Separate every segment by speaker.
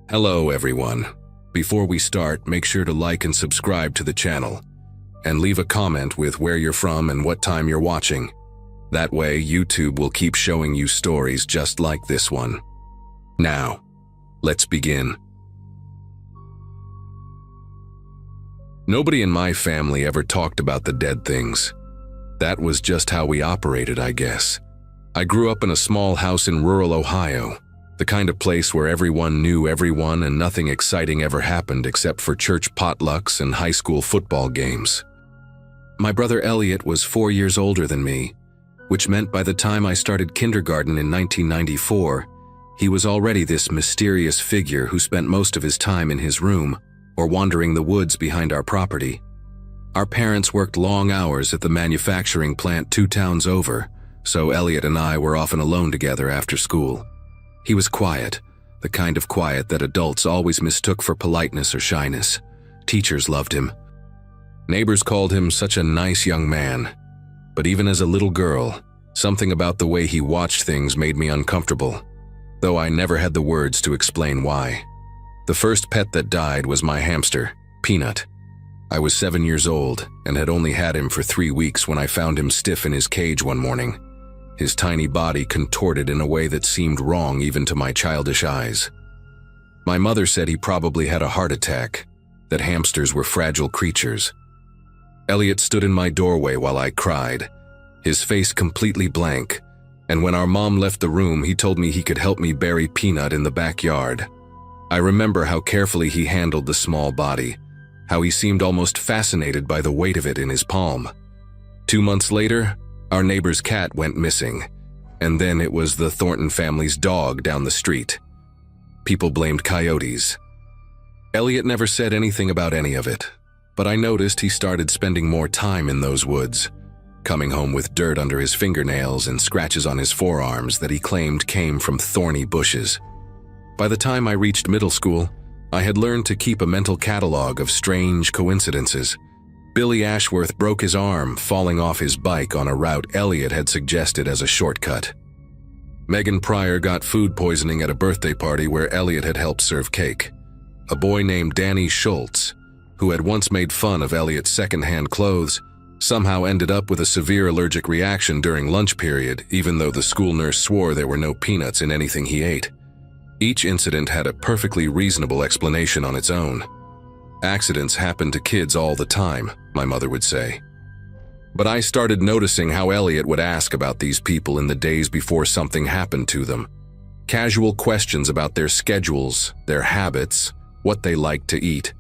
Speaker 1: Hello everyone. Before we start, make sure to like and subscribe to the channel, and leave a comment with where you're from and what time you're watching. That way, YouTube will keep showing you stories just like this one. Now, let's begin. Nobody in my family ever talked about the dead things. That was just how we operated, I guess. I grew up in a small house in rural Ohio, the kind of place where everyone knew everyone and nothing exciting ever happened except for church potlucks and high school football games. My brother Elliot was 4 years older than me, which meant by the time I started kindergarten in 1994, he was already this mysterious figure who spent most of his time in his room or wandering the woods behind our property. Our parents worked long hours at the manufacturing plant 2 towns over, so Elliot and I were often alone together after school. He was quiet, the kind of quiet that adults always mistook for politeness or shyness. Teachers loved him. Neighbors called him such a nice young man. But even as a little girl, something about the way he watched things made me uncomfortable, though I never had the words to explain why. The first pet that died was my hamster, Peanut. I was 7 years old and had only had him for 3 weeks when I found him stiff in his cage one morning, his tiny body contorted in a way that seemed wrong even to my childish eyes. My mother said he probably had a heart attack, that hamsters were fragile creatures. Elliot stood in my doorway while I cried, his face completely blank, and when our mom left the room, he told me he could help me bury Peanut in the backyard. I remember how carefully he handled the small body, how he seemed almost fascinated by the weight of it in his palm. 2 months later, our neighbor's cat went missing, and then it was the Thornton family's dog down the street. People blamed coyotes. Elliot never said anything about any of it, but I noticed he started spending more time in those woods, coming home with dirt under his fingernails and scratches on his forearms that he claimed came from thorny bushes. By the time I reached middle school, I had learned to keep a mental catalog of strange coincidences. Billy Ashworth broke his arm falling off his bike on a route Elliot had suggested as a shortcut. Megan Pryor got food poisoning at a birthday party where Elliot had helped serve cake. A boy named Danny Schultz, who had once made fun of Elliot's secondhand clothes, somehow ended up with a severe allergic reaction during lunch period, even though the school nurse swore there were no peanuts in anything he ate. Each incident had a perfectly reasonable explanation on its own. Accidents happen to kids all the time, my mother would say. But I started noticing how Elliot would ask about these people in the days before something happened to them. Casual questions about their schedules, their habits, what they liked to eat.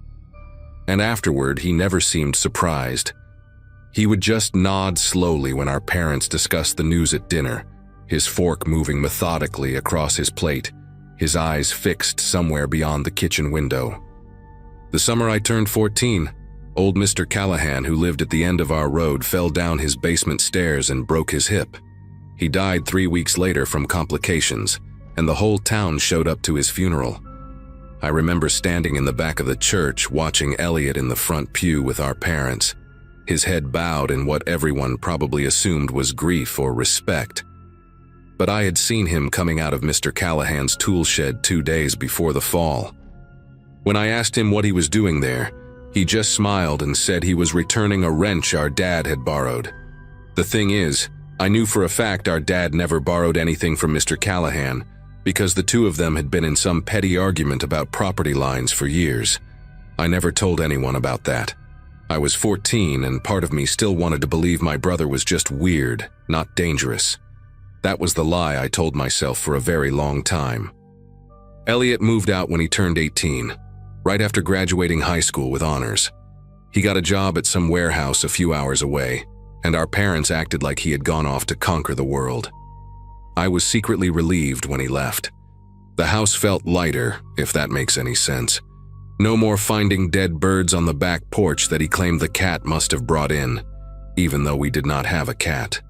Speaker 1: And afterward, he never seemed surprised. He would just nod slowly when our parents discussed the news at dinner, his fork moving methodically across his plate, his eyes fixed somewhere beyond the kitchen window. The summer I turned 14, old Mr. Callahan, who lived at the end of our road, fell down his basement stairs and broke his hip. He died 3 weeks later from complications, and the whole town showed up to his funeral. I remember standing in the back of the church watching Elliot in the front pew with our parents, his head bowed in what everyone probably assumed was grief or respect. But I had seen him coming out of Mr. Callahan's tool shed 2 days before the fall. When I asked him what he was doing there, he just smiled and said he was returning a wrench our dad had borrowed. The thing is, I knew for a fact our dad never borrowed anything from Mr. Callahan because the two of them had been in some petty argument about property lines for years. I never told anyone about that. I was 14 and part of me still wanted to believe my brother was just weird, not dangerous. That was the lie I told myself for a very long time. Elliot moved out when he turned 18. Right after graduating high school with honors. He got a job at some warehouse a few hours away, and our parents acted like he had gone off to conquer the world. I was secretly relieved when he left. The house felt lighter, if that makes any sense. No more finding dead birds on the back porch that he claimed the cat must have brought in, even though we did not have a cat.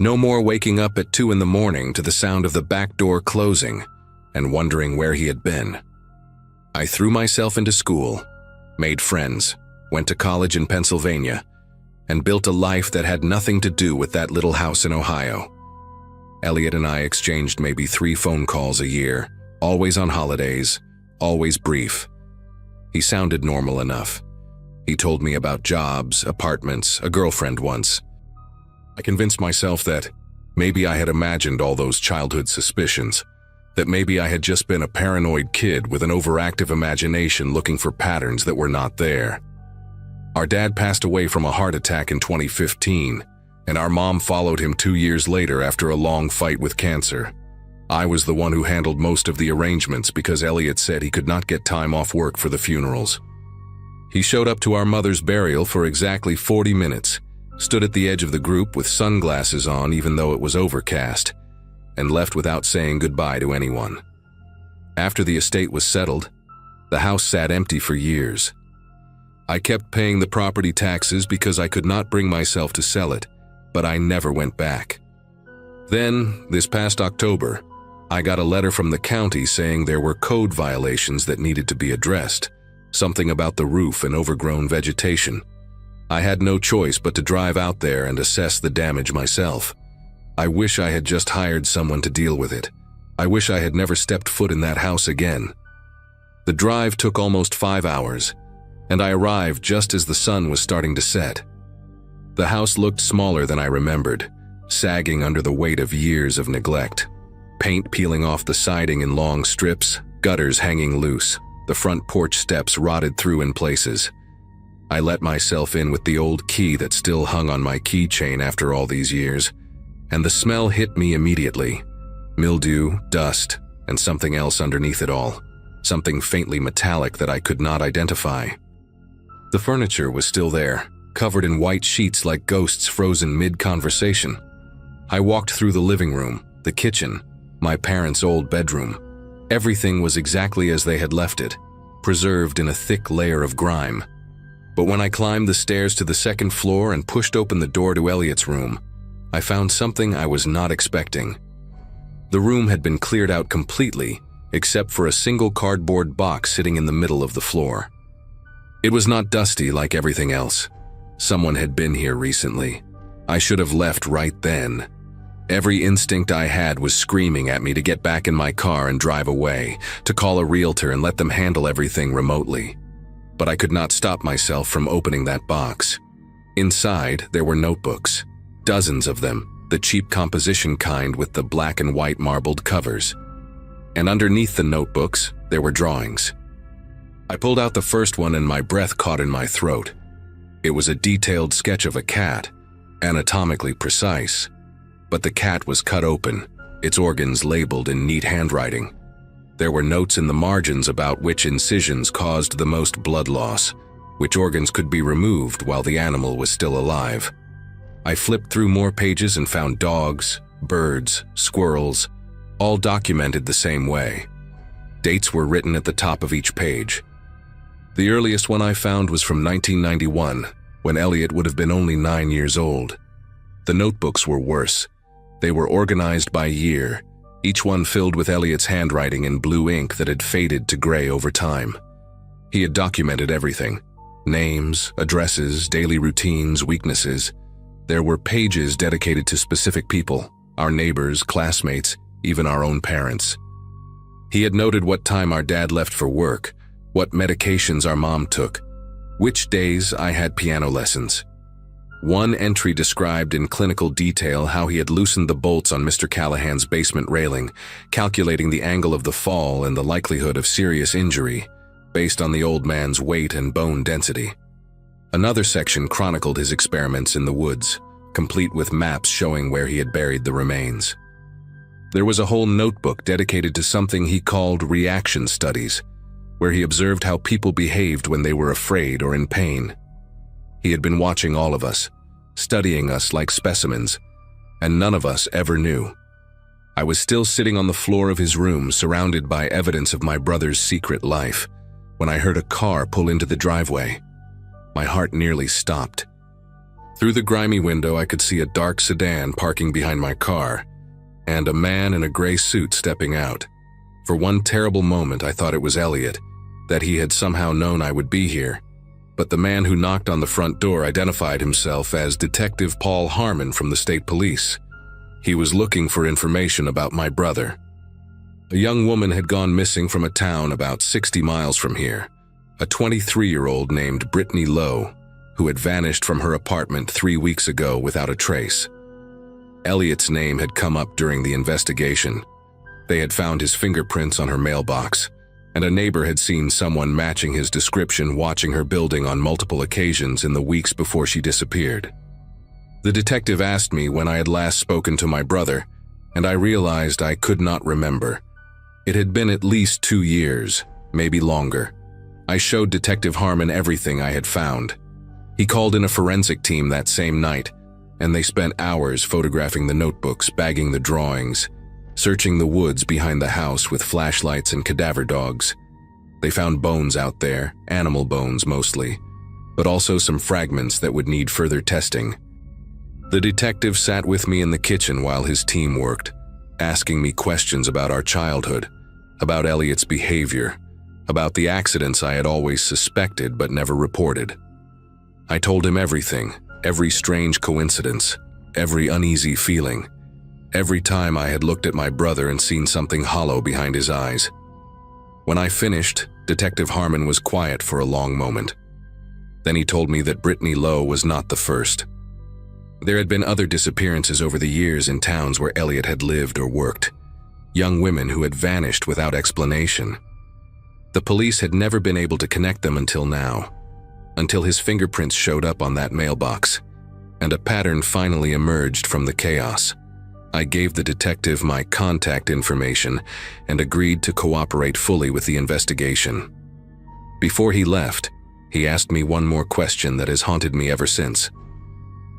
Speaker 1: No more waking up at 2 in the morning to the sound of the back door closing and wondering where he had been. I threw myself into school, made friends, went to college in Pennsylvania, and built a life that had nothing to do with that little house in Ohio. Elliot and I exchanged maybe 3 phone calls a year, always on holidays, always brief. He sounded normal enough. He told me about jobs, apartments, a girlfriend once. I convinced myself that maybe I had imagined all those childhood suspicions, that maybe I had just been a paranoid kid with an overactive imagination looking for patterns that were not there. Our dad passed away from a heart attack in 2015, and our mom followed him 2 years later after a long fight with cancer. I was the one who handled most of the arrangements because Elliot said he could not get time off work for the funerals. He showed up to our mother's burial for exactly 40 minutes, stood at the edge of the group with sunglasses on even though it was overcast, and left without saying goodbye to anyone. After the estate was settled, the house sat empty for years. I kept paying the property taxes because I could not bring myself to sell it, but I never went back. Then, this past October, I got a letter from the county saying there were code violations that needed to be addressed, something about the roof and overgrown vegetation. I had no choice but to drive out there and assess the damage myself. I wish I had just hired someone to deal with it. I wish I had never stepped foot in that house again. The drive took almost 5 hours, and I arrived just as the sun was starting to set. The house looked smaller than I remembered, sagging under the weight of years of neglect. Paint peeling off the siding in long strips, gutters hanging loose, the front porch steps rotted through in places. I let myself in with the old key that still hung on my keychain after all these years, and the smell hit me immediately. Mildew, dust, and something else underneath it all, something faintly metallic that I could not identify. The furniture was still there, covered in white sheets like ghosts frozen mid-conversation. I walked through the living room, the kitchen, my parents' old bedroom. Everything was exactly as they had left it, preserved in a thick layer of grime. But when I climbed the stairs to the second floor and pushed open the door to Elliot's room, I found something I was not expecting. The room had been cleared out completely, except for a single cardboard box sitting in the middle of the floor. It was not dusty like everything else. Someone had been here recently. I should have left right then. Every instinct I had was screaming at me to get back in my car and drive away, to call a realtor and let them handle everything remotely. But I could not stop myself from opening that box. Inside, there were notebooks, dozens of them, the cheap composition kind with the black and white marbled covers. And underneath the notebooks, there were drawings. I pulled out the first one and my breath caught in my throat. It was a detailed sketch of a cat, anatomically precise. But the cat was cut open, its organs labeled in neat handwriting. There were notes in the margins about which incisions caused the most blood loss, which organs could be removed while the animal was still alive. I flipped through more pages and found dogs, birds, squirrels, all documented the same way. Dates were written at the top of each page. The earliest one I found was from 1991, when Elliot would have been only 9 years old. The notebooks were worse. They were organized by year, each one filled with Elliot's handwriting in blue ink that had faded to gray over time. He had documented everything: names, addresses, daily routines, weaknesses. There were pages dedicated to specific people, our neighbors, classmates, even our own parents. He had noted what time our dad left for work, what medications our mom took, which days I had piano lessons. One entry described in clinical detail how he had loosened the bolts on Mr. Callahan's basement railing, calculating the angle of the fall and the likelihood of serious injury, based on the old man's weight and bone density. Another section chronicled his experiments in the woods, complete with maps showing where he had buried the remains. There was a whole notebook dedicated to something he called reaction studies, where he observed how people behaved when they were afraid or in pain. He had been watching all of us, studying us like specimens, and none of us ever knew. I was still sitting on the floor of his room, surrounded by evidence of my brother's secret life, when I heard a car pull into the driveway. My heart nearly stopped. Through the grimy window, I could see a dark sedan parking behind my car, and a man in a gray suit stepping out. For one terrible moment, I thought it was Elliot, that he had somehow known I would be here. But the man who knocked on the front door identified himself as Detective Paul Harmon from the state police. He was looking for information about my brother. A young woman had gone missing from a town about 60 miles from here, a 23-year-old named Brittany Lowe, who had vanished from her apartment 3 weeks ago without a trace. Elliot's name had come up during the investigation. They had found his fingerprints on her mailbox, and a neighbor had seen someone matching his description watching her building on multiple occasions in the weeks before she disappeared. The detective asked me when I had last spoken to my brother, and I realized I could not remember. It had been at least 2 years, maybe longer. I showed Detective Harmon everything I had found. He called in a forensic team that same night, and they spent hours photographing the notebooks, bagging the drawings, searching the woods behind the house with flashlights and cadaver dogs. They found bones out there, animal bones mostly, but also some fragments that would need further testing. The detective sat with me in the kitchen while his team worked, asking me questions about our childhood, about Elliot's behavior, about the accidents I had always suspected but never reported. I told him everything, every strange coincidence, every uneasy feeling, every time I had looked at my brother and seen something hollow behind his eyes. When I finished, Detective Harmon was quiet for a long moment. Then he told me that Brittany Lowe was not the first. There had been other disappearances over the years in towns where Elliot had lived or worked, young women who had vanished without explanation. The police had never been able to connect them until now, until his fingerprints showed up on that mailbox, and a pattern finally emerged from the chaos. I gave the detective my contact information and agreed to cooperate fully with the investigation. Before he left, he asked me one more question that has haunted me ever since.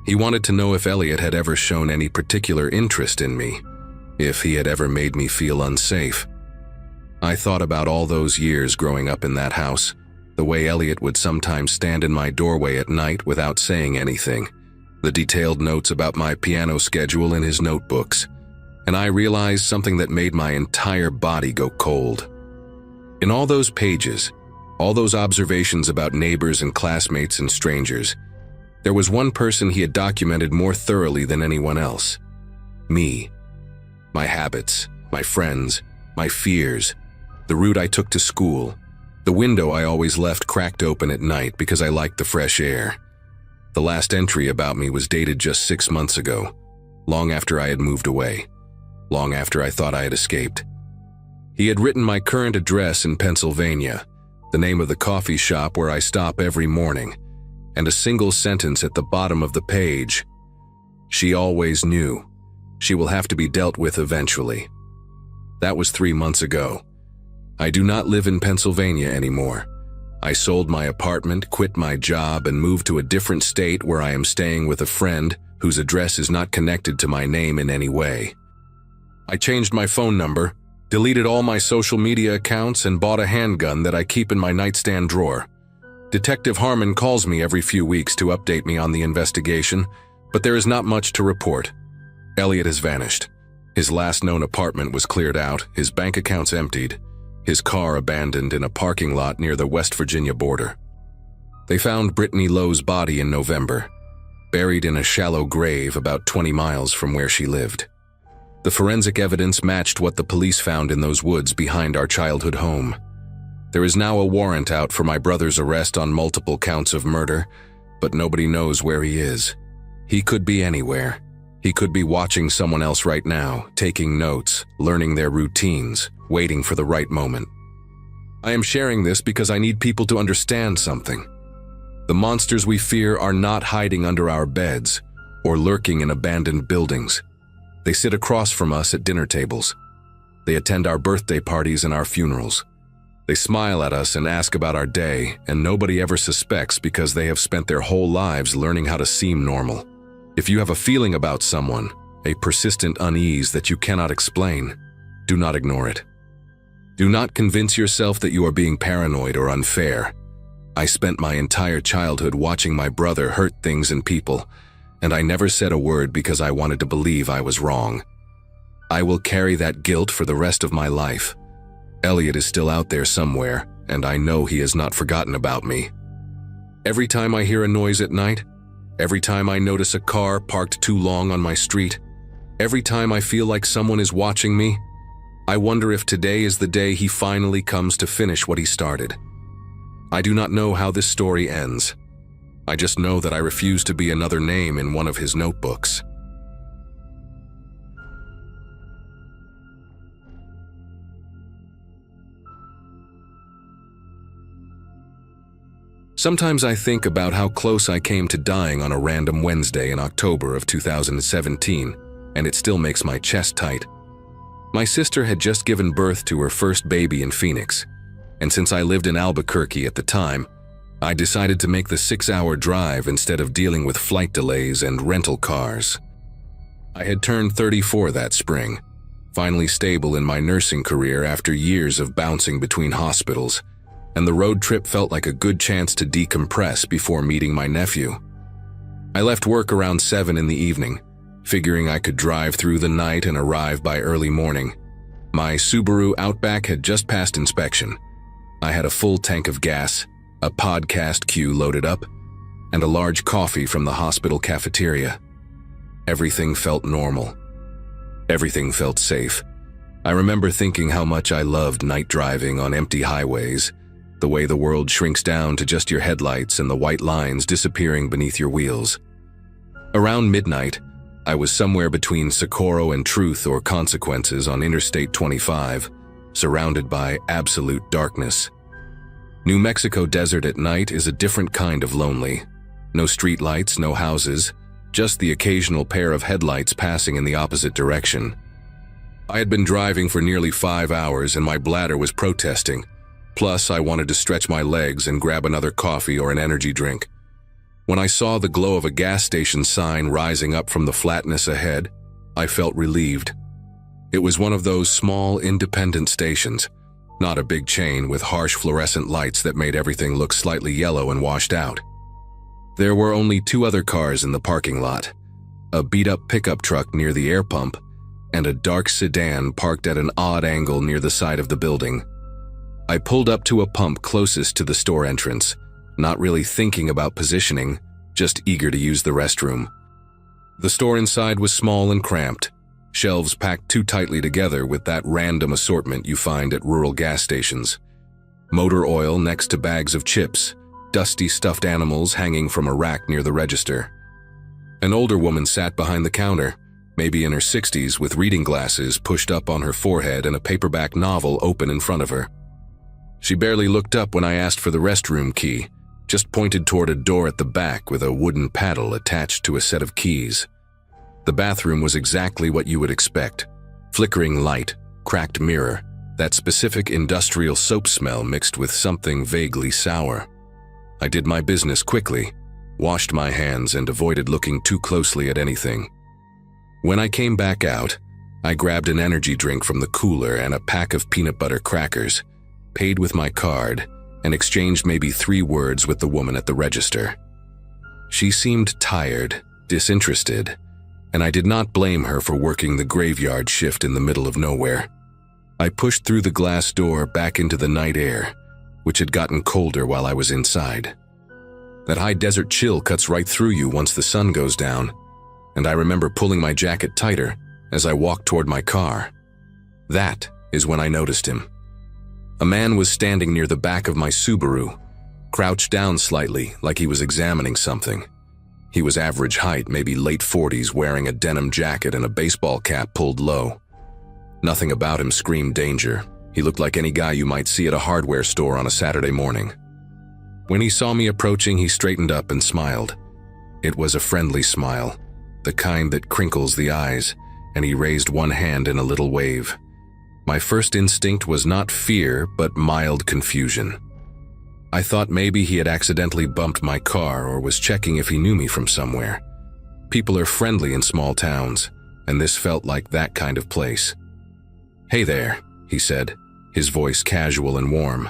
Speaker 1: He wanted to know if Elliot had ever shown any particular interest in me, if he had ever made me feel unsafe. I thought about all those years growing up in that house, the way Elliot would sometimes stand in my doorway at night without saying anything, the detailed notes about my piano schedule in his notebooks, and I realized something that made my entire body go cold. In all those pages, all those observations about neighbors and classmates and strangers, there was one person he had documented more thoroughly than anyone else. Me. My habits, my friends, my fears, the route I took to school, the window I always left cracked open at night because I liked the fresh air. The last entry about me was dated just 6 months ago, long after I had moved away, long after I thought I had escaped. He had written my current address in Pennsylvania, the name of the coffee shop where I stop every morning, and a single sentence at the bottom of the page. She always knew. She will have to be dealt with eventually. That was 3 months ago. I do not live in Pennsylvania anymore. I sold my apartment, quit my job, and moved to a different state where I am staying with a friend whose address is not connected to my name in any way. I changed my phone number, deleted all my social media accounts, and bought a handgun that I keep in my nightstand drawer. Detective Harmon calls me every few weeks to update me on the investigation, but there is not much to report. Elliot has vanished. His last known apartment was cleared out, his bank accounts emptied, his car abandoned in a parking lot near the West Virginia border. They found Brittany Lowe's body in November, buried in a shallow grave about 20 miles from where she lived. The forensic evidence matched what the police found in those woods behind our childhood home. There is now a warrant out for my brother's arrest on multiple counts of murder, but nobody knows where he is. He could be anywhere. He could be watching someone else right now, taking notes, learning their routines, waiting for the right moment. I am sharing this because I need people to understand something. The monsters we fear are not hiding under our beds or lurking in abandoned buildings. They sit across from us at dinner tables. They attend our birthday parties and our funerals. They smile at us and ask about our day, and nobody ever suspects because they have spent their whole lives learning how to seem normal. If you have a feeling about someone, a persistent unease that you cannot explain, do not ignore it. Do not convince yourself that you are being paranoid or unfair. I spent my entire childhood watching my brother hurt things and people, and I never said a word because I wanted to believe I was wrong. I will carry that guilt for the rest of my life. Elliot is still out there somewhere, and I know he has not forgotten about me. Every time I hear a noise at night, every time I notice a car parked too long on my street, every time I feel like someone is watching me, I wonder if today is the day he finally comes to finish what he started. I do not know how this story ends. I just know that I refuse to be another name in one of his notebooks. Sometimes I think about how close I came to dying on a random Wednesday in October of 2017, and it still makes my chest tight. My sister had just given birth to her first baby in Phoenix, and since I lived in Albuquerque at the time, I decided to make the 6-hour drive instead of dealing with flight delays and rental cars. I had turned 34 that spring, finally stable in my nursing career after years of bouncing between hospitals, and the road trip felt like a good chance to decompress before meeting my nephew. I left work around 7 in the evening, figuring I could drive through the night and arrive by early morning. My Subaru Outback had just passed inspection. I had a full tank of gas, a podcast queue loaded up, and a large coffee from the hospital cafeteria. Everything felt normal. Everything felt safe. I remember thinking how much I loved night driving on empty highways, the way the world shrinks down to just your headlights and the white lines disappearing beneath your wheels. Around midnight, I was somewhere between Socorro and Truth or Consequences on Interstate 25, surrounded by absolute darkness. New Mexico desert at night is a different kind of lonely. No streetlights, no houses, just the occasional pair of headlights passing in the opposite direction. I had been driving for nearly 5 hours and my bladder was protesting. Plus, I wanted to stretch my legs and grab another coffee or an energy drink. When I saw the glow of a gas station sign rising up from the flatness ahead, I felt relieved. It was one of those small, independent stations, not a big chain with harsh fluorescent lights that made everything look slightly yellow and washed out. There were only 2 other cars in the parking lot, a beat-up pickup truck near the air pump, and a dark sedan parked at an odd angle near the side of the building. I pulled up to a pump closest to the store entrance, not really thinking about positioning, just eager to use the restroom. The store inside was small and cramped, shelves packed too tightly together with that random assortment you find at rural gas stations. Motor oil next to bags of chips, dusty stuffed animals hanging from a rack near the register. An older woman sat behind the counter, maybe in her 60s, with reading glasses pushed up on her forehead and a paperback novel open in front of her. She barely looked up when I asked for the restroom key, just pointed toward a door at the back with a wooden paddle attached to a set of keys. The bathroom was exactly what you would expect. Flickering light, cracked mirror, that specific industrial soap smell mixed with something vaguely sour. I did my business quickly, washed my hands and avoided looking too closely at anything. When I came back out, I grabbed an energy drink from the cooler and a pack of peanut butter crackers, paid with my card, and exchanged maybe 3 words with the woman at the register. She seemed tired, disinterested, and I did not blame her for working the graveyard shift in the middle of nowhere. I pushed through the glass door back into the night air, which had gotten colder while I was inside. That high desert chill cuts right through you once the sun goes down, and I remember pulling my jacket tighter as I walked toward my car. That is when I noticed him. A man was standing near the back of my Subaru, crouched down slightly like he was examining something. He was average height, maybe late 40s, wearing a denim jacket and a baseball cap pulled low. Nothing about him screamed danger. He looked like any guy you might see at a hardware store on a Saturday morning. When he saw me approaching, he straightened up and smiled. It was a friendly smile, the kind that crinkles the eyes, and he raised one hand in a little wave. My first instinct was not fear, but mild confusion. I thought maybe he had accidentally bumped my car or was checking if he knew me from somewhere. People are friendly in small towns, and this felt like that kind of place. "Hey there," he said, his voice casual and warm.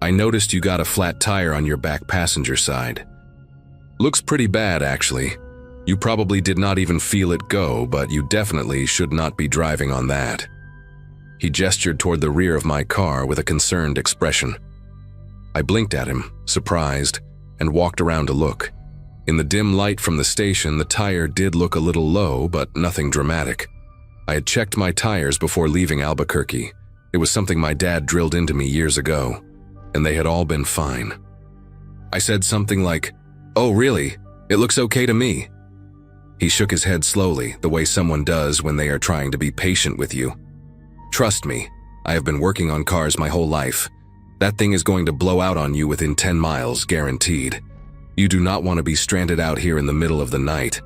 Speaker 1: "I noticed you got a flat tire on your back passenger side. Looks pretty bad, actually. You probably did not even feel it go, but you definitely should not be driving on that." He gestured toward the rear of my car with a concerned expression. I blinked at him, surprised, and walked around to look. In the dim light from the station, the tire did look a little low, but nothing dramatic. I had checked my tires before leaving Albuquerque. It was something my dad drilled into me years ago, and they had all been fine. I said something like, "Oh, really? It looks okay to me." He shook his head slowly, the way someone does when they are trying to be patient with you. "Trust me, I have been working on cars my whole life. That thing is going to blow out on you within 10 miles, guaranteed. You do not want to be stranded out here in the middle of the night.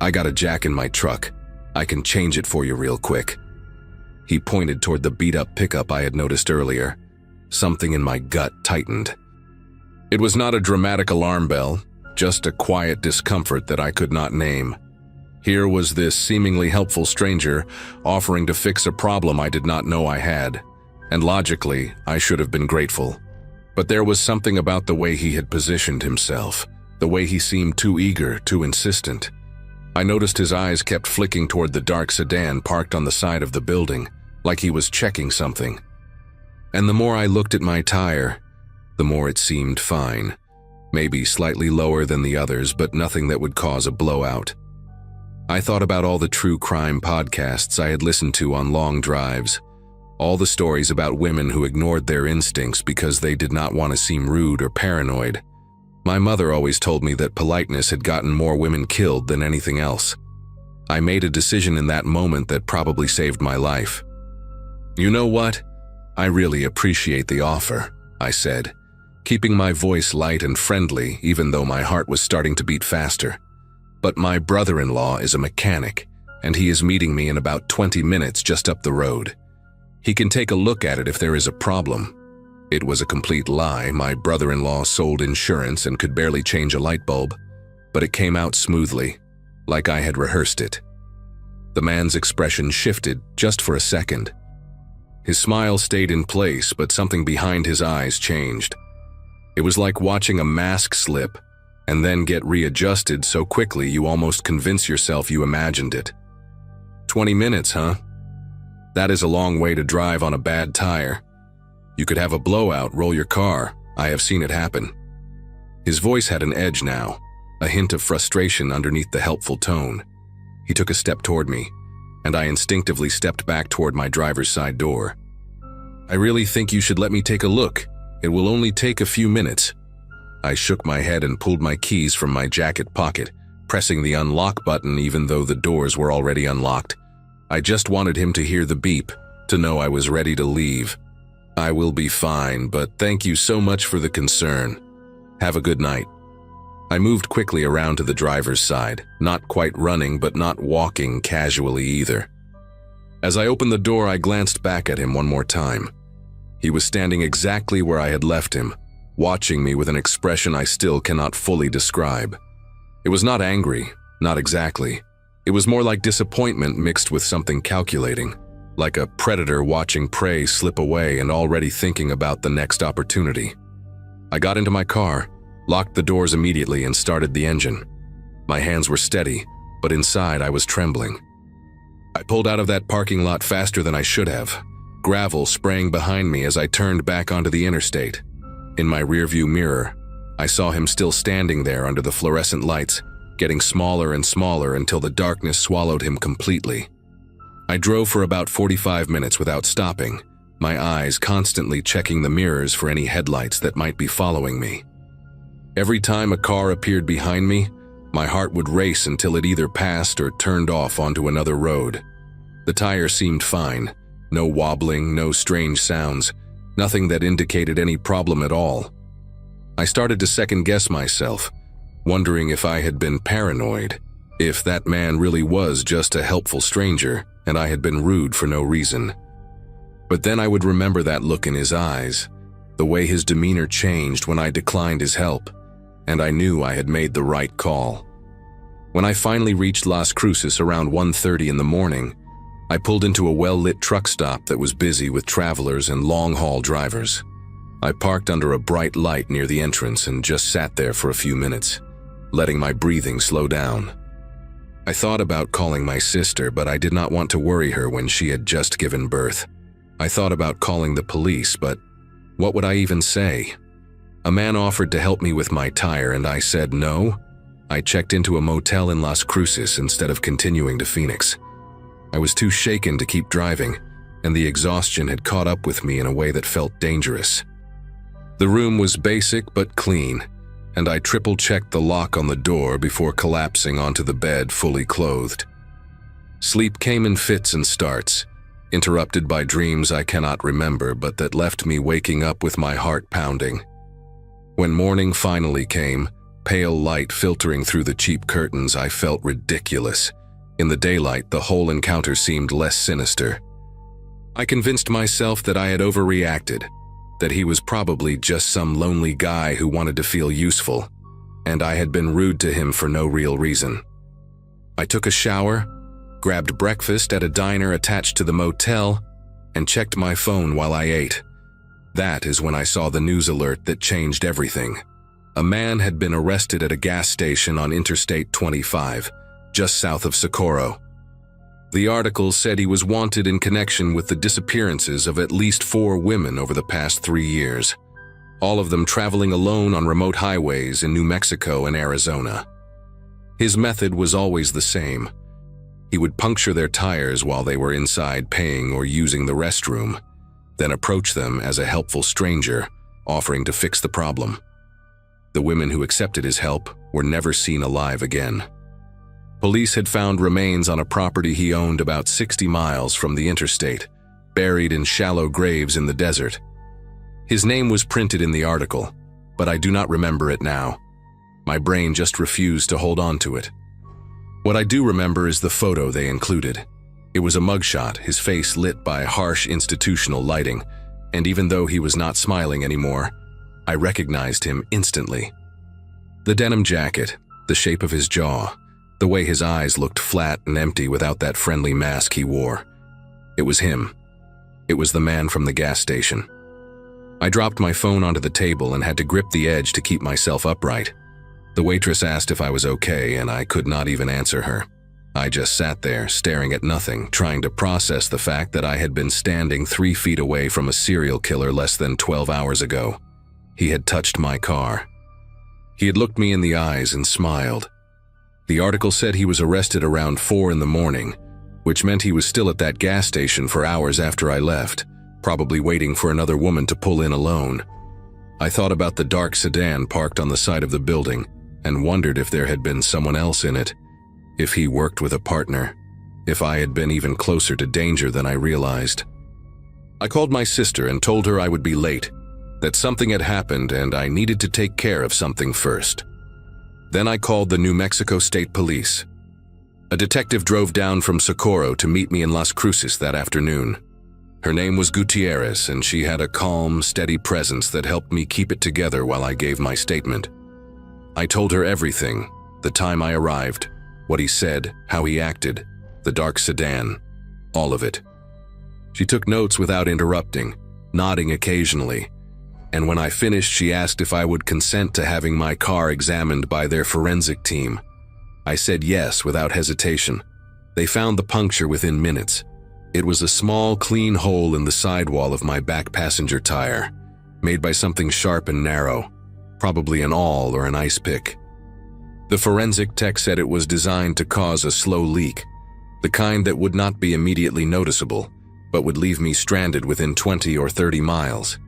Speaker 1: I got a jack in my truck. I can change it for you real quick." He pointed toward the beat-up pickup I had noticed earlier. Something in my gut tightened. It was not a dramatic alarm bell, just a quiet discomfort that I could not name. Here was this seemingly helpful stranger offering to fix a problem I did not know I had, and logically, I should have been grateful. But there was something about the way he had positioned himself, the way he seemed too eager, too insistent. I noticed his eyes kept flicking toward the dark sedan parked on the side of the building, like he was checking something. And the more I looked at my tire, the more it seemed fine. Maybe slightly lower than the others, but nothing that would cause a blowout. I thought about all the true crime podcasts I had listened to on long drives, all the stories about women who ignored their instincts because they did not want to seem rude or paranoid. My mother always told me that politeness had gotten more women killed than anything else. I made a decision in that moment that probably saved my life. "You know what? I really appreciate the offer," I said, keeping my voice light and friendly even though my heart was starting to beat faster. "But my brother-in-law is a mechanic, and he is meeting me in about 20 minutes just up the road. He can take a look at it if there is a problem." It was a complete lie. My brother-in-law sold insurance and could barely change a light bulb, but it came out smoothly, like I had rehearsed it. The man's expression shifted just for a second. His smile stayed in place, but something behind his eyes changed. It was like watching a mask slip and then get readjusted so quickly you almost convince yourself you imagined it. 20 minutes, huh? That is a long way to drive on a bad tire. You could have a blowout, roll your car. I have seen it happen. His voice had an edge now, a hint of frustration underneath the helpful tone. He took a step toward me, and I instinctively stepped back toward my driver's side door. "I really think you should let me take a look. It will only take a few minutes." I shook my head and pulled my keys from my jacket pocket, pressing the unlock button even though the doors were already unlocked. I just wanted him to hear the beep, to know I was ready to leave. "I will be fine, but thank you so much for the concern. Have a good night." I moved quickly around to the driver's side, not quite running but not walking casually either. As I opened the door, I glanced back at him one more time. He was standing exactly where I had left him, watching me with an expression I still cannot fully describe. It was not angry, not exactly. It was more like disappointment mixed with something calculating, like a predator watching prey slip away and already thinking about the next opportunity. I got into my car, locked the doors immediately, and started the engine. My hands were steady, but inside I was trembling. I pulled out of that parking lot faster than I should have, gravel spraying behind me as I turned back onto the interstate. In my rearview mirror, I saw him still standing there under the fluorescent lights, getting smaller and smaller until the darkness swallowed him completely. I drove for about 45 minutes without stopping, my eyes constantly checking the mirrors for any headlights that might be following me. Every time a car appeared behind me, my heart would race until it either passed or turned off onto another road. The tire seemed fine, no wobbling, no strange sounds, nothing that indicated any problem at all. I started to second-guess myself, wondering if I had been paranoid, if that man really was just a helpful stranger and I had been rude for no reason. But then I would remember that look in his eyes, the way his demeanor changed when I declined his help, and I knew I had made the right call. When I finally reached Las Cruces around 1:30 in the morning, I pulled into a well-lit truck stop that was busy with travelers and long-haul drivers. I parked under a bright light near the entrance and just sat there for a few minutes, letting my breathing slow down. I thought about calling my sister, but I did not want to worry her when she had just given birth. I thought about calling the police, but what would I even say? A man offered to help me with my tire and I said no. I checked into a motel in Las Cruces instead of continuing to Phoenix. I was too shaken to keep driving, and the exhaustion had caught up with me in a way that felt dangerous. The room was basic but clean, and I triple-checked the lock on the door before collapsing onto the bed fully clothed. Sleep came in fits and starts, interrupted by dreams I cannot remember but that left me waking up with my heart pounding. When morning finally came, pale light filtering through the cheap curtains, I felt ridiculous. In the daylight, the whole encounter seemed less sinister. I convinced myself that I had overreacted, that he was probably just some lonely guy who wanted to feel useful, and I had been rude to him for no real reason. I took a shower, grabbed breakfast at a diner attached to the motel, and checked my phone while I ate. That is when I saw the news alert that changed everything. A man had been arrested at a gas station on Interstate 25, just south of Socorro. The article said he was wanted in connection with the disappearances of at least 4 women over the past 3 years, all of them traveling alone on remote highways in New Mexico and Arizona. His method was always the same. He would puncture their tires while they were inside paying or using the restroom, then approach them as a helpful stranger, offering to fix the problem. The women who accepted his help were never seen alive again. Police had found remains on a property he owned about 60 miles from the interstate, buried in shallow graves in the desert. His name was printed in the article, but I do not remember it now. My brain just refused to hold on to it. What I do remember is the photo they included. It was a mugshot, his face lit by harsh institutional lighting, and even though he was not smiling anymore, I recognized him instantly. The denim jacket, the shape of his jaw, the way his eyes looked flat and empty without that friendly mask he wore. It was him. It was the man from the gas station. I dropped my phone onto the table and had to grip the edge to keep myself upright. The waitress asked if I was okay, and I could not even answer her. I just sat there, staring at nothing, trying to process the fact that I had been standing 3 feet away from a serial killer less than 12 hours ago. He had touched my car. He had looked me in the eyes and smiled. The article said he was arrested around 4 in the morning, which meant he was still at that gas station for hours after I left, probably waiting for another woman to pull in alone. I thought about the dark sedan parked on the side of the building and wondered if there had been someone else in it, if he worked with a partner, if I had been even closer to danger than I realized. I called my sister and told her I would be late, that something had happened and I needed to take care of something first. Then I called the New Mexico State Police. A detective drove down from Socorro to meet me in Las Cruces that afternoon. Her name was Gutierrez, and she had a calm, steady presence that helped me keep it together while I gave my statement. I told her everything, the time I arrived, what he said, how he acted, the dark sedan, all of it. She took notes without interrupting, nodding occasionally, and when I finished, she asked if I would consent to having my car examined by their forensic team. I said yes without hesitation. They found the puncture within minutes. It was a small, clean hole in the sidewall of my back passenger tire, made by something sharp and narrow, probably an awl or an ice pick. The forensic tech said it was designed to cause a slow leak, the kind that would not be immediately noticeable, but would leave me stranded within 20 or 30 miles.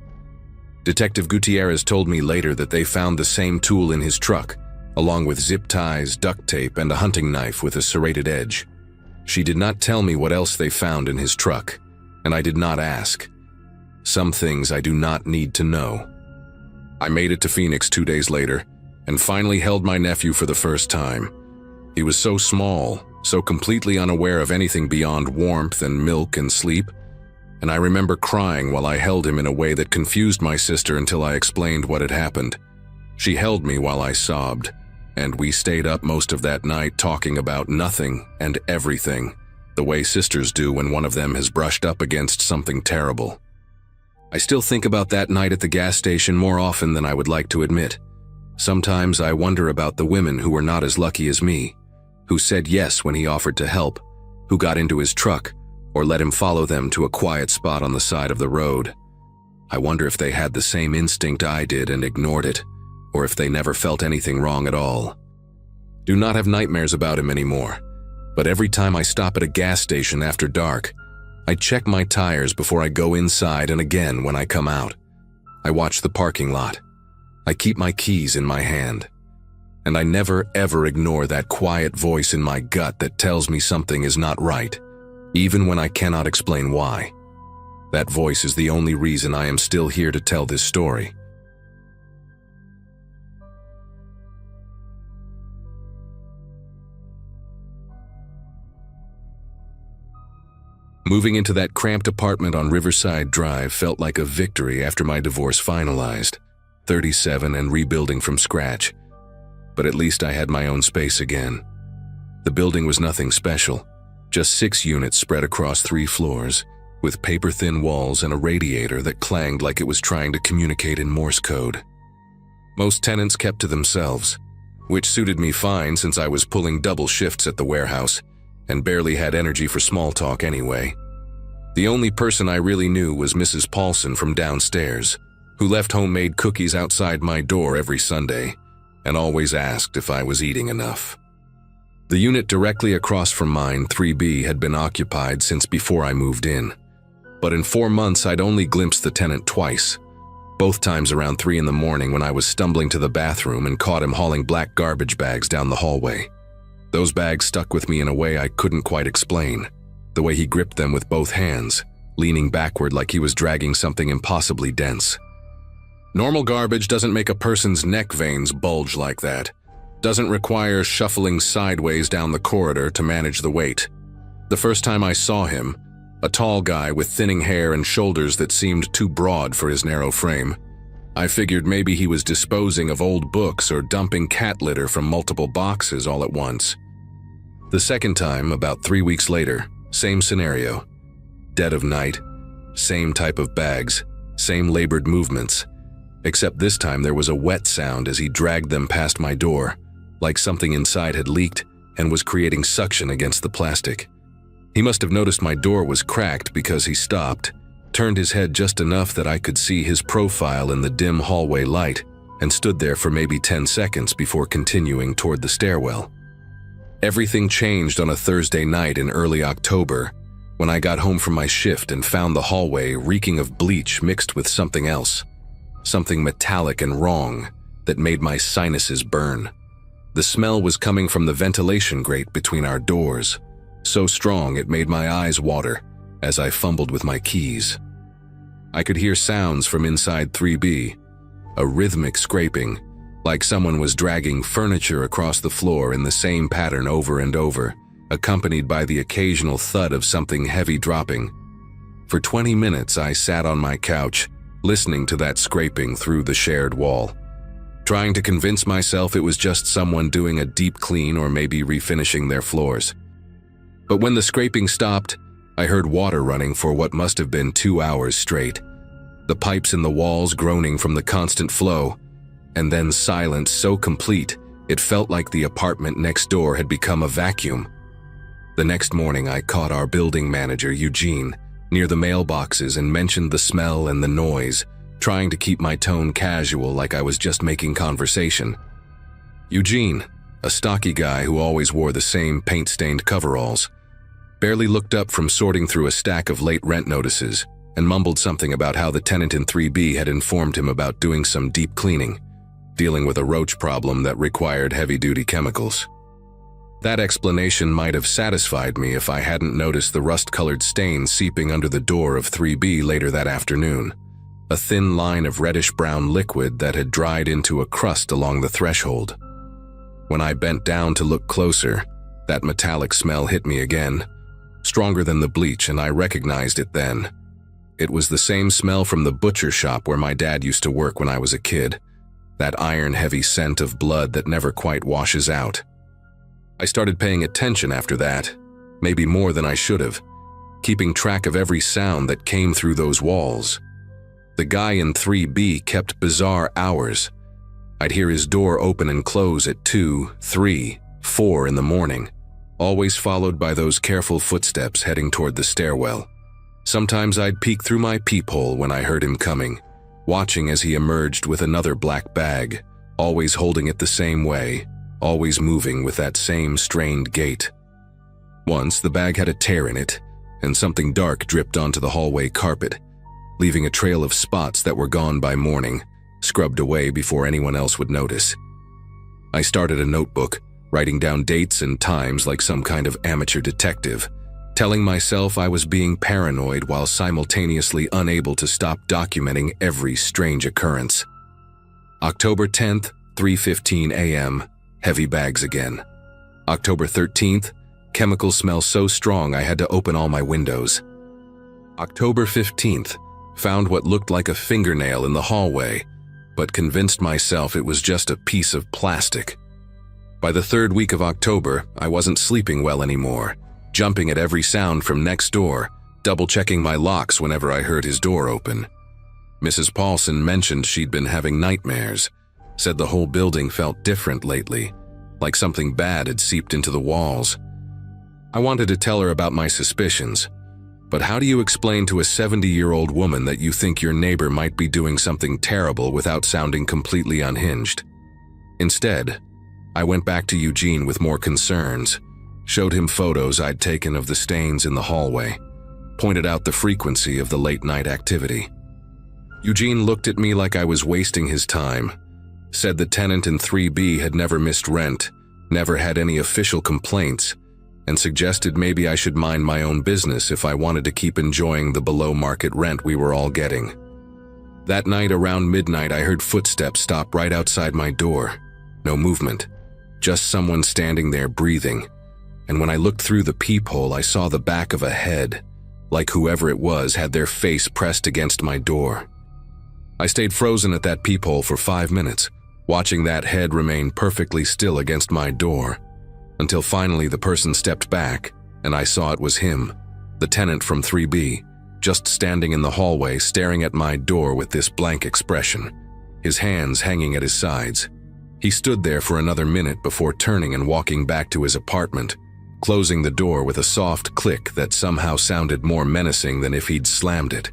Speaker 1: Detective Gutierrez told me later that they found the same tool in his truck, along with zip ties, duct tape, and a hunting knife with a serrated edge. She did not tell me what else they found in his truck, and I did not ask. Some things I do not need to know. I made it to Phoenix 2 days later, and finally held my nephew for the first time. He was so small, so completely unaware of anything beyond warmth and milk and sleep, and I remember crying while I held him in a way that confused my sister until I explained what had happened. She held me while I sobbed, and we stayed up most of that night talking about nothing and everything, the way sisters do when one of them has brushed up against something terrible. I still think about that night at the gas station more often than I would like to admit. Sometimes I wonder about the women who were not as lucky as me, who said yes when he offered to help, who got into his truck, or let him follow them to a quiet spot on the side of the road. I wonder if they had the same instinct I did and ignored it, or if they never felt anything wrong at all. Do not have nightmares about him anymore. But every time I stop at a gas station after dark, I check my tires before I go inside and again when I come out. I watch the parking lot. I keep my keys in my hand. And I never ever ignore that quiet voice in my gut that tells me something is not right, even when I cannot explain why. That voice is the only reason I am still here to tell this story. Moving into that cramped apartment on Riverside Drive felt like a victory after my divorce finalized, 37 and rebuilding from scratch. But at least I had my own space again. The building was nothing special, just 6 units spread across 3 floors, with paper-thin walls and a radiator that clanged like it was trying to communicate in Morse code. Most tenants kept to themselves, which suited me fine since I was pulling double shifts at the warehouse and barely had energy for small talk anyway. The only person I really knew was Mrs. Paulson from downstairs, who left homemade cookies outside my door every Sunday and always asked if I was eating enough. The unit directly across from mine, 3B, had been occupied since before I moved in. But in 4 months, I'd only glimpsed the tenant twice, both times around 3 in the morning when I was stumbling to the bathroom and caught him hauling black garbage bags down the hallway. Those bags stuck with me in a way I couldn't quite explain, the way he gripped them with both hands, leaning backward like he was dragging something impossibly dense. Normal garbage doesn't make a person's neck veins bulge like that, doesn't require shuffling sideways down the corridor to manage the weight. The first time I saw him, a tall guy with thinning hair and shoulders that seemed too broad for his narrow frame, I figured maybe he was disposing of old books or dumping cat litter from multiple boxes all at once. The second time, about 3 weeks later, same scenario. Dead of night, same type of bags, same labored movements, except this time there was a wet sound as he dragged them past my door, like something inside had leaked and was creating suction against the plastic. He must have noticed my door was cracked because he stopped, turned his head just enough that I could see his profile in the dim hallway light, and stood there for maybe 10 seconds before continuing toward the stairwell. Everything changed on a Thursday night in early October, when I got home from my shift and found the hallway reeking of bleach mixed with something else, something metallic and wrong that made my sinuses burn. The smell was coming from the ventilation grate between our doors, so strong it made my eyes water as I fumbled with my keys. I could hear sounds from inside 3B, a rhythmic scraping, like someone was dragging furniture across the floor in the same pattern over and over, accompanied by the occasional thud of something heavy dropping. For 20 minutes I sat on my couch, listening to that scraping through the shared wall, trying to convince myself it was just someone doing a deep clean or maybe refinishing their floors. But when the scraping stopped, I heard water running for what must have been 2 hours straight, the pipes in the walls groaning from the constant flow, and then silence so complete it felt like the apartment next door had become a vacuum. The next morning I caught our building manager, Eugene, near the mailboxes and mentioned the smell and the noise, trying to keep my tone casual like I was just making conversation. Eugene, a stocky guy who always wore the same paint-stained coveralls, barely looked up from sorting through a stack of late rent notices and mumbled something about how the tenant in 3B had informed him about doing some deep cleaning, dealing with a roach problem that required heavy-duty chemicals. That explanation might have satisfied me if I hadn't noticed the rust-colored stain seeping under the door of 3B later that afternoon, a thin line of reddish-brown liquid that had dried into a crust along the threshold. When I bent down to look closer, that metallic smell hit me again, stronger than the bleach, and I recognized it then. It was the same smell from the butcher shop where my dad used to work when I was a kid, that iron-heavy scent of blood that never quite washes out. I started paying attention after that, maybe more than I should have, keeping track of every sound that came through those walls. The guy in 3B kept bizarre hours. I'd hear his door open and close at 2, 3, 4 in the morning, always followed by those careful footsteps heading toward the stairwell. Sometimes I'd peek through my peephole when I heard him coming, watching as he emerged with another black bag, always holding it the same way, always moving with that same strained gait. Once, the bag had a tear in it, and something dark dripped onto the hallway carpet, leaving a trail of spots that were gone by morning, scrubbed away before anyone else would notice. I started a notebook, writing down dates and times like some kind of amateur detective, telling myself I was being paranoid while simultaneously unable to stop documenting every strange occurrence. October 10th, 3:15 a.m., heavy bags again. October 13th, chemical smell so strong I had to open all my windows. October 15th, found what looked like a fingernail in the hallway, but convinced myself it was just a piece of plastic. By the third week of October, I wasn't sleeping well anymore, jumping at every sound from next door, double-checking my locks whenever I heard his door open. Mrs. Paulson mentioned she'd been having nightmares, said the whole building felt different lately, like something bad had seeped into the walls. I wanted to tell her about my suspicions, but how do you explain to a 70-year-old woman that you think your neighbor might be doing something terrible without sounding completely unhinged? Instead, I went back to Eugene with more concerns, showed him photos I'd taken of the stains in the hallway, pointed out the frequency of the late-night activity. Eugene looked at me like I was wasting his time, said the tenant in 3B had never missed rent, never had any official complaints, and suggested maybe I should mind my own business if I wanted to keep enjoying the below-market rent we were all getting. That night around midnight, I heard footsteps stop right outside my door. No movement, just someone standing there breathing. And when I looked through the peephole, I saw the back of a head, like whoever it was had their face pressed against my door. I stayed frozen at that peephole for 5 minutes, watching that head remain perfectly still against my door, until finally the person stepped back, and I saw it was him, the tenant from 3B, just standing in the hallway staring at my door with this blank expression, his hands hanging at his sides. He stood there for another minute before turning and walking back to his apartment, closing the door with a soft click that somehow sounded more menacing than if he'd slammed it.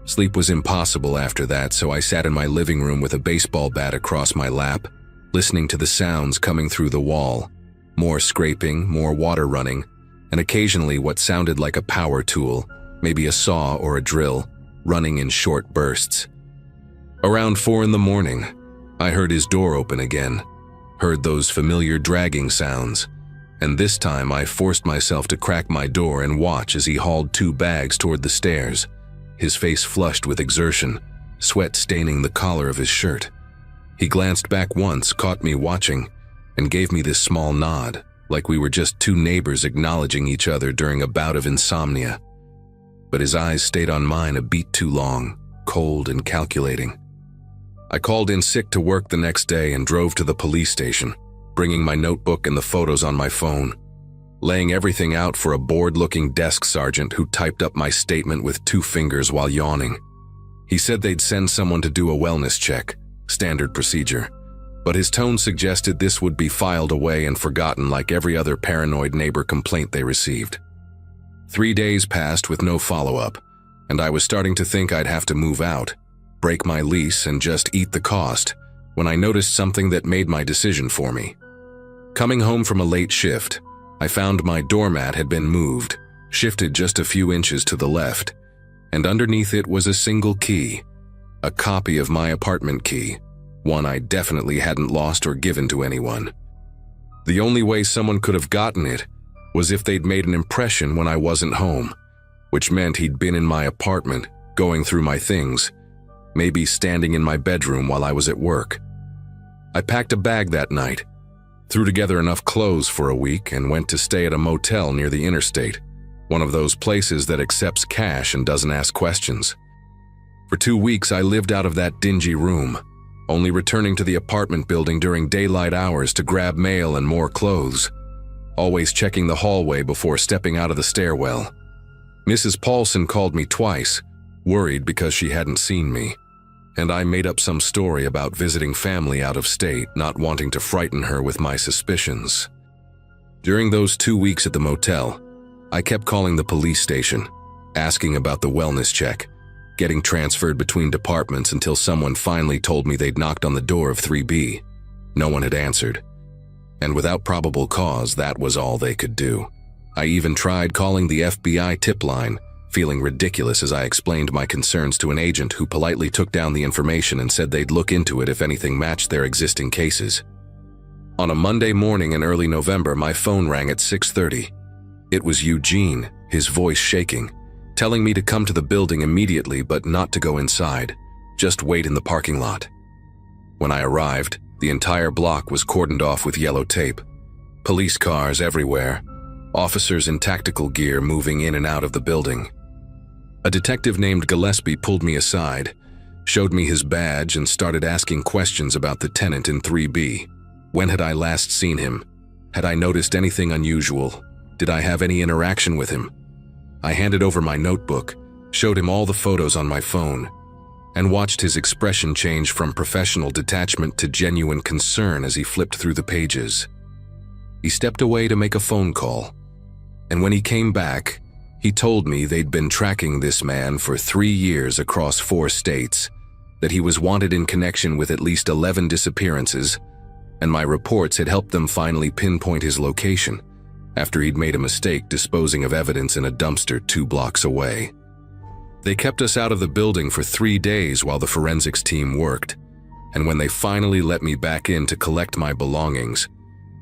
Speaker 1: Sleep was impossible after that, so I sat in my living room with a baseball bat across my lap, listening to the sounds coming through the wall. More scraping, more water running, and occasionally what sounded like a power tool, maybe a saw or a drill, running in short bursts. Around 4 in the morning, I heard his door open again, heard those familiar dragging sounds, and this time I forced myself to crack my door and watch as he hauled 2 bags toward the stairs, his face flushed with exertion, sweat staining the collar of his shirt. He glanced back once, caught me watching, and gave me this small nod, like we were just 2 neighbors acknowledging each other during a bout of insomnia. But his eyes stayed on mine a beat too long, cold and calculating. I called in sick to work the next day and drove to the police station, bringing my notebook and the photos on my phone, laying everything out for a bored-looking desk sergeant who typed up my statement with 2 fingers while yawning. He said they'd send someone to do a wellness check, standard procedure, but his tone suggested this would be filed away and forgotten like every other paranoid neighbor complaint they received. 3 days passed with no follow-up, and I was starting to think I'd have to move out, break my lease, and just eat the cost, when I noticed something that made my decision for me. Coming home from a late shift, I found my doormat had been moved, shifted just a few inches to the left, and underneath it was a single key, a copy of my apartment key, one I definitely hadn't lost or given to anyone. The only way someone could have gotten it was if they'd made an impression when I wasn't home, which meant he'd been in my apartment, going through my things, maybe standing in my bedroom while I was at work. I packed a bag that night, threw together enough clothes for a week, and went to stay at a motel near the interstate, one of those places that accepts cash and doesn't ask questions. For 2 weeks, I lived out of that dingy room, only returning to the apartment building during daylight hours to grab mail and more clothes, always checking the hallway before stepping out of the stairwell. Mrs. Paulson called me twice, worried because she hadn't seen me, and I made up some story about visiting family out of state, not wanting to frighten her with my suspicions. During those 2 weeks at the motel, I kept calling the police station, asking about the wellness check, getting transferred between departments until someone finally told me they'd knocked on the door of 3B. No one had answered, and without probable cause, that was all they could do. I even tried calling the FBI tip line, feeling ridiculous as I explained my concerns to an agent who politely took down the information and said they'd look into it if anything matched their existing cases. On a Monday morning in early November, my phone rang at 6:30. It was Eugene, his voice shaking, telling me to come to the building immediately but not to go inside, just wait in the parking lot. When I arrived, the entire block was cordoned off with yellow tape. Police cars everywhere, officers in tactical gear moving in and out of the building. A detective named Gillespie pulled me aside, showed me his badge and started asking questions about the tenant in 3B. When had I last seen him? Had I noticed anything unusual? Did I have any interaction with him? I handed over my notebook, showed him all the photos on my phone, and watched his expression change from professional detachment to genuine concern as he flipped through the pages. He stepped away to make a phone call, and when he came back, he told me they'd been tracking this man for 3 years across 4 states, that he was wanted in connection with at least 11 disappearances, and my reports had helped them finally pinpoint his location after he'd made a mistake disposing of evidence in a dumpster 2 blocks away. They kept us out of the building for 3 days while the forensics team worked, and when they finally let me back in to collect my belongings,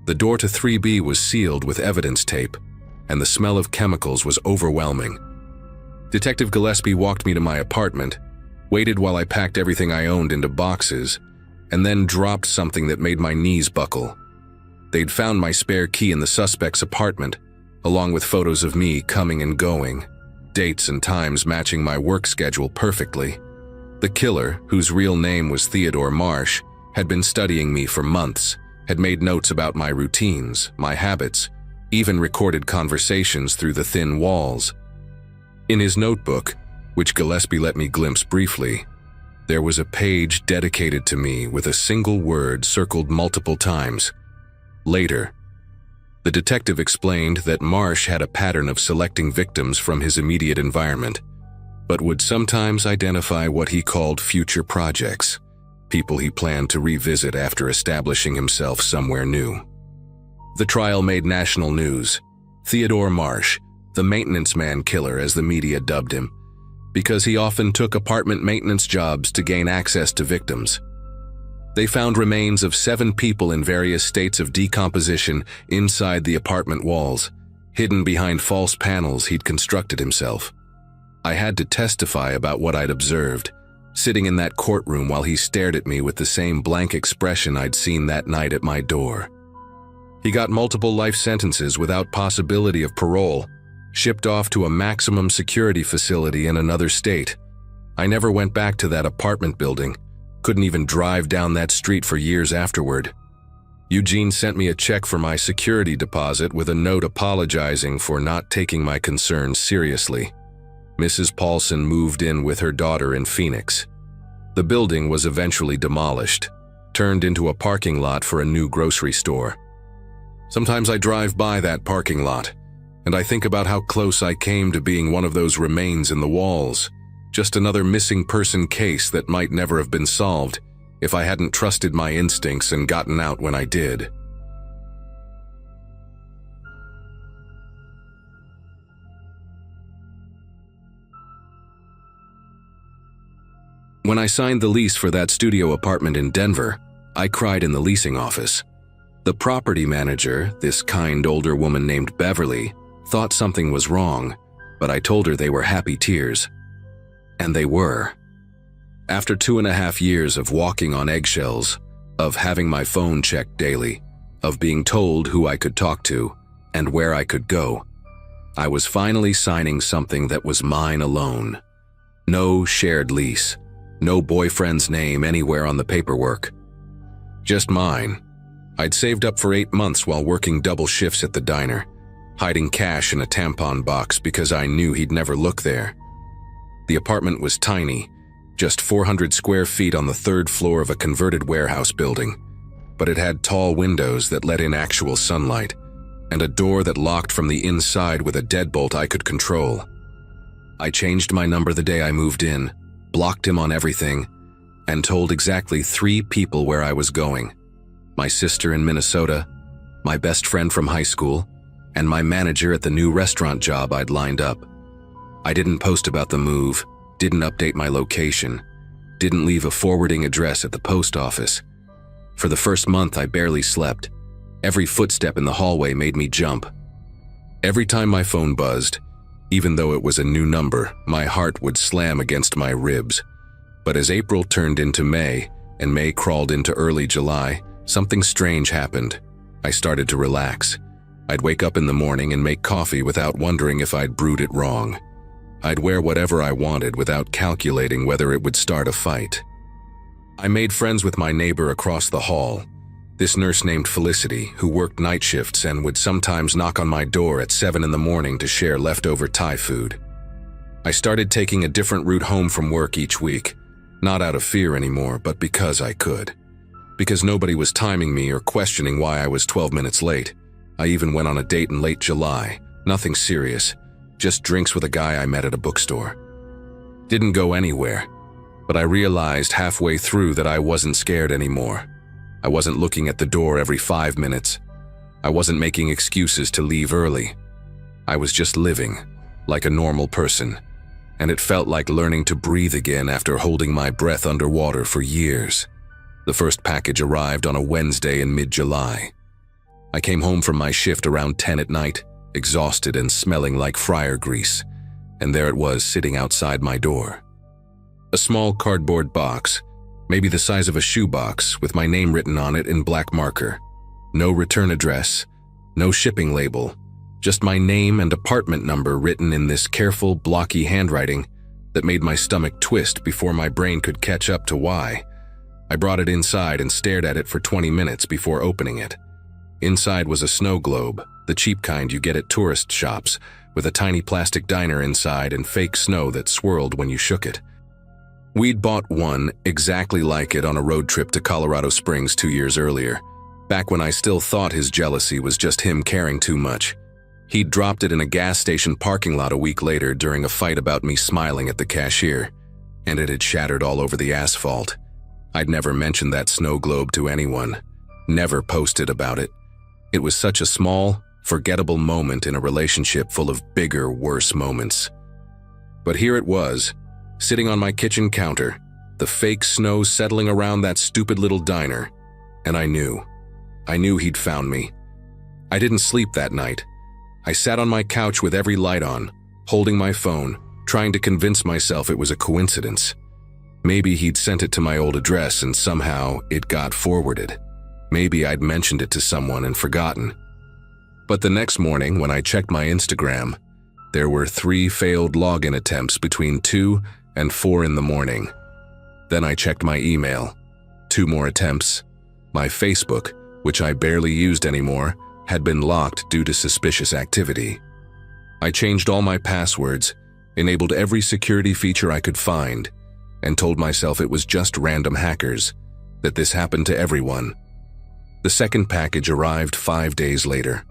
Speaker 1: the door to 3B was sealed with evidence tape, and the smell of chemicals was overwhelming. Detective Gillespie walked me to my apartment, waited while I packed everything I owned into boxes, and then dropped something that made my knees buckle. They'd found my spare key in the suspect's apartment, along with photos of me coming and going, dates and times matching my work schedule perfectly. The killer, whose real name was Theodore Marsh, had been studying me for months, had made notes about my routines, my habits, even recorded conversations through the thin walls. In his notebook, which Gillespie let me glimpse briefly, there was a page dedicated to me with a single word circled multiple times: later. The detective explained that Marsh had a pattern of selecting victims from his immediate environment, but would sometimes identify what he called future projects, people he planned to revisit after establishing himself somewhere new. The trial made national news. Theodore Marsh, the maintenance man killer as the media dubbed him, because he often took apartment maintenance jobs to gain access to victims. They found remains of 7 people in various states of decomposition inside the apartment walls, hidden behind false panels he'd constructed himself. I had to testify about what I'd observed, sitting in that courtroom while he stared at me with the same blank expression I'd seen that night at my door. He got multiple life sentences without possibility of parole, shipped off to a maximum security facility in another state. I never went back to that apartment building, couldn't even drive down that street for years afterward. Eugene sent me a check for my security deposit with a note apologizing for not taking my concerns seriously. Mrs. Paulson moved in with her daughter in Phoenix. The building was eventually demolished, turned into a parking lot for a new grocery store. Sometimes I drive by that parking lot, and I think about how close I came to being one of those remains in the walls, just another missing person case that might never have been solved if I hadn't trusted my instincts and gotten out when I did. When I signed the lease for that studio apartment in Denver, I cried in the leasing office. The property manager, this kind older woman named Beverly, thought something was wrong, but I told her they were happy tears. And they were. After 2.5 years of walking on eggshells, of having my phone checked daily, of being told who I could talk to and where I could go, I was finally signing something that was mine alone. No shared lease, no boyfriend's name anywhere on the paperwork. Just mine. I'd saved up for 8 months while working double shifts at the diner, hiding cash in a tampon box because I knew he'd never look there. The apartment was tiny, just 400 square feet on the 3rd floor of a converted warehouse building, but it had tall windows that let in actual sunlight, and a door that locked from the inside with a deadbolt I could control. I changed my number the day I moved in, blocked him on everything, and told exactly 3 people where I was going: my sister in Minnesota, my best friend from high school, and my manager at the new restaurant job I'd lined up. I didn't post about the move, didn't update my location, didn't leave a forwarding address at the post office. For the first month, I barely slept. Every footstep in the hallway made me jump. Every time my phone buzzed, even though it was a new number, my heart would slam against my ribs. But as April turned into May, and May crawled into early July, something strange happened. I started to relax. I'd wake up in the morning and make coffee without wondering if I'd brewed it wrong. I'd wear whatever I wanted without calculating whether it would start a fight. I made friends with my neighbor across the hall, this nurse named Felicity, who worked night shifts and would sometimes knock on my door at 7 in the morning to share leftover Thai food. I started taking a different route home from work each week, not out of fear anymore, but because I could. Because nobody was timing me or questioning why I was 12 minutes late. I even went on a date in late July, nothing serious, just drinks with a guy I met at a bookstore. Didn't go anywhere, but I realized halfway through that I wasn't scared anymore. I wasn't looking at the door every 5 minutes. I wasn't making excuses to leave early. I was just living, like a normal person, and it felt like learning to breathe again after holding my breath underwater for years. The first package arrived on a Wednesday in mid-July. I came home from my shift around 10 at night, exhausted and smelling like fryer grease, and there it was sitting outside my door. A small cardboard box, maybe the size of a shoebox, with my name written on it in black marker. No return address, no shipping label, just my name and apartment number written in this careful, blocky handwriting that made my stomach twist before my brain could catch up to why. I brought it inside and stared at it for 20 minutes before opening it. Inside was a snow globe, the cheap kind you get at tourist shops, with a tiny plastic diner inside and fake snow that swirled when you shook it. We'd bought one exactly like it on a road trip to Colorado Springs 2 years earlier, back when I still thought his jealousy was just him caring too much. He'd dropped it in a gas station parking lot a week later during a fight about me smiling at the cashier, and it had shattered all over the asphalt. I'd never mentioned that snow globe to anyone, never posted about it. It was such a small, forgettable moment in a relationship full of bigger, worse moments. But here it was, sitting on my kitchen counter, the fake snow settling around that stupid little diner, and I knew he'd found me. I didn't sleep that night. I sat on my couch with every light on, holding my phone, trying to convince myself it was a coincidence. Maybe he'd sent it to my old address and somehow it got forwarded. Maybe I'd mentioned it to someone and forgotten. But the next morning, when I checked my Instagram, there were 3 failed login attempts between 2 and 4 in the morning. Then I checked my email. 2 more attempts. My Facebook, which I barely used anymore, had been locked due to suspicious activity. I changed all my passwords, enabled every security feature I could find, and told myself it was just random hackers, that this happened to everyone. The second package arrived 5 days later.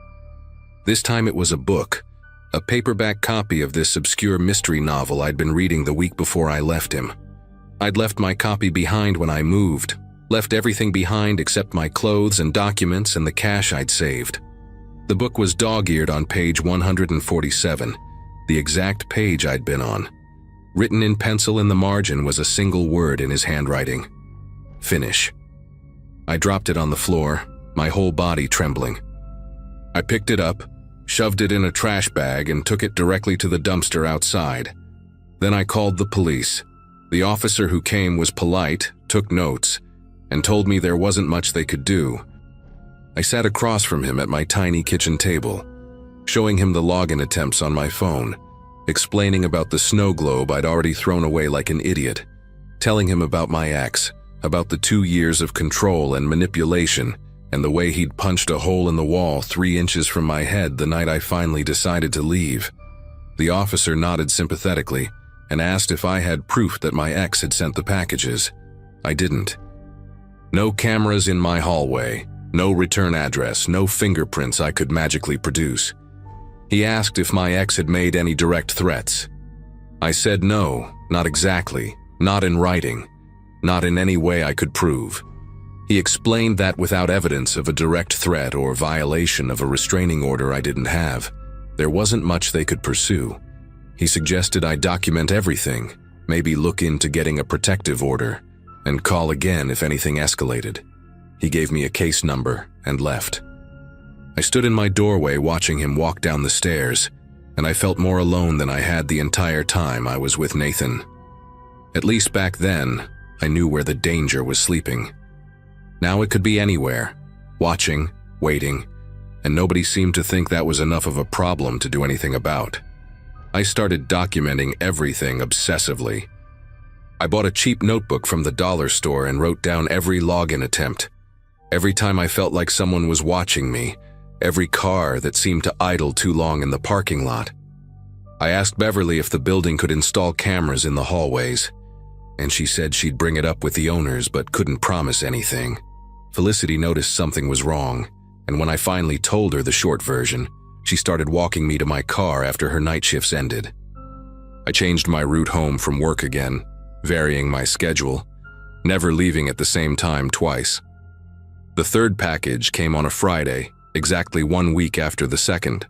Speaker 1: This time it was a book, a paperback copy of this obscure mystery novel I'd been reading the week before I left him. I'd left my copy behind when I moved, left everything behind except my clothes and documents and the cash I'd saved. The book was dog-eared on page 147, the exact page I'd been on. Written in pencil in the margin was a single word in his handwriting: finish. I dropped it on the floor, my whole body trembling. I picked it up, shoved it in a trash bag, and took it directly to the dumpster outside. Then I called the police. The officer who came was polite, took notes, and told me there wasn't much they could do. I sat across from him at my tiny kitchen table, showing him the login attempts on my phone, explaining about the snow globe I'd already thrown away like an idiot, telling him about my ex, about the 2 years of control and manipulation, and the way he'd punched a hole in the wall 3 inches from my head the night I finally decided to leave. The officer nodded sympathetically and asked if I had proof that my ex had sent the packages. I didn't. No cameras in my hallway, no return address, no fingerprints I could magically produce. He asked if my ex had made any direct threats. I said no, not exactly, not in writing, not in any way I could prove. He explained that without evidence of a direct threat or violation of a restraining order I didn't have, there wasn't much they could pursue. He suggested I document everything, maybe look into getting a protective order, and call again if anything escalated. He gave me a case number and left. I stood in my doorway watching him walk down the stairs, and I felt more alone than I had the entire time I was with Nathan. At least back then, I knew where the danger was sleeping. Now it could be anywhere, watching, waiting, and nobody seemed to think that was enough of a problem to do anything about. I started documenting everything obsessively. I bought a cheap notebook from the dollar store and wrote down every login attempt. Every time I felt like someone was watching me, every car that seemed to idle too long in the parking lot. I asked Beverly if the building could install cameras in the hallways, and she said she'd bring it up with the owners but couldn't promise anything. Felicity noticed something was wrong, and when I finally told her the short version, she started walking me to my car after her night shifts ended. I changed my route home from work again, varying my schedule, never leaving at the same time twice. The third package came on a Friday, exactly 1 week after the second.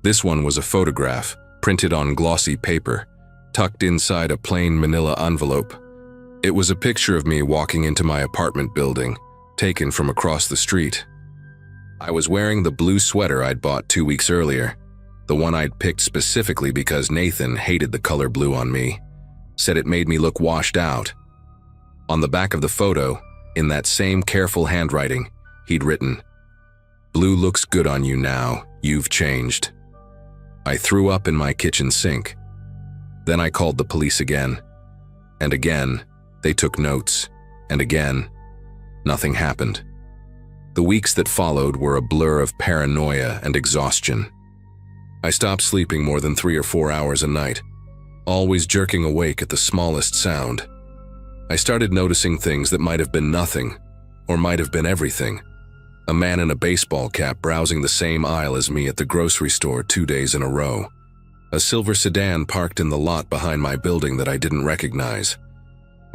Speaker 1: This one was a photograph, printed on glossy paper, tucked inside a plain manila envelope. It was a picture of me walking into my apartment building, taken from across the street. I was wearing the blue sweater I'd bought 2 weeks earlier, the one I'd picked specifically because Nathan hated the color blue on me, said it made me look washed out. On the back of the photo, in that same careful handwriting, he'd written, "Blue looks good on you now, you've changed." I threw up in my kitchen sink. Then I called the police again. And again, they took notes. And again, nothing happened. The weeks that followed were a blur of paranoia and exhaustion. I stopped sleeping more than 3 or 4 hours a night, always jerking awake at the smallest sound. I started noticing things that might have been nothing, or might have been everything. A man in a baseball cap browsing the same aisle as me at the grocery store 2 days in a row. A silver sedan parked in the lot behind my building that I didn't recognize.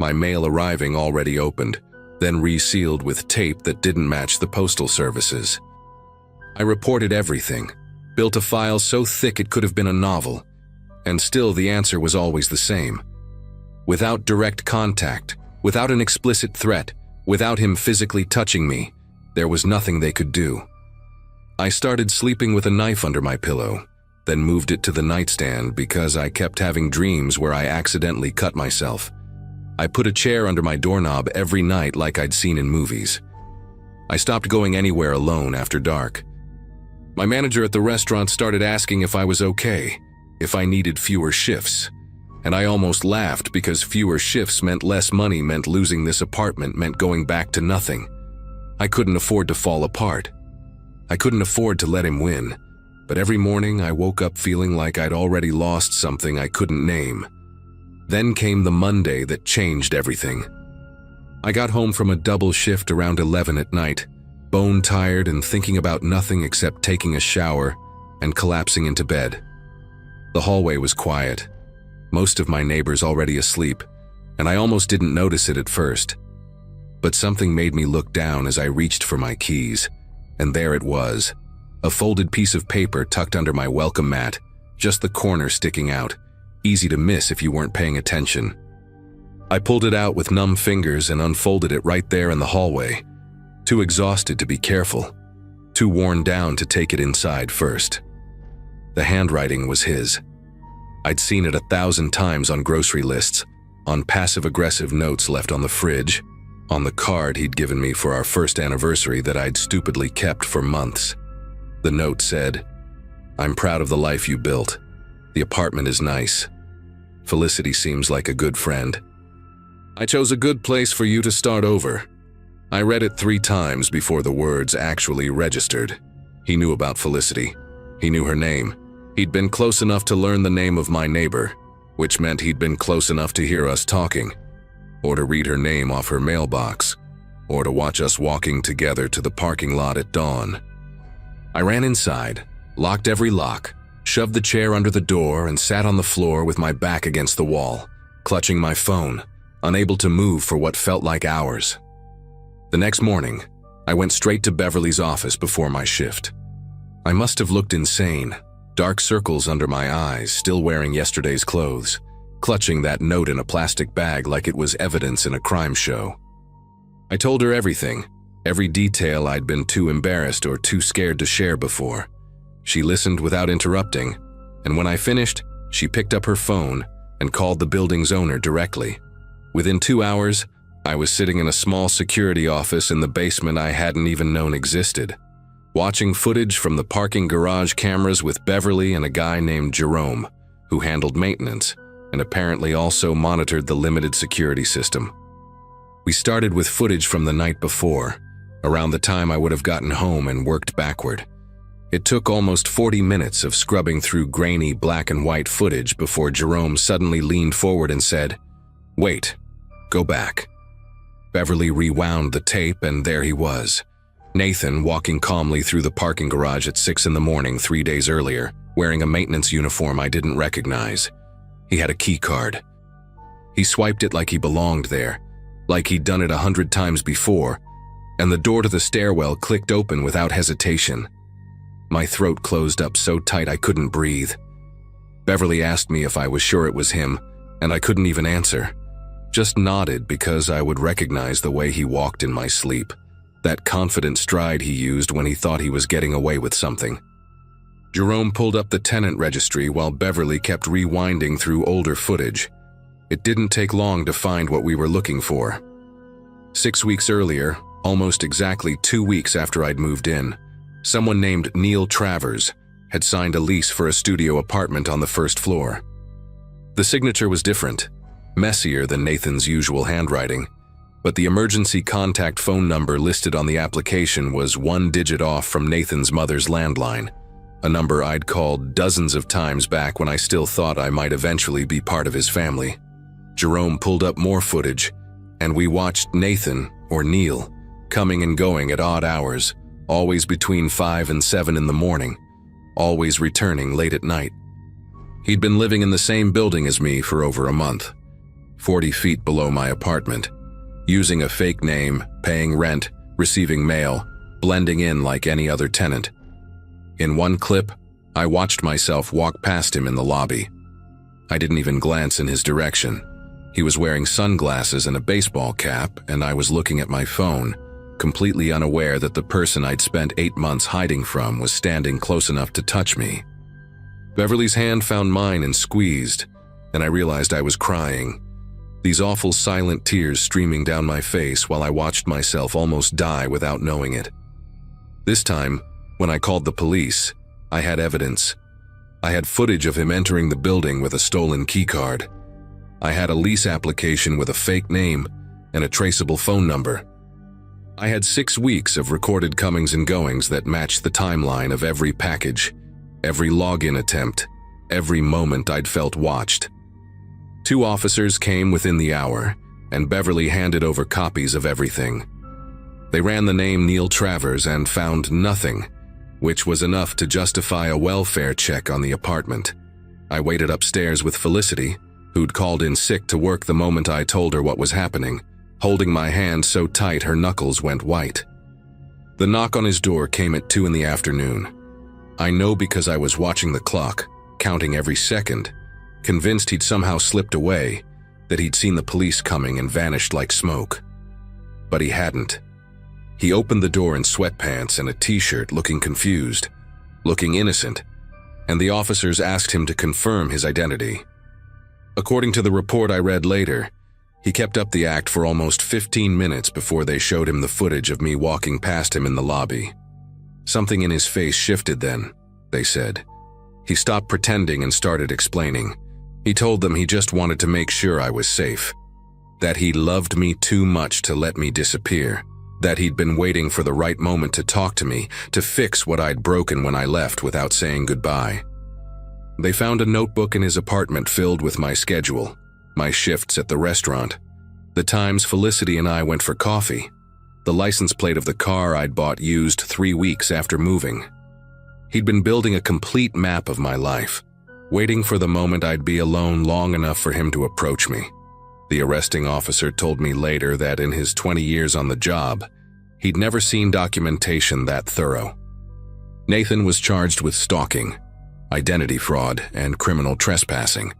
Speaker 1: My mail arriving already opened, then resealed with tape that didn't match the postal services. I reported everything, built a file so thick it could have been a novel, and still the answer was always the same. Without direct contact, without an explicit threat, without him physically touching me, there was nothing they could do. I started sleeping with a knife under my pillow, then moved it to the nightstand because I kept having dreams where I accidentally cut myself. I put a chair under my doorknob every night like I'd seen in movies. I stopped going anywhere alone after dark. My manager at the restaurant started asking if I was okay, if I needed fewer shifts. And I almost laughed because fewer shifts meant less money, meant losing this apartment, meant going back to nothing. I couldn't afford to fall apart. I couldn't afford to let him win. But every morning I woke up feeling like I'd already lost something I couldn't name. Then came the Monday that changed everything. I got home from a double shift around 11 at night, bone-tired and thinking about nothing except taking a shower and collapsing into bed. The hallway was quiet, most of my neighbors already asleep, and I almost didn't notice it at first. But something made me look down as I reached for my keys, and there it was, a folded piece of paper tucked under my welcome mat, just the corner sticking out, easy to miss if you weren't paying attention. I pulled it out with numb fingers and unfolded it right there in the hallway, too exhausted to be careful, too worn down to take it inside first. The handwriting was his. I'd seen it 1,000 times on grocery lists, on passive-aggressive notes left on the fridge, on the card he'd given me for our first anniversary that I'd stupidly kept for months. The note said, "I'm proud of the life you built. The apartment is nice. Felicity seems like a good friend. I chose a good place for you to start over." I read it 3 times before the words actually registered. He knew about Felicity. He knew her name. He'd been close enough to learn the name of my neighbor, which meant he'd been close enough to hear us talking, or to read her name off her mailbox, or to watch us walking together to the parking lot at dawn. I ran inside, locked every lock, shoved the chair under the door, and sat on the floor with my back against the wall, clutching my phone, unable to move for what felt like hours. The next morning, I went straight to Beverly's office before my shift. I must have looked insane, dark circles under my eyes, still wearing yesterday's clothes, clutching that note in a plastic bag like it was evidence in a crime show. I told her everything, every detail I'd been too embarrassed or too scared to share before. She listened without interrupting, and when I finished, she picked up her phone and called the building's owner directly. Within 2 hours, I was sitting in a small security office in the basement I hadn't even known existed, watching footage from the parking garage cameras with Beverly and a guy named Jerome, who handled maintenance and apparently also monitored the limited security system. We started with footage from the night before, around the time I would have gotten home, and worked backward. It took almost 40 minutes of scrubbing through grainy black and white footage before Jerome suddenly leaned forward and said, "Wait, go back." Beverly rewound the tape, and there he was. Nathan walking calmly through the parking garage at 6 in the morning 3 days earlier, wearing a maintenance uniform I didn't recognize. He had a key card. He swiped it like he belonged there, like he'd done it 100 times before, and the door to the stairwell clicked open without hesitation. My throat closed up so tight I couldn't breathe. Beverly asked me if I was sure it was him, and I couldn't even answer. Just nodded because I would recognize the way he walked in my sleep, that confident stride he used when he thought he was getting away with something. Jerome pulled up the tenant registry while Beverly kept rewinding through older footage. It didn't take long to find what we were looking for. 6 weeks earlier, almost exactly 2 weeks after I'd moved in, someone named Neil Travers had signed a lease for a studio apartment on the first floor. The signature was different, messier than Nathan's usual handwriting, but the emergency contact phone number listed on the application was 1 digit off from Nathan's mother's landline, a number I'd called dozens of times back when I still thought I might eventually be part of his family. Jerome pulled up more footage, and we watched Nathan, or Neil, coming and going at odd hours, always between 5 and 7 in the morning, always returning late at night. He'd been living in the same building as me for over a month, 40 feet below my apartment, using a fake name, paying rent, receiving mail, blending in like any other tenant. In one clip, I watched myself walk past him in the lobby. I didn't even glance in his direction. He was wearing sunglasses and a baseball cap, and I was looking at my phone, completely unaware that the person I'd spent 8 months hiding from was standing close enough to touch me. Beverly's hand found mine and squeezed, and I realized I was crying. These awful silent tears streaming down my face while I watched myself almost die without knowing it. This time, when I called the police, I had evidence. I had footage of him entering the building with a stolen keycard. I had a lease application with a fake name and a traceable phone number. I had 6 weeks of recorded comings and goings that matched the timeline of every package, every login attempt, every moment I'd felt watched. 2 officers came within the hour, and Beverly handed over copies of everything. They ran the name Neil Travers and found nothing, which was enough to justify a welfare check on the apartment. I waited upstairs with Felicity, who'd called in sick to work the moment I told her what was happening, holding my hand so tight her knuckles went white. The knock on his door came at 2 in the afternoon. I know because I was watching the clock, counting every second, convinced he'd somehow slipped away, that he'd seen the police coming and vanished like smoke. But he hadn't. He opened the door in sweatpants and a t-shirt, looking confused, looking innocent, and the officers asked him to confirm his identity. According to the report I read later, he kept up the act for almost 15 minutes before they showed him the footage of me walking past him in the lobby. Something in his face shifted then, they said. He stopped pretending and started explaining. He told them he just wanted to make sure I was safe, that he loved me too much to let me disappear, that he'd been waiting for the right moment to talk to me, to fix what I'd broken when I left without saying goodbye. They found a notebook in his apartment filled with my schedule, my shifts at the restaurant, the times Felicity and I went for coffee, the license plate of the car I'd bought used 3 weeks after moving. He'd been building a complete map of my life, waiting for the moment I'd be alone long enough for him to approach me. The arresting officer told me later that in his 20 years on the job, He'd never seen documentation that thorough. Nathan was charged with stalking, identity fraud, and criminal trespassing.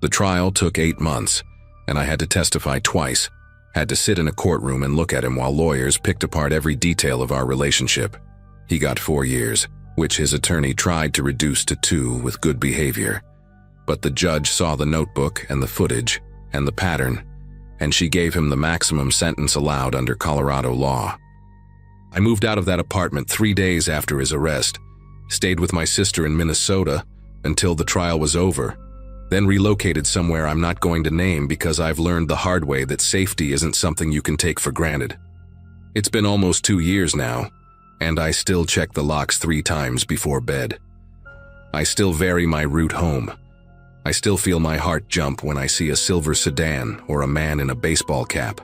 Speaker 1: The trial took 8 months, and I had to testify twice, had to sit in a courtroom and look at him while lawyers picked apart every detail of our relationship. He got 4 years, which his attorney tried to reduce to 2 with good behavior. But the judge saw the notebook and the footage and the pattern, and she gave him the maximum sentence allowed under Colorado law. I moved out of that apartment 3 days after his arrest, stayed with my sister in Minnesota until the trial was over, then relocated somewhere I'm not going to name because I've learned the hard way that safety isn't something you can take for granted. It's been almost 2 years now, and I still check the locks 3 times before bed. I still vary my route home. I still feel my heart jump when I see a silver sedan or a man in a baseball cap.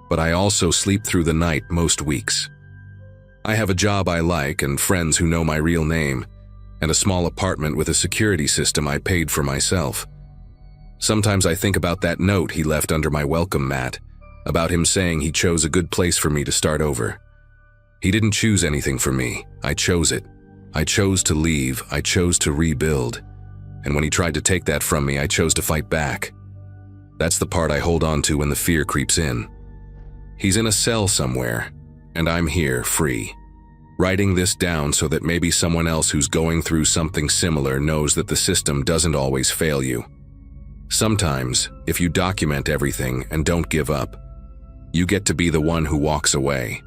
Speaker 1: But I also sleep through the night most weeks. I have a job I like and friends who know my real name, and a small apartment with a security system I paid for myself. Sometimes I think about that note he left under my welcome mat, about him saying he chose a good place for me to start over. He didn't choose anything for me. I chose it. I chose to leave. I chose to rebuild. And when he tried to take that from me, I chose to fight back. That's the part I hold on to when the fear creeps in. He's in a cell somewhere, and I'm here, free. Writing this down so that maybe someone else who's going through something similar knows that the system doesn't always fail you. Sometimes, if you document everything and don't give up, you get to be the one who walks away.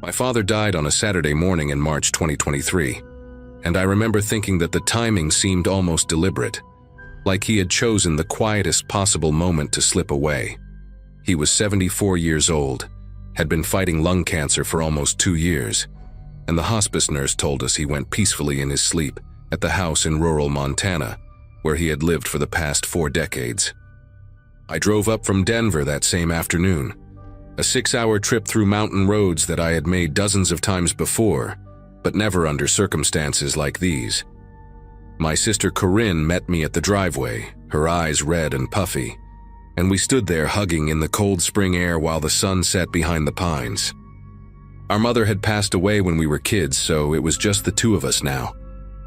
Speaker 1: My father died on a Saturday morning in March 2023, and I remember thinking that the timing seemed almost deliberate, like he had chosen the quietest possible moment to slip away. He was 74 years old, had been fighting lung cancer for almost 2 years, and the hospice nurse told us he went peacefully in his sleep at the house in rural Montana, where he had lived for the past 4 decades. I drove up from Denver that same afternoon, a 6-hour trip through mountain roads that I had made dozens of times before, but never under circumstances like these. My sister Corinne met me at the driveway, her eyes red and puffy, and we stood there hugging in the cold spring air while the sun set behind the pines. Our mother had passed away when we were kids, so it was just the 2 of us now,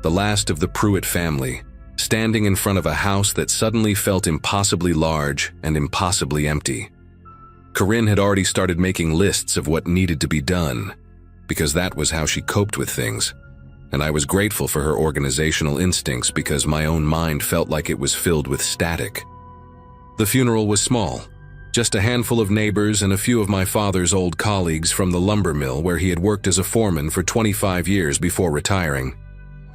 Speaker 1: the last of the Pruitt family, standing in front of a house that suddenly felt impossibly large and impossibly empty. Corinne had already started making lists of what needed to be done, because that was how she coped with things, and I was grateful for her organizational instincts because my own mind felt like it was filled with static. The funeral was small, just a handful of neighbors and a few of my father's old colleagues from the lumber mill where he had worked as a foreman for 25 years before retiring.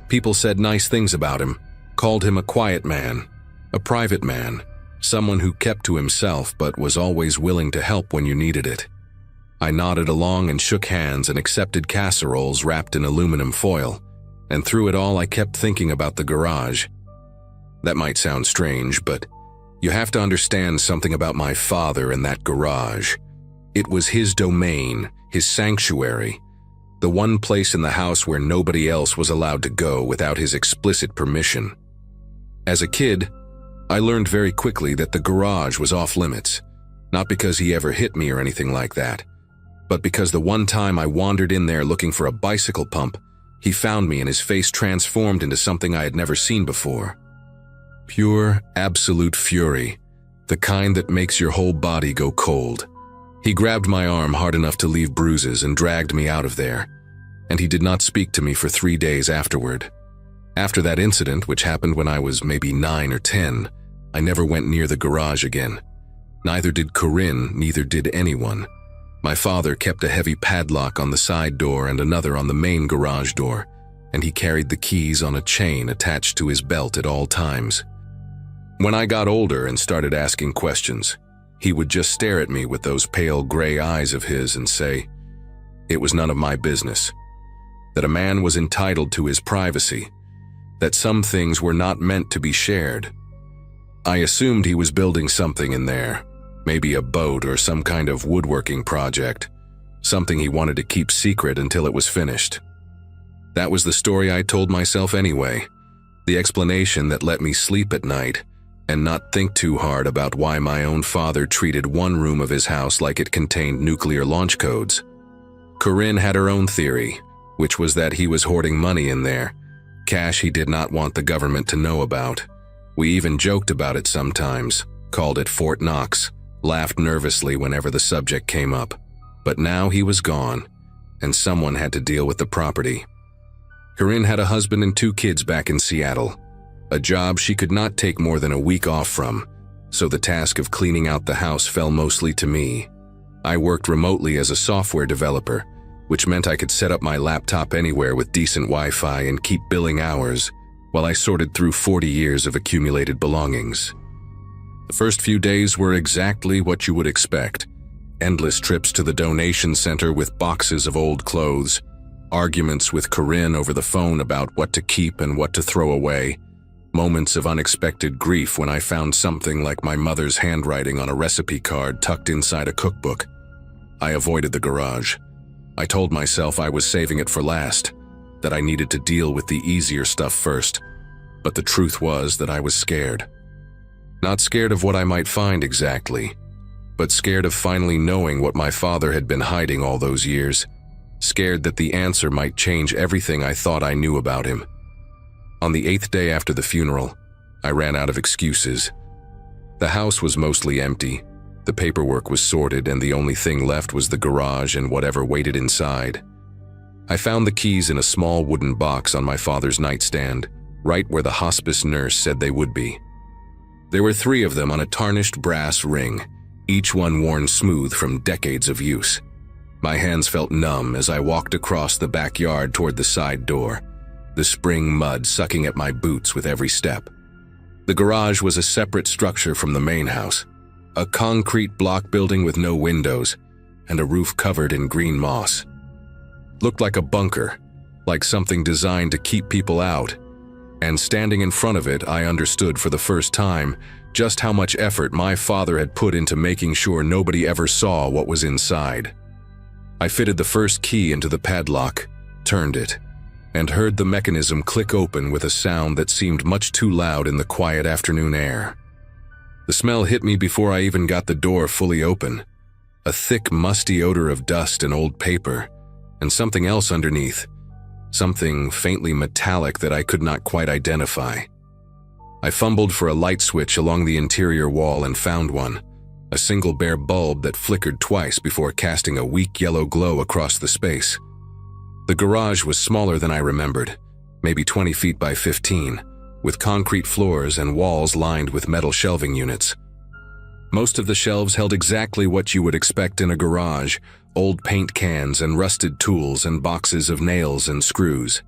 Speaker 1: People said nice things about him, called him a quiet man, a private man, someone who kept to himself but was always willing to help when you needed it. I nodded along and shook hands and accepted casseroles wrapped in aluminum foil, and through it all I kept thinking about the garage. That might sound strange, but you have to understand something about my father and that garage. It was his domain, his sanctuary, the one place in the house where nobody else was allowed to go without his explicit permission. As a kid, I learned very quickly that the garage was off limits, not because he ever hit me or anything like that, but because the one time I wandered in there looking for a bicycle pump, he found me and his face transformed into something I had never seen before. Pure, absolute fury, the kind that makes your whole body go cold. He grabbed my arm hard enough to leave bruises and dragged me out of there, and he did not speak to me for 3 days afterward. After that incident, which happened when I was maybe 9 or 10, I never went near the garage again. Neither did Corinne, neither did anyone. My father kept a heavy padlock on the side door and another on the main garage door, and he carried the keys on a chain attached to his belt at all times. When I got older and started asking questions, he would just stare at me with those pale gray eyes of his and say, it was none of my business, that a man was entitled to his privacy, that some things were not meant to be shared. I assumed he was building something in there, maybe a boat or some kind of woodworking project, something he wanted to keep secret until it was finished. That was the story I told myself anyway, The explanation that let me sleep at night and not think too hard about why my own father treated one room of his house like it contained nuclear launch codes. Corinne had her own theory, which was that he was hoarding money in there, cash he did not want the government to know about. We even joked about it sometimes, called it Fort Knox, laughed nervously whenever the subject came up. But now he was gone, and someone had to deal with the property. Corinne had a husband and 2 kids back in Seattle, a job she could not take more than a week off from, so the task of cleaning out the house fell mostly to me. I worked remotely as a software developer, which meant I could set up my laptop anywhere with decent Wi-Fi and keep billing hours while I sorted through 40 years of accumulated belongings. The first few days were exactly what you would expect. Endless trips to the donation center with boxes of old clothes, arguments with Corinne over the phone about what to keep and what to throw away, moments of unexpected grief when I found something like my mother's handwriting on a recipe card tucked inside a cookbook. I avoided the garage. I told myself I was saving it for last, that I needed to deal with the easier stuff first. But the truth was that I was scared. Not scared of what I might find exactly, but scared of finally knowing what my father had been hiding all those years, scared that the answer might change everything I thought I knew about him. On the 8th day after the funeral, I ran out of excuses. The house was mostly empty, the paperwork was sorted, and the only thing left was the garage and whatever waited inside. I found the keys in a small wooden box on my father's nightstand, right where the hospice nurse said they would be. There were 3 of them on a tarnished brass ring, each one worn smooth from decades of use. My hands felt numb as I walked across the backyard toward the side door, the spring mud sucking at my boots with every step. The garage was a separate structure from the main house, a concrete block building with no windows and a roof covered in green moss. Looked like a bunker, like something designed to keep people out. And standing in front of it, I understood for the first time just how much effort my father had put into making sure nobody ever saw what was inside. I fitted the first key into the padlock, turned it, and heard the mechanism click open with a sound that seemed much too loud in the quiet afternoon air. The smell hit me before I even got the door fully open, a thick, musty odor of dust and old paper, and something else underneath, something faintly metallic that I could not quite identify. I fumbled for a light switch along the interior wall and found one, a single bare bulb that flickered twice before casting a weak yellow glow across the space. The garage was smaller than I remembered, maybe 20 feet by 15, with concrete floors and walls lined with metal shelving units. Most of the shelves held exactly what you would expect in a garage: old paint cans and rusted tools and boxes of nails and screws.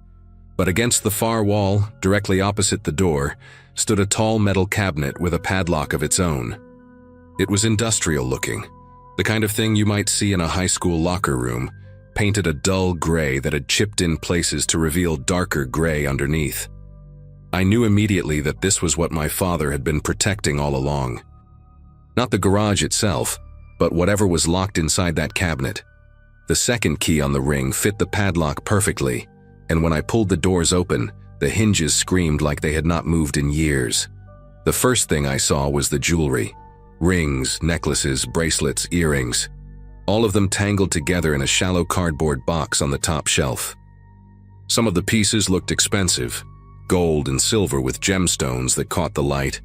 Speaker 1: But against the far wall, directly opposite the door, stood a tall metal cabinet with a padlock of its own. It was industrial looking, the kind of thing you might see in a high school locker room, painted a dull gray that had chipped in places to reveal darker gray underneath. I knew immediately that this was what my father had been protecting all along. Not the garage itself, but whatever was locked inside that cabinet. The second key on the ring fit the padlock perfectly, and when I pulled the doors open, the hinges screamed like they had not moved in years. The first thing I saw was the jewelry: rings, necklaces, bracelets, earrings, all of them tangled together in a shallow cardboard box on the top shelf. Some of the pieces looked expensive, gold and silver with gemstones that caught the light,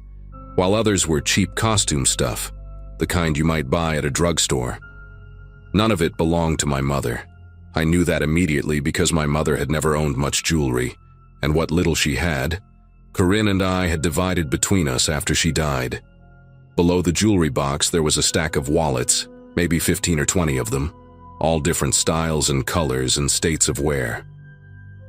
Speaker 1: while others were cheap costume stuff, the kind you might buy at a drugstore. None of it belonged to my mother. I knew that immediately because my mother had never owned much jewelry, and what little she had, Corinne and I had divided between us after she died. Below the jewelry box there was a stack of wallets, maybe 15 or 20 of them, all different styles and colors and states of wear.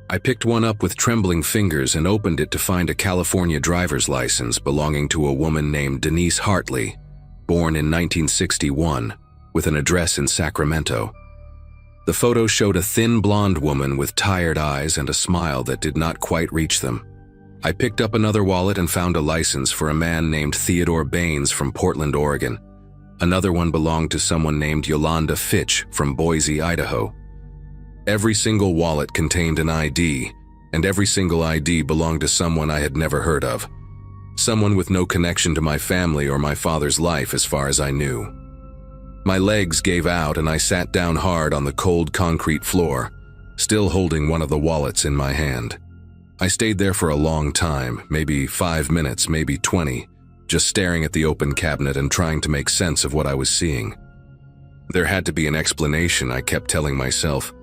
Speaker 1: I picked one up with trembling fingers and opened it to find a California driver's license belonging to a woman named Denise Hartley, born in 1961, with an address in Sacramento. The photo showed a thin blonde woman with tired eyes and a smile that did not quite reach them. I picked up another wallet and found a license for a man named Theodore Baines from Portland, Oregon. Another one belonged to someone named Yolanda Fitch from Boise, Idaho. Every single wallet contained an ID, and every single ID belonged to someone I had never heard of. Someone with no connection to my family or my father's life as far as I knew. My legs gave out and I sat down hard on the cold concrete floor, still holding one of the wallets in my hand. I stayed there for a long time, maybe 5 minutes, maybe 20, just staring at the open cabinet and trying to make sense of what I was seeing. There had to be an explanation, I kept telling myself.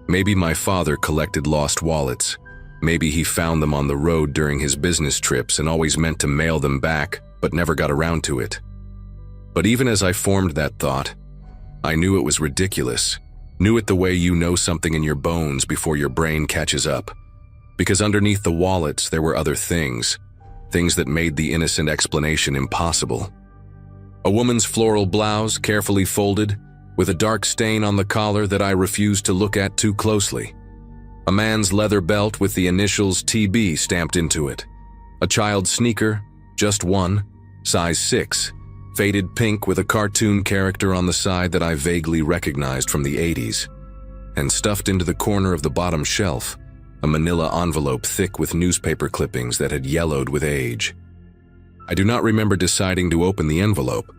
Speaker 1: Maybe my father collected lost wallets. Maybe he found them on the road during his business trips and always meant to mail them back, but never got around to it. But even as I formed that thought, I knew it was ridiculous. Knew it the way you know something in your bones before your brain catches up. Because underneath the wallets there were other things. Things that made the innocent explanation impossible. A woman's floral blouse, carefully folded, with a dark stain on the collar that I refused to look at too closely. A man's leather belt with the initials TB stamped into it. A child's sneaker, just one, size 6, faded pink with a cartoon character on the side that I vaguely recognized from the 80s. And stuffed into the corner of the bottom shelf, a manila envelope thick with newspaper clippings that had yellowed with age. I do not remember deciding to open the envelope,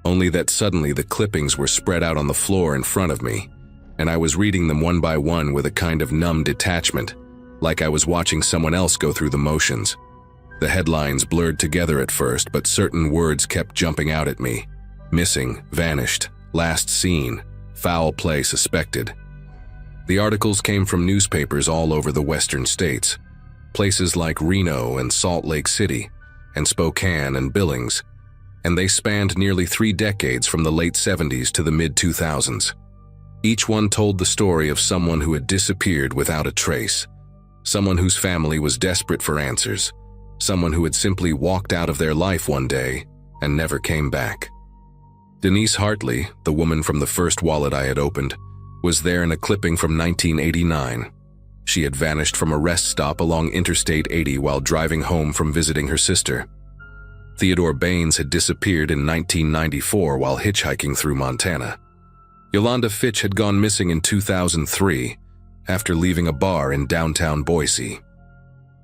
Speaker 1: only that suddenly the clippings were spread out on the floor in front of me, and I was reading them one by one with a kind of numb detachment, like I was watching someone else go through the motions. The headlines blurred together at first, but certain words kept jumping out at me. Missing, vanished, last seen, foul play suspected. The articles came from newspapers all over the western states, places like Reno and Salt Lake City, and Spokane and Billings, and they spanned nearly 3 decades from the late 70s to the mid-2000s. Each one told the story of someone who had disappeared without a trace, someone whose family was desperate for answers, someone who had simply walked out of their life one day and never came back. Denise Hartley, the woman from the first wallet I had opened, was there in a clipping from 1989. She had vanished from a rest stop along Interstate 80 while driving home from visiting her sister. Theodore Baines had disappeared in 1994 while hitchhiking through Montana. Yolanda Fitch had gone missing in 2003 after leaving a bar in downtown Boise.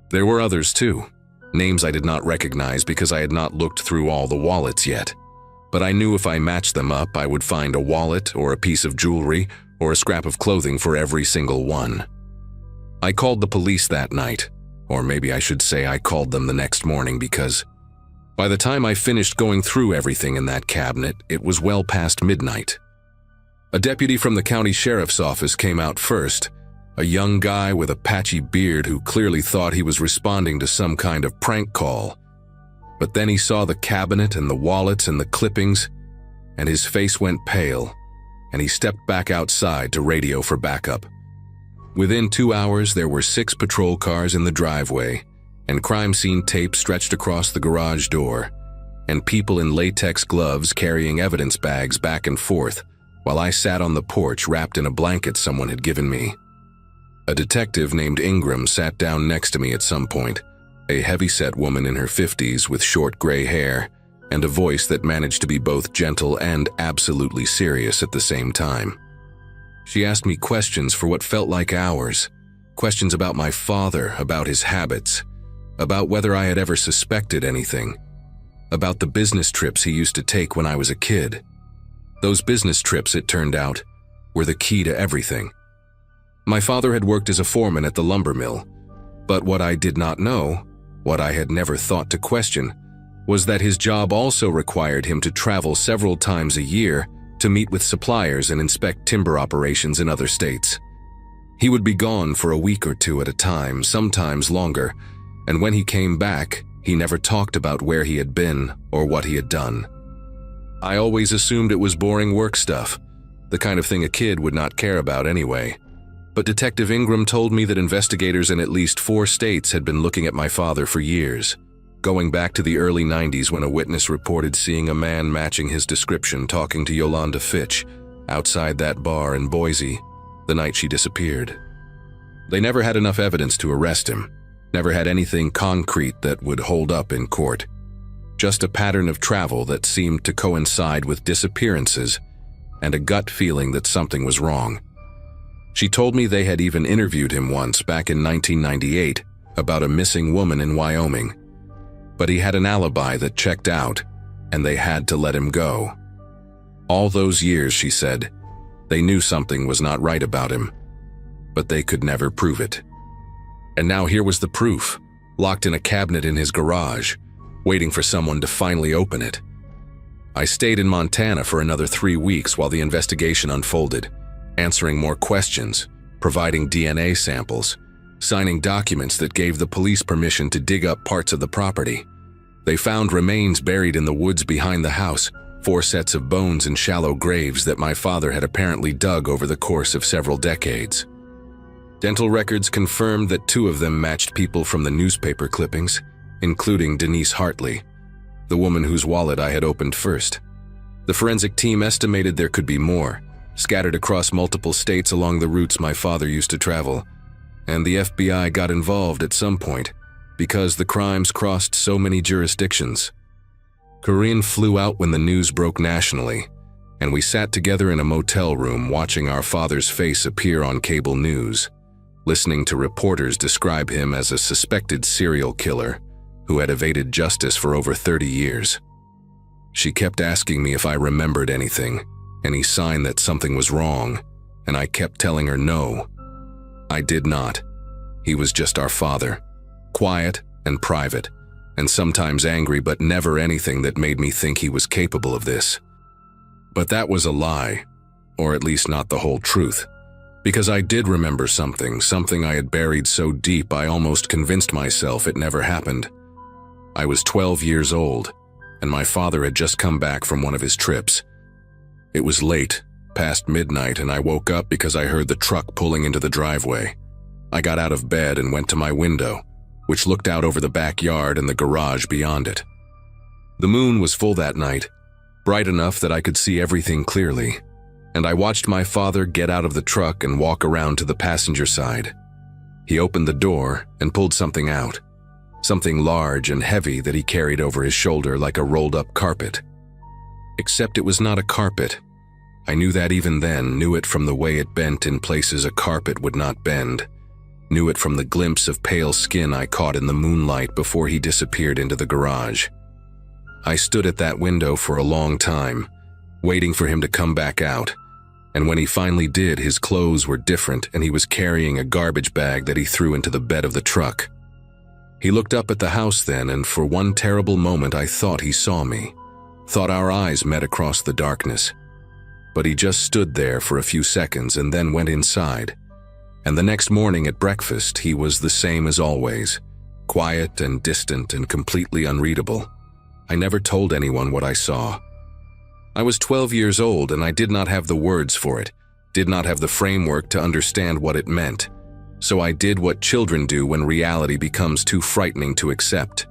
Speaker 1: There were others too, names I did not recognize because I had not looked through all the wallets yet. But I knew if I matched them up, I would find a wallet or a piece of jewelry or a scrap of clothing for every single one. I called the police that night, or maybe I should say I called them the next morning because by the time I finished going through everything in that cabinet, it was well past midnight. A deputy from the county sheriff's office came out first, a young guy with a patchy beard who clearly thought he was responding to some kind of prank call. But then he saw the cabinet and the wallets and the clippings, and his face went pale, and he stepped back outside to radio for backup. Within 2 hours, there were 6 patrol cars in the driveway, and crime scene tape stretched across the garage door, and people in latex gloves carrying evidence bags back and forth, while I sat on the porch wrapped in a blanket someone had given me. A detective named Ingram sat down next to me at some point, a heavy-set woman in her 50s with short gray hair and a voice that managed to be both gentle and absolutely serious at the same time. She asked me questions for what felt like hours, questions about my father, about his habits, about whether I had ever suspected anything, about the business trips he used to take when I was a kid. Those business trips, it turned out, were the key to everything. My father had worked as a foreman at the lumber mill, but what I did not know, what I had never thought to question, was that his job also required him to travel several times a year to meet with suppliers and inspect timber operations in other states. He would be gone for a week or 2 at a time, sometimes longer, and when he came back, he never talked about where he had been or what he had done. I always assumed it was boring work stuff, the kind of thing a kid would not care about anyway. But Detective Ingram told me that investigators in at least 4 states had been looking at my father for years, going back to the early 90s when a witness reported seeing a man matching his description talking to Yolanda Fitch outside that bar in Boise the night she disappeared. They never had enough evidence to arrest him, never had anything concrete that would hold up in court. Just a pattern of travel that seemed to coincide with disappearances and a gut feeling that something was wrong. She told me they had even interviewed him once back in 1998 about a missing woman in Wyoming. But he had an alibi that checked out, and they had to let him go. All those years, she said, they knew something was not right about him, but they could never prove it. And now here was the proof, locked in a cabinet in his garage, waiting for someone to finally open it. I stayed in Montana for another 3 weeks while the investigation unfolded, answering more questions, providing DNA samples, signing documents that gave the police permission to dig up parts of the property. They found remains buried in the woods behind the house, 4 sets of bones in shallow graves that my father had apparently dug over the course of several decades. Dental records confirmed that 2 of them matched people from the newspaper clippings, including Denise Hartley, the woman whose wallet I had opened first. The forensic team estimated there could be more, scattered across multiple states along the routes my father used to travel, and the FBI got involved at some point because the crimes crossed so many jurisdictions. Corinne flew out when the news broke nationally, and we sat together in a motel room watching our father's face appear on cable news, listening to reporters describe him as a suspected serial killer who had evaded justice for over 30 years. She kept asking me if I remembered anything, any sign that something was wrong, and I kept telling her no. I did not. He was just our father, quiet and private, and sometimes angry, but never anything that made me think he was capable of this. But that was a lie, or at least not the whole truth, because I did remember something I had buried so deep I almost convinced myself it never happened. I was 12 years old, and my father had just come back from one of his trips. It was late, past midnight, and I woke up because I heard the truck pulling into the driveway. I got out of bed and went to my window, which looked out over the backyard and the garage beyond it. The moon was full that night, bright enough that I could see everything clearly, and I watched my father get out of the truck and walk around to the passenger side. He opened the door and pulled something out, something large and heavy that he carried over his shoulder like a rolled-up carpet. Except it was not a carpet. I knew that even then, knew it from the way it bent in places a carpet would not bend, knew it from the glimpse of pale skin I caught in the moonlight before he disappeared into the garage. I stood at that window for a long time, waiting for him to come back out, and when he finally did, his clothes were different and he was carrying a garbage bag that he threw into the bed of the truck. He looked up at the house then, and for one terrible moment I thought he saw me, thought our eyes met across the darkness. But he just stood there for a few seconds and then went inside. And the next morning at breakfast, he was the same as always, quiet and distant and completely unreadable. I never told anyone what I saw. I was 12 years old and I did not have the words for it, did not have the framework to understand what it meant. So I did what children do when reality becomes too frightening to accept.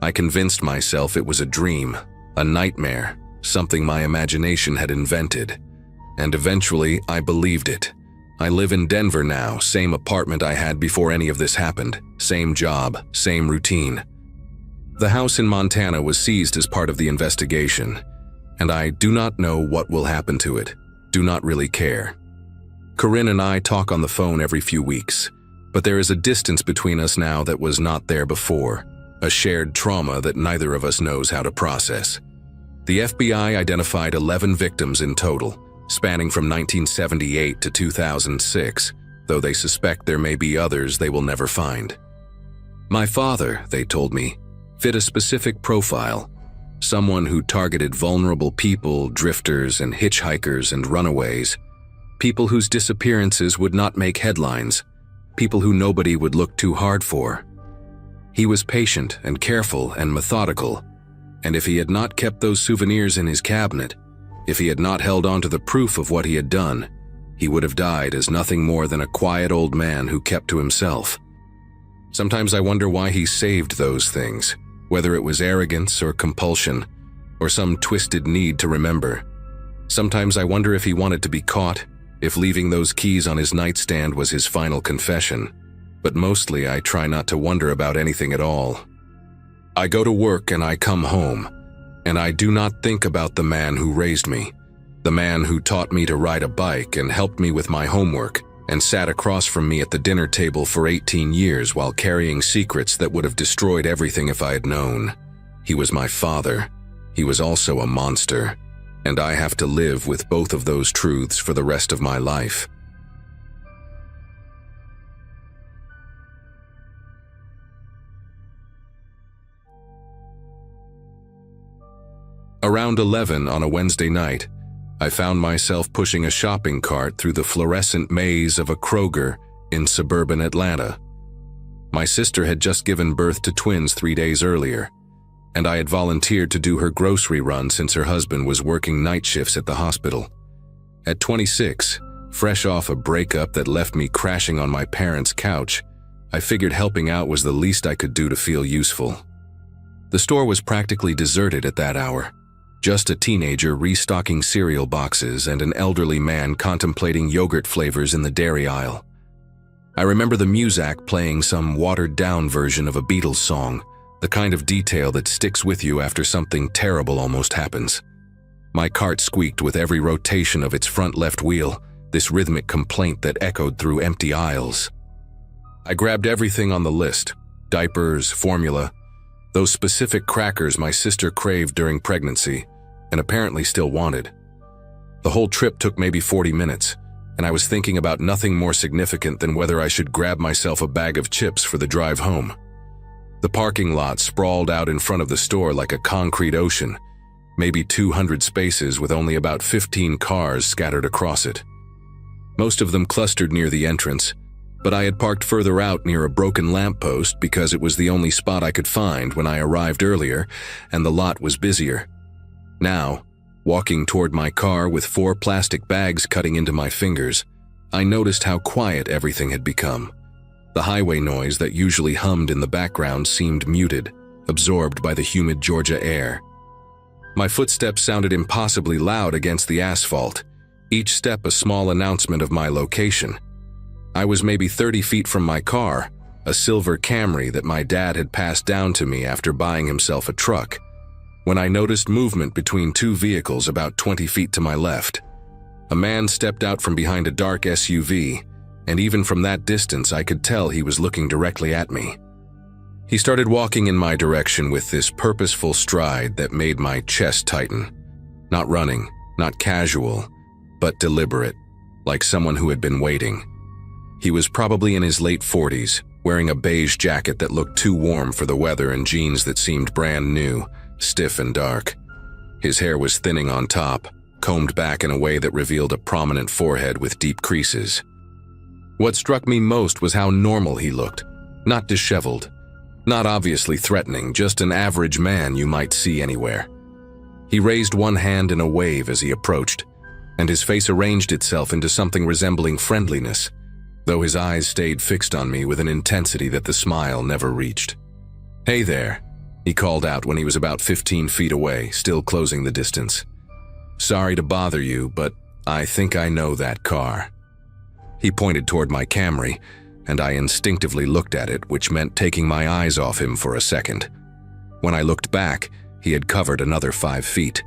Speaker 1: I convinced myself it was a dream, a nightmare, something my imagination had invented. And eventually, I believed it. I live in Denver now, same apartment I had before any of this happened, same job, same routine. The house in Montana was seized as part of the investigation, and I do not know what will happen to it, do not really care. Corinne and I talk on the phone every few weeks, but there is a distance between us now that was not there before, a shared trauma that neither of us knows how to process. The FBI identified 11 victims in total, spanning from 1978 to 2006, though they suspect there may be others they will never find. My father, they told me, fit a specific profile, someone who targeted vulnerable people, drifters and hitchhikers and runaways, people whose disappearances would not make headlines, people who nobody would look too hard for. He was patient and careful and methodical, and if he had not kept those souvenirs in his cabinet, if he had not held on to the proof of what he had done, he would have died as nothing more than a quiet old man who kept to himself. Sometimes I wonder why he saved those things, whether it was arrogance or compulsion, or some twisted need to remember. Sometimes I wonder if he wanted to be caught, if leaving those keys on his nightstand was his final confession. But mostly I try not to wonder about anything at all. I go to work and I come home, and I do not think about the man who raised me, the man who taught me to ride a bike and helped me with my homework and sat across from me at the dinner table for 18 years while carrying secrets that would have destroyed everything if I had known. He was my father. He was also a monster, and I have to live with both of those truths for the rest of my life. Around 11 on a Wednesday night, I found myself pushing a shopping cart through the fluorescent maze of a Kroger in suburban Atlanta. My sister had just given birth to twins 3 days earlier, and I had volunteered to do her grocery run since her husband was working night shifts at the hospital. At 26, fresh off a breakup that left me crashing on my parents' couch, I figured helping out was the least I could do to feel useful. The store was practically deserted at that hour. Just a teenager restocking cereal boxes and an elderly man contemplating yogurt flavors in the dairy aisle. I remember the muzak playing some watered-down version of a Beatles song, the kind of detail that sticks with you after something terrible almost happens. My cart squeaked with every rotation of its front left wheel, this rhythmic complaint that echoed through empty aisles. I grabbed everything on the list: diapers, formula, those specific crackers my sister craved during pregnancy and apparently still wanted. The whole trip took maybe 40 minutes, and I was thinking about nothing more significant than whether I should grab myself a bag of chips for the drive home. The parking lot sprawled out in front of the store like a concrete ocean, maybe 200 spaces with only about 15 cars scattered across it. Most of them clustered near the entrance, but I had parked further out near a broken lamppost because it was the only spot I could find when I arrived earlier, and the lot was busier. Now, walking toward my car with 4 plastic bags cutting into my fingers, I noticed how quiet everything had become. The highway noise that usually hummed in the background seemed muted, absorbed by the humid Georgia air. My footsteps sounded impossibly loud against the asphalt, each step a small announcement of my location. I was maybe 30 feet from my car, a silver Camry that my dad had passed down to me after buying himself a truck, when I noticed movement between 2 vehicles about 20 feet to my left. A man stepped out from behind a dark SUV, and even from that distance I could tell he was looking directly at me. He started walking in my direction with this purposeful stride that made my chest tighten. Not running, not casual, but deliberate, like someone who had been waiting. He was probably in his late 40s, wearing a beige jacket that looked too warm for the weather and jeans that seemed brand new, stiff and dark. His hair was thinning on top, combed back in a way that revealed a prominent forehead with deep creases. What struck me most was how normal he looked, not disheveled, not obviously threatening, just an average man you might see anywhere. He raised one hand in a wave as he approached, and his face arranged itself into something resembling friendliness, though his eyes stayed fixed on me with an intensity that the smile never reached. "Hey there," he called out when he was about 15 feet away, still closing the distance. "Sorry to bother you, but I think I know that car." He pointed toward my Camry, and I instinctively looked at it, which meant taking my eyes off him for a second. When I looked back, he had covered another 5 feet.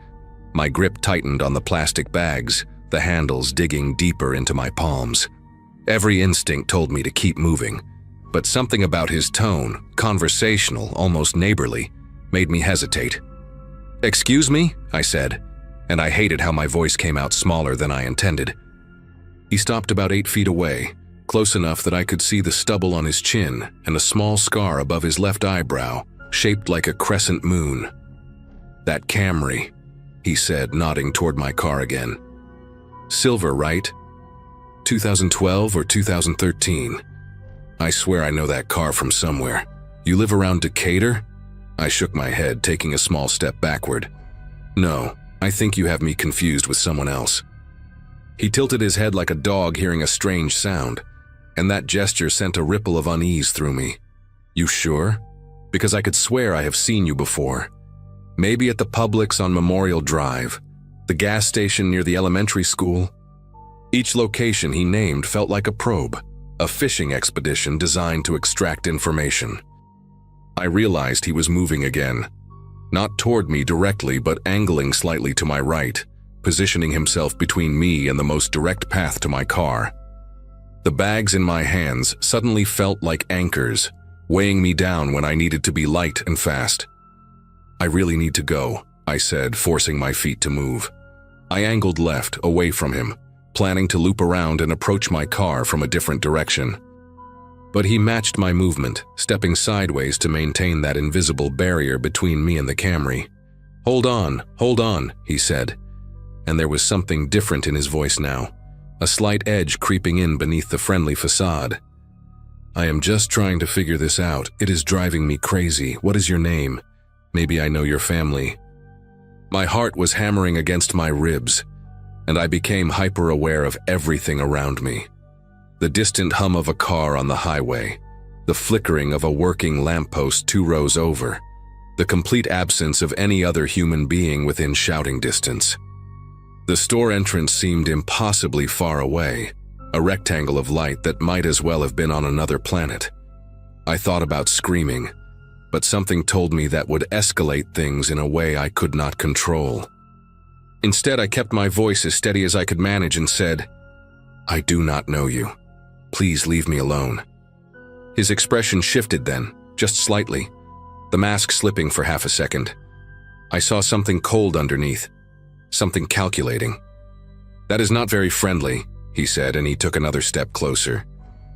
Speaker 1: My grip tightened on the plastic bags, the handles digging deeper into my palms. Every instinct told me to keep moving, but something about his tone, conversational, almost neighborly, made me hesitate. "Excuse me?" I said, and I hated how my voice came out smaller than I intended. He stopped about 8 feet away, close enough that I could see the stubble on his chin and a small scar above his left eyebrow, shaped like a crescent moon. "That Camry," he said, nodding toward my car again. "Silver, right? 2012 or 2013? I swear I know that car from somewhere. You live around Decatur?" I shook my head, taking a small step backward. "No, I think you have me confused with someone else." He tilted his head like a dog hearing a strange sound, and that gesture sent a ripple of unease through me. "You sure? Because I could swear I have seen you before. Maybe at the Publix on Memorial Drive, the gas station near the elementary school." Each location he named felt like a probe, a fishing expedition designed to extract information. I realized he was moving again, not toward me directly but angling slightly to my right, positioning himself between me and the most direct path to my car. The bags in my hands suddenly felt like anchors, weighing me down when I needed to be light and fast. "I really need to go," I said, forcing my feet to move. I angled left, away from him, planning to loop around and approach my car from a different direction. But he matched my movement, stepping sideways to maintain that invisible barrier between me and the Camry. Hold on," he said, and there was something different in his voice now, a slight edge creeping in beneath the friendly facade. "I am just trying to figure this out. It is driving me crazy. What is your name? Maybe I know your family." My heart was hammering against my ribs, and I became hyper-aware of everything around me. The distant hum of a car on the highway, the flickering of a working lamppost 2 rows over, the complete absence of any other human being within shouting distance. The store entrance seemed impossibly far away, a rectangle of light that might as well have been on another planet. I thought about screaming, but something told me that would escalate things in a way I could not control. Instead, I kept my voice as steady as I could manage and said, "I do not know you. Please leave me alone." His expression shifted then, just slightly, the mask slipping for half a second. I saw something cold underneath, something calculating. "That is not very friendly," he said, and he took another step closer.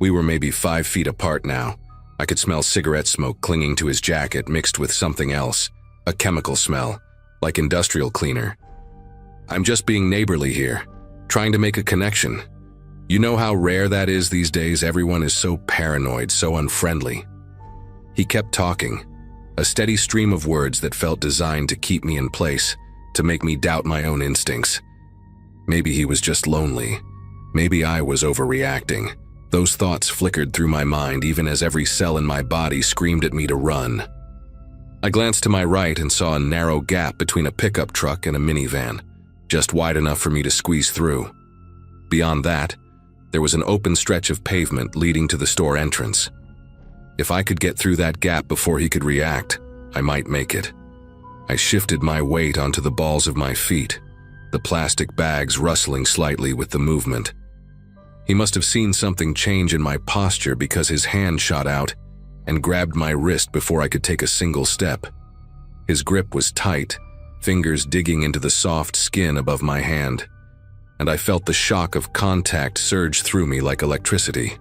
Speaker 1: We were maybe 5 feet apart now. I could smell cigarette smoke clinging to his jacket mixed with something else, a chemical smell, like industrial cleaner. "I'm just being neighborly here, trying to make a connection. You know how rare that is these days. Everyone is so paranoid, so unfriendly." He kept talking, a steady stream of words that felt designed to keep me in place, to make me doubt my own instincts. Maybe he was just lonely. Maybe I was overreacting. Those thoughts flickered through my mind even as every cell in my body screamed at me to run. I glanced to my right and saw a narrow gap between a pickup truck and a minivan, just wide enough for me to squeeze through. Beyond that, there was an open stretch of pavement leading to the store entrance. If I could get through that gap before he could react, I might make it. I shifted my weight onto the balls of my feet, the plastic bags rustling slightly with the movement. He must have seen something change in my posture because his hand shot out and grabbed my wrist before I could take a single step. His grip was tight, fingers digging into the soft skin above my hand, and I felt the shock of contact surge through me like electricity.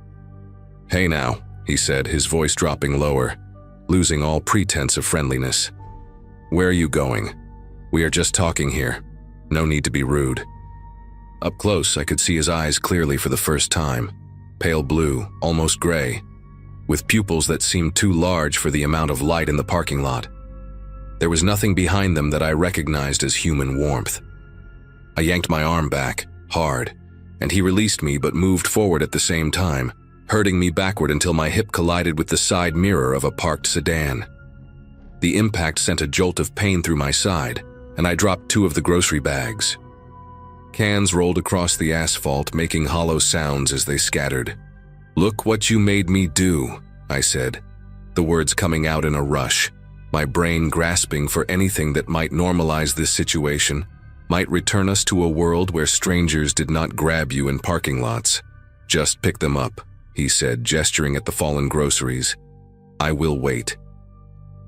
Speaker 1: "Hey now," he said, his voice dropping lower, losing all pretense of friendliness. "Where are you going? We are just talking here. No need to be rude." Up close, I could see his eyes clearly for the first time, pale blue, almost gray, with pupils that seemed too large for the amount of light in the parking lot. There was nothing behind them that I recognized as human warmth. I yanked my arm back, hard, and he released me but moved forward at the same time, hurting me backward until my hip collided with the side mirror of a parked sedan. The impact sent a jolt of pain through my side, and I dropped 2 of the grocery bags. Cans rolled across the asphalt, making hollow sounds as they scattered. "Look what you made me do," I said, the words coming out in a rush, my brain grasping for anything that might normalize this situation, might return us to a world where strangers did not grab you in parking lots. "Just pick them up," he said, gesturing at the fallen groceries. "I will wait."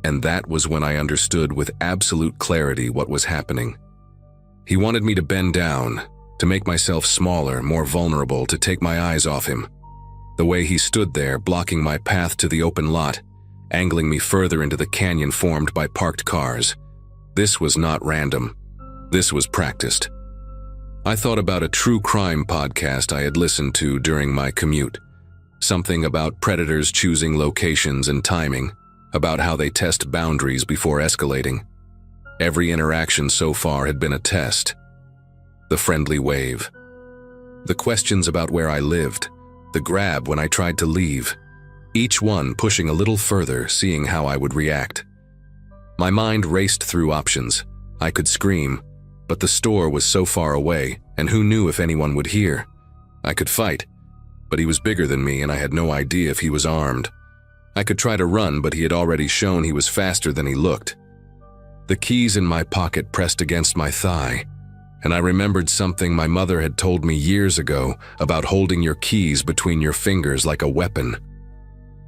Speaker 1: And that was when I understood with absolute clarity what was happening. He wanted me to bend down, to make myself smaller, more vulnerable, to take my eyes off him. The way he stood there, blocking my path to the open lot, angling me further into the canyon formed by parked cars. This was not random. This was practiced. I thought about a true crime podcast I had listened to during my commute. Something about predators choosing locations and timing, about how they test boundaries before escalating. Every interaction so far had been a test. The friendly wave. The questions about where I lived. The grab when I tried to leave. Each one pushing a little further, seeing how I would react. My mind raced through options. I could scream, but the store was so far away, and who knew if anyone would hear. I could fight, but he was bigger than me and I had no idea if he was armed. I could try to run, but he had already shown he was faster than he looked. The keys in my pocket pressed against my thigh. and I remembered something my mother had told me years ago about holding your keys between your fingers like a weapon.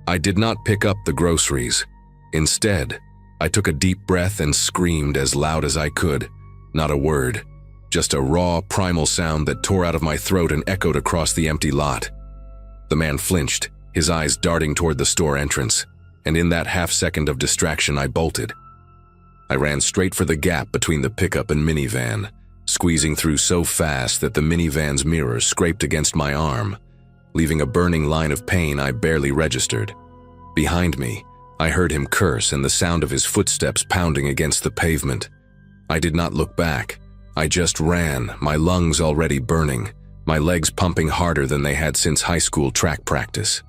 Speaker 1: I did not pick up the groceries. Instead, I took a deep breath and screamed as loud as I could. Not a word, just a raw, primal sound that tore out of my throat and echoed across the empty lot. The man flinched, his eyes darting toward the store entrance, and in that half-second of distraction I bolted. I ran straight for the gap between the pickup and minivan, squeezing through so fast that the minivan's mirror scraped against my arm, leaving a burning line of pain I barely registered. Behind me, I heard him curse and the sound of his footsteps pounding against the pavement. I did not look back. I just ran, my lungs already burning, my legs pumping harder than they had since high school track practice.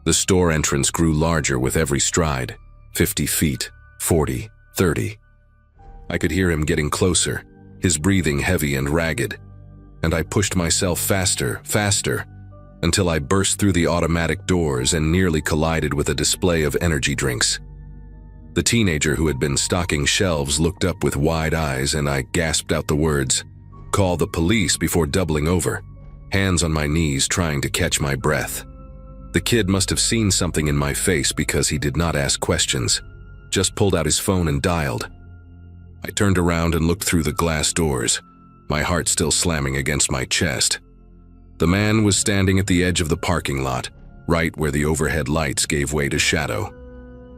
Speaker 1: The store entrance grew larger with every stride, 50 feet, 40, 30. I could hear him getting closer, his breathing heavy and ragged, and I pushed myself faster, until I burst through the automatic doors and nearly collided with a display of energy drinks. The teenager who had been stocking shelves looked up with wide eyes, and I gasped out the words, "Call the police," before doubling over, hands on my knees trying to catch my breath. The kid must have seen something in my face because he did not ask questions, just pulled out his phone and dialed. I turned around and looked through the glass doors, my heart still slamming against my chest. The man was standing at the edge of the parking lot, right where the overhead lights gave way to shadow.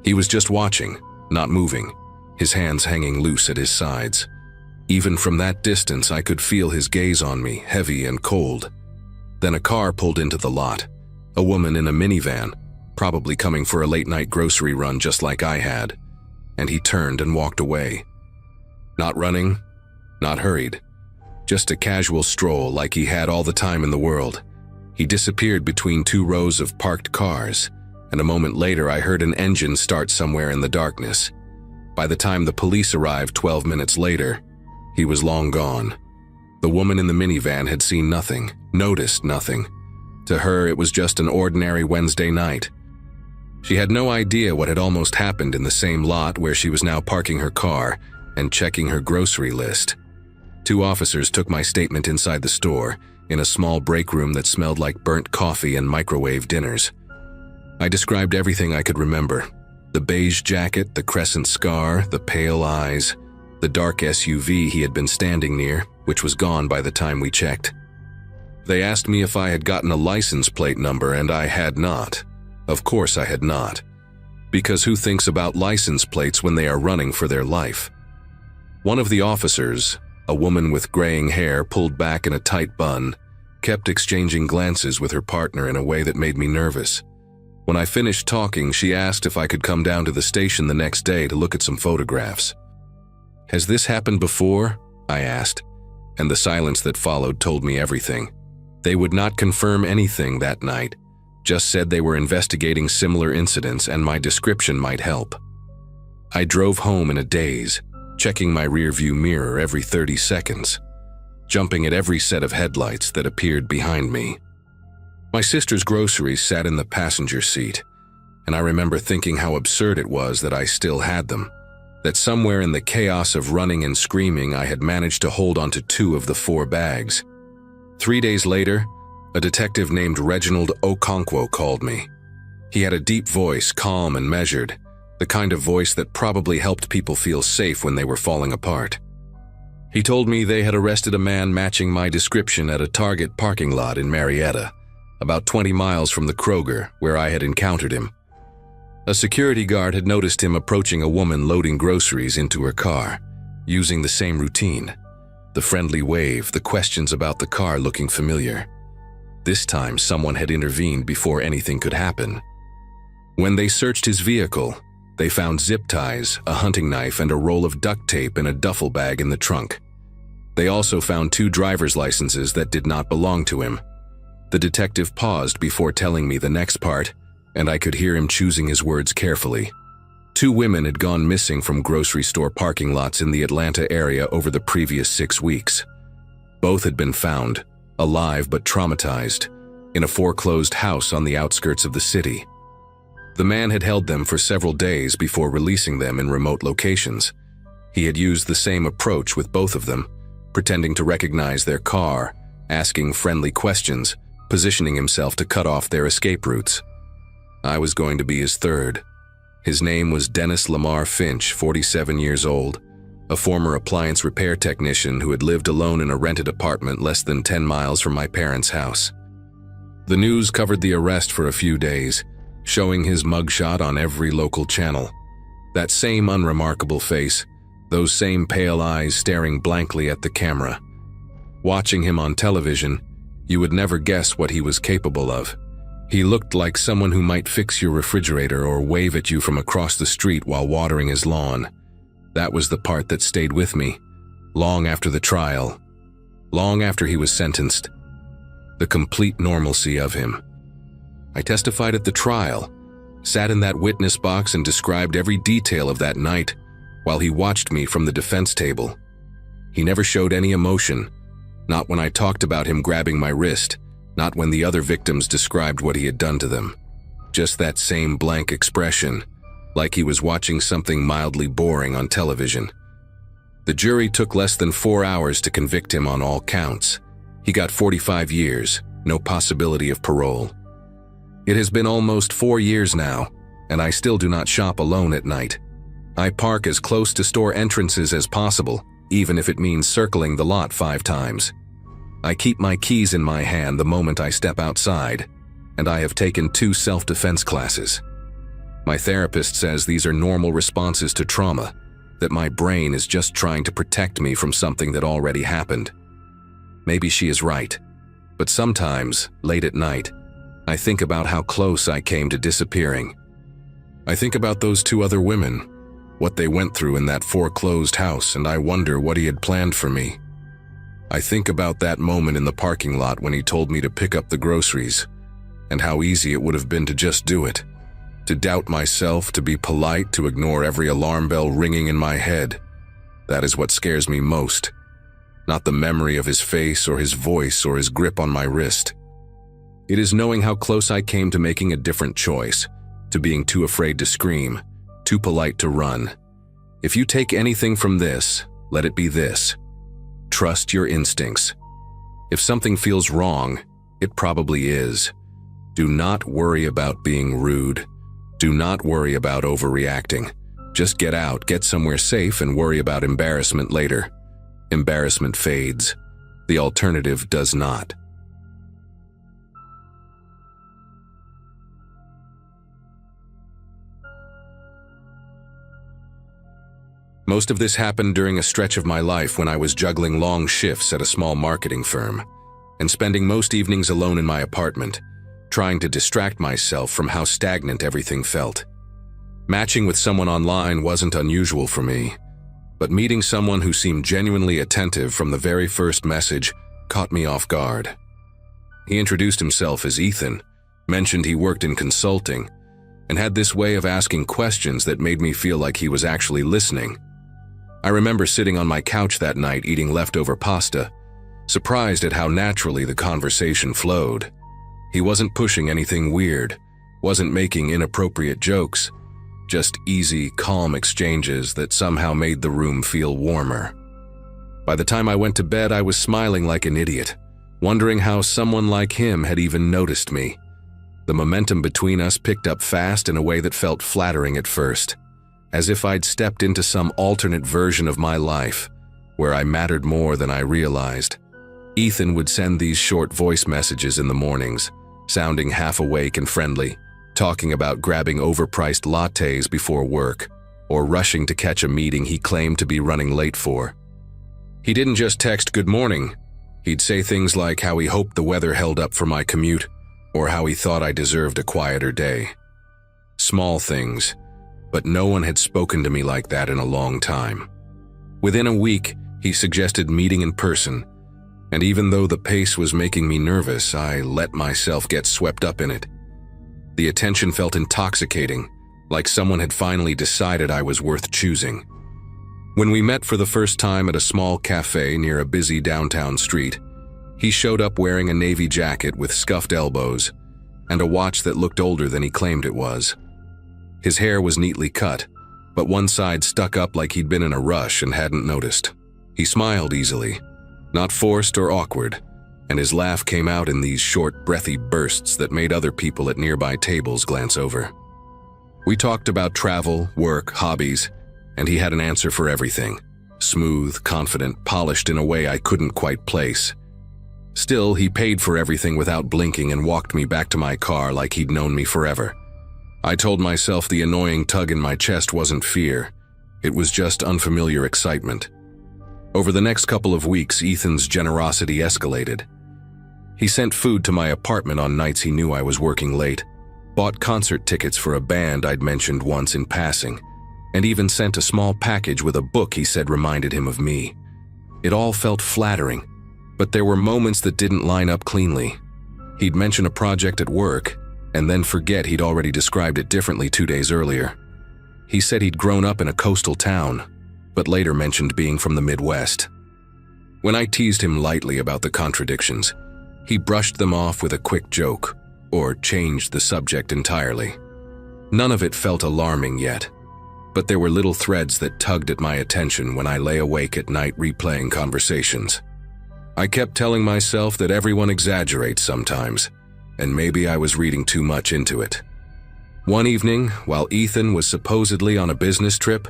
Speaker 1: He was just watching, not moving, his hands hanging loose at his sides. Even from that distance, I could feel his gaze on me, heavy and cold. Then a car pulled into the lot, a woman in a minivan, probably coming for a late-night grocery run just like I had, and he turned and walked away. Not running, not hurried, just a casual stroll like he had all the time in the world. He disappeared between two rows of parked cars, and a moment later I heard an engine start somewhere in the darkness. By the time the police arrived 12 minutes later, he was long gone. The woman in the minivan had seen nothing, noticed nothing. To her, it was just an ordinary Wednesday night. She had no idea what had almost happened in the same lot where she was now parking her car and checking her grocery list. 2 officers took my statement inside the store, in a small break room that smelled like burnt coffee and microwave dinners. I described everything I could remember: the beige jacket, the crescent scar, the pale eyes, the dark SUV he had been standing near, which was gone by the time we checked. They asked me if I had gotten a license plate number, and I had not. Of course I had not. Because who thinks about license plates when they are running for their life? One of the officers, a woman with graying hair pulled back in a tight bun, kept exchanging glances with her partner in a way that made me nervous. When I finished talking, she asked if I could come down to the station the next day to look at some photographs. "Has this happened before?" I asked, and the silence that followed told me everything. They would not confirm anything that night, just said they were investigating similar incidents and my description might help. I drove home in a daze, checking my rearview mirror every 30 seconds, jumping at every set of headlights that appeared behind me. My sister's groceries sat in the passenger seat, and I remember thinking how absurd it was that I still had them, that somewhere in the chaos of running and screaming I had managed to hold onto 2 of the 4 bags. 3 days later, a detective named Reginald Okonkwo called me. He had a deep voice, calm and measured, the kind of voice that probably helped people feel safe when they were falling apart. He told me they had arrested a man matching my description at a Target parking lot in Marietta, about 20 miles from the Kroger where I had encountered him. A security guard had noticed him approaching a woman loading groceries into her car, using the same routine. The friendly wave, the questions about the car looking familiar. This time, someone had intervened before anything could happen. When they searched his vehicle, they found zip ties, a hunting knife, and a roll of duct tape in a duffel bag in the trunk. They also found 2 driver's licenses that did not belong to him. The detective paused before telling me the next part, and I could hear him choosing his words carefully. 2 women had gone missing from grocery store parking lots in the Atlanta area over the previous 6 weeks. Both had been found, alive but traumatized, in a foreclosed house on the outskirts of the city. The man had held them for several days before releasing them in remote locations. He had used the same approach with both of them, pretending to recognize their car, asking friendly questions, positioning himself to cut off their escape routes. I was going to be his third. His name was Dennis Lamar Finch, 47 years old, a former appliance repair technician who had lived alone in a rented apartment less than 10 miles from my parents' house. The news covered the arrest for a few days, showing his mugshot on every local channel. That same unremarkable face, those same pale eyes staring blankly at the camera. Watching him on television, you would never guess what he was capable of. He looked like someone who might fix your refrigerator or wave at you from across the street while watering his lawn. That was the part that stayed with me, long after the trial, long after he was sentenced. The complete normalcy of him. I testified at the trial, sat in that witness box and described every detail of that night while he watched me from the defense table. He never showed any emotion, not when I talked about him grabbing my wrist, not when the other victims described what he had done to them. Just that same blank expression, like he was watching something mildly boring on television. The jury took less than 4 hours to convict him on all counts. He got 45 years, no possibility of parole. It has been almost 4 years now, and I still do not shop alone at night. I park as close to store entrances as possible, even if it means circling the lot 5 times. I keep my keys in my hand the moment I step outside, and I have taken 2 self-defense classes. My therapist says these are normal responses to trauma, that my brain is just trying to protect me from something that already happened. Maybe she is right, but sometimes, late at night, I think about how close I came to disappearing. I think about those 2 other women, what they went through in that foreclosed house, and I wonder what he had planned for me. I think about that moment in the parking lot when he told me to pick up the groceries, and how easy it would have been to just do it, to doubt myself, to be polite, to ignore every alarm bell ringing in my head. That is what scares me most. Not the memory of his face or his voice or his grip on my wrist. It is knowing how close I came to making a different choice, to being too afraid to scream, too polite to run. If you take anything from this, let it be this. Trust your instincts. If something feels wrong, it probably is. Do not worry about being rude. Do not worry about overreacting. Just get out, get somewhere safe, and worry about embarrassment later. Embarrassment fades. The alternative does not. Most of this happened during a stretch of my life when I was juggling long shifts at a small marketing firm and spending most evenings alone in my apartment, trying to distract myself from how stagnant everything felt. Matching with someone online wasn't unusual for me, but meeting someone who seemed genuinely attentive from the very first message caught me off guard. He introduced himself as Ethan, mentioned he worked in consulting, and had this way of asking questions that made me feel like he was actually listening. I remember sitting on my couch that night eating leftover pasta, surprised at how naturally the conversation flowed. He wasn't pushing anything weird, wasn't making inappropriate jokes, just easy, calm exchanges that somehow made the room feel warmer. By the time I went to bed, I was smiling like an idiot, wondering how someone like him had even noticed me. The momentum between us picked up fast in a way that felt flattering at first, as if I'd stepped into some alternate version of my life, where I mattered more than I realized. Ethan would send these short voice messages in the mornings, sounding half awake and friendly, talking about grabbing overpriced lattes before work, or rushing to catch a meeting he claimed to be running late for. He didn't just text "good morning." He'd say things like how he hoped the weather held up for my commute, or how he thought I deserved a quieter day. Small things, but no one had spoken to me like that in a long time. Within a week, he suggested meeting in person, and even though the pace was making me nervous, I let myself get swept up in it. The attention felt intoxicating, like someone had finally decided I was worth choosing. When we met for the first time at a small cafe near a busy downtown street, he showed up wearing a navy jacket with scuffed elbows and a watch that looked older than he claimed it was. His hair was neatly cut, but one side stuck up like he'd been in a rush and hadn't noticed. He smiled easily, Not forced or awkward, and his laugh came out in these short, breathy bursts that made other people at nearby tables glance over. We talked about travel, work, hobbies, and he had an answer for everything. Smooth, confident, polished in a way I couldn't quite place. Still, he paid for everything without blinking and walked me back to my car like he'd known me forever. I told myself the annoying tug in my chest wasn't fear. It was just unfamiliar excitement. Over the next couple of weeks, Ethan's generosity escalated. He sent food to my apartment on nights he knew I was working late, bought concert tickets for a band I'd mentioned once in passing, and even sent a small package with a book he said reminded him of me. It all felt flattering, but there were moments that didn't line up cleanly. He'd mention a project at work, and then forget he'd already described it differently 2 days earlier. He said he'd grown up in a coastal town, but later mentioned being from the Midwest. When I teased him lightly about the contradictions, he brushed them off with a quick joke, or changed the subject entirely. None of it felt alarming yet, but there were little threads that tugged at my attention when I lay awake at night replaying conversations. I kept telling myself that everyone exaggerates sometimes, and maybe I was reading too much into it. One evening, while Ethan was supposedly on a business trip,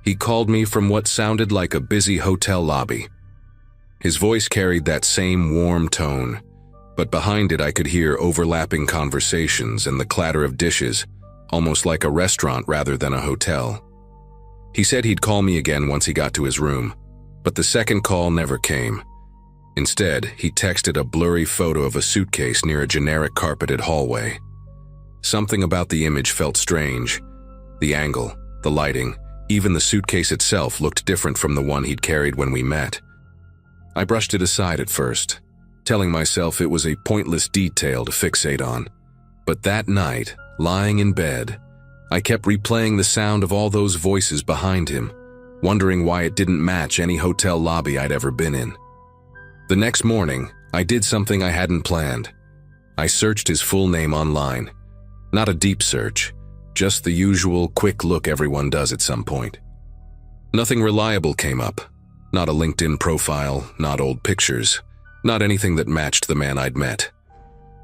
Speaker 1: he called me from what sounded like a busy hotel lobby. His voice carried that same warm tone, but behind it I could hear overlapping conversations and the clatter of dishes, almost like a restaurant rather than a hotel. He said he'd call me again once he got to his room, but the second call never came. Instead, he texted a blurry photo of a suitcase near a generic carpeted hallway. Something about the image felt strange. The angle, the lighting, even the suitcase itself looked different from the one he'd carried when we met. I brushed it aside at first, telling myself it was a pointless detail to fixate on. But that night, lying in bed, I kept replaying the sound of all those voices behind him, wondering why it didn't match any hotel lobby I'd ever been in. The next morning, I did something I hadn't planned. I searched his full name online. Not a deep search, just the usual quick look everyone does at some point. Nothing reliable came up. Not a LinkedIn profile, not old pictures, not anything that matched the man I'd met.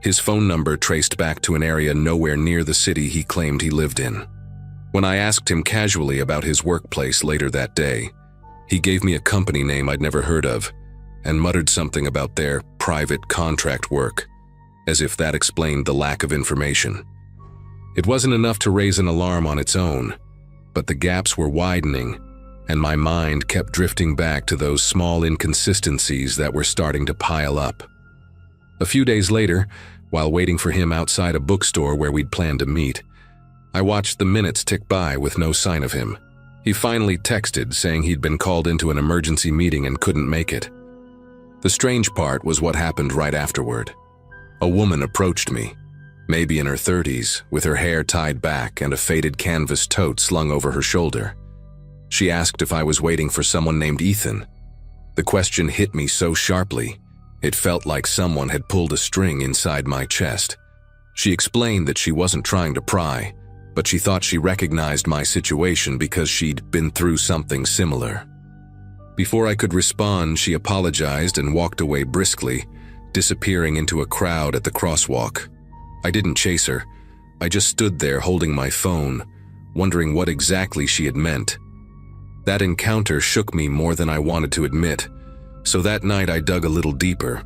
Speaker 1: His phone number traced back to an area nowhere near the city he claimed he lived in. When I asked him casually about his workplace later that day, he gave me a company name I'd never heard of and muttered something about their private contract work, as if that explained the lack of information. It wasn't enough to raise an alarm on its own, but the gaps were widening, and my mind kept drifting back to those small inconsistencies that were starting to pile up. A few days later, while waiting for him outside a bookstore where we'd planned to meet, I watched the minutes tick by with no sign of him. He finally texted saying he'd been called into an emergency meeting and couldn't make it. The strange part was what happened right afterward. A woman approached me, maybe in her 30s, with her hair tied back and a faded canvas tote slung over her shoulder. She asked if I was waiting for someone named Ethan. The question hit me so sharply, it felt like someone had pulled a string inside my chest. She explained that she wasn't trying to pry, but she thought she recognized my situation because she'd been through something similar. Before I could respond, she apologized and walked away briskly, disappearing into a crowd at the crosswalk. I didn't chase her. I just stood there holding my phone, wondering what exactly she had meant. That encounter shook me more than I wanted to admit, so that night I dug a little deeper.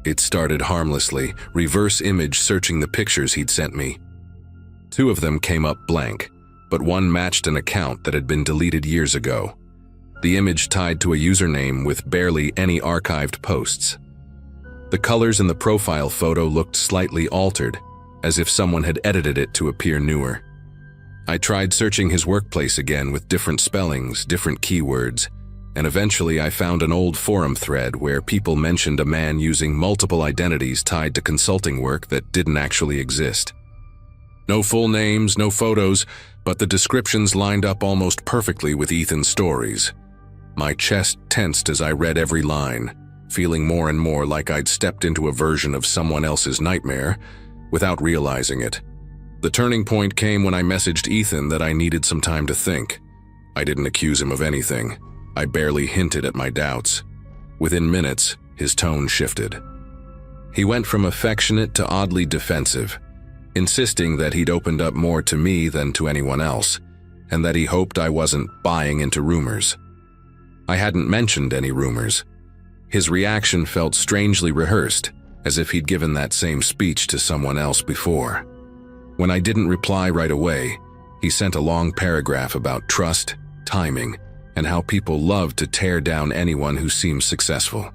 Speaker 1: It started harmlessly, reverse image searching the pictures he'd sent me. 2 of them came up blank, but one matched an account that had been deleted years ago. The image tied to a username with barely any archived posts. The colors in the profile photo looked slightly altered, as if someone had edited it to appear newer. I tried searching his workplace again with different spellings, different keywords, and eventually I found an old forum thread where people mentioned a man using multiple identities tied to consulting work that didn't actually exist. No full names, no photos, but the descriptions lined up almost perfectly with Ethan's stories. My chest tensed as I read every line, feeling more and more like I'd stepped into a version of someone else's nightmare without realizing it. The turning point came when I messaged Ethan that I needed some time to think. I didn't accuse him of anything. I barely hinted at my doubts. Within minutes, his tone shifted. He went from affectionate to oddly defensive, insisting that he'd opened up more to me than to anyone else, and that he hoped I wasn't buying into rumors. I hadn't mentioned any rumors. His reaction felt strangely rehearsed, as if he'd given that same speech to someone else before. When I didn't reply right away, he sent a long paragraph about trust, timing, and how people love to tear down anyone who seems successful.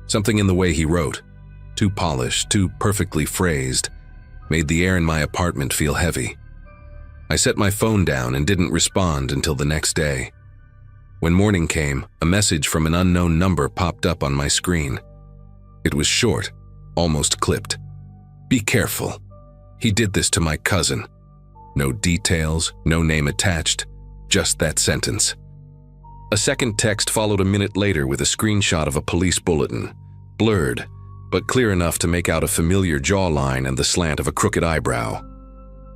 Speaker 1: Something in the way he wrote, too polished, too perfectly phrased, made the air in my apartment feel heavy. I set my phone down and didn't respond until the next day. When morning came, a message from an unknown number popped up on my screen. It was short, almost clipped. "Be careful. He did this to my cousin." No details, no name attached, just that sentence. A second text followed a minute later with a screenshot of a police bulletin, blurred, but clear enough to make out a familiar jawline and the slant of a crooked eyebrow.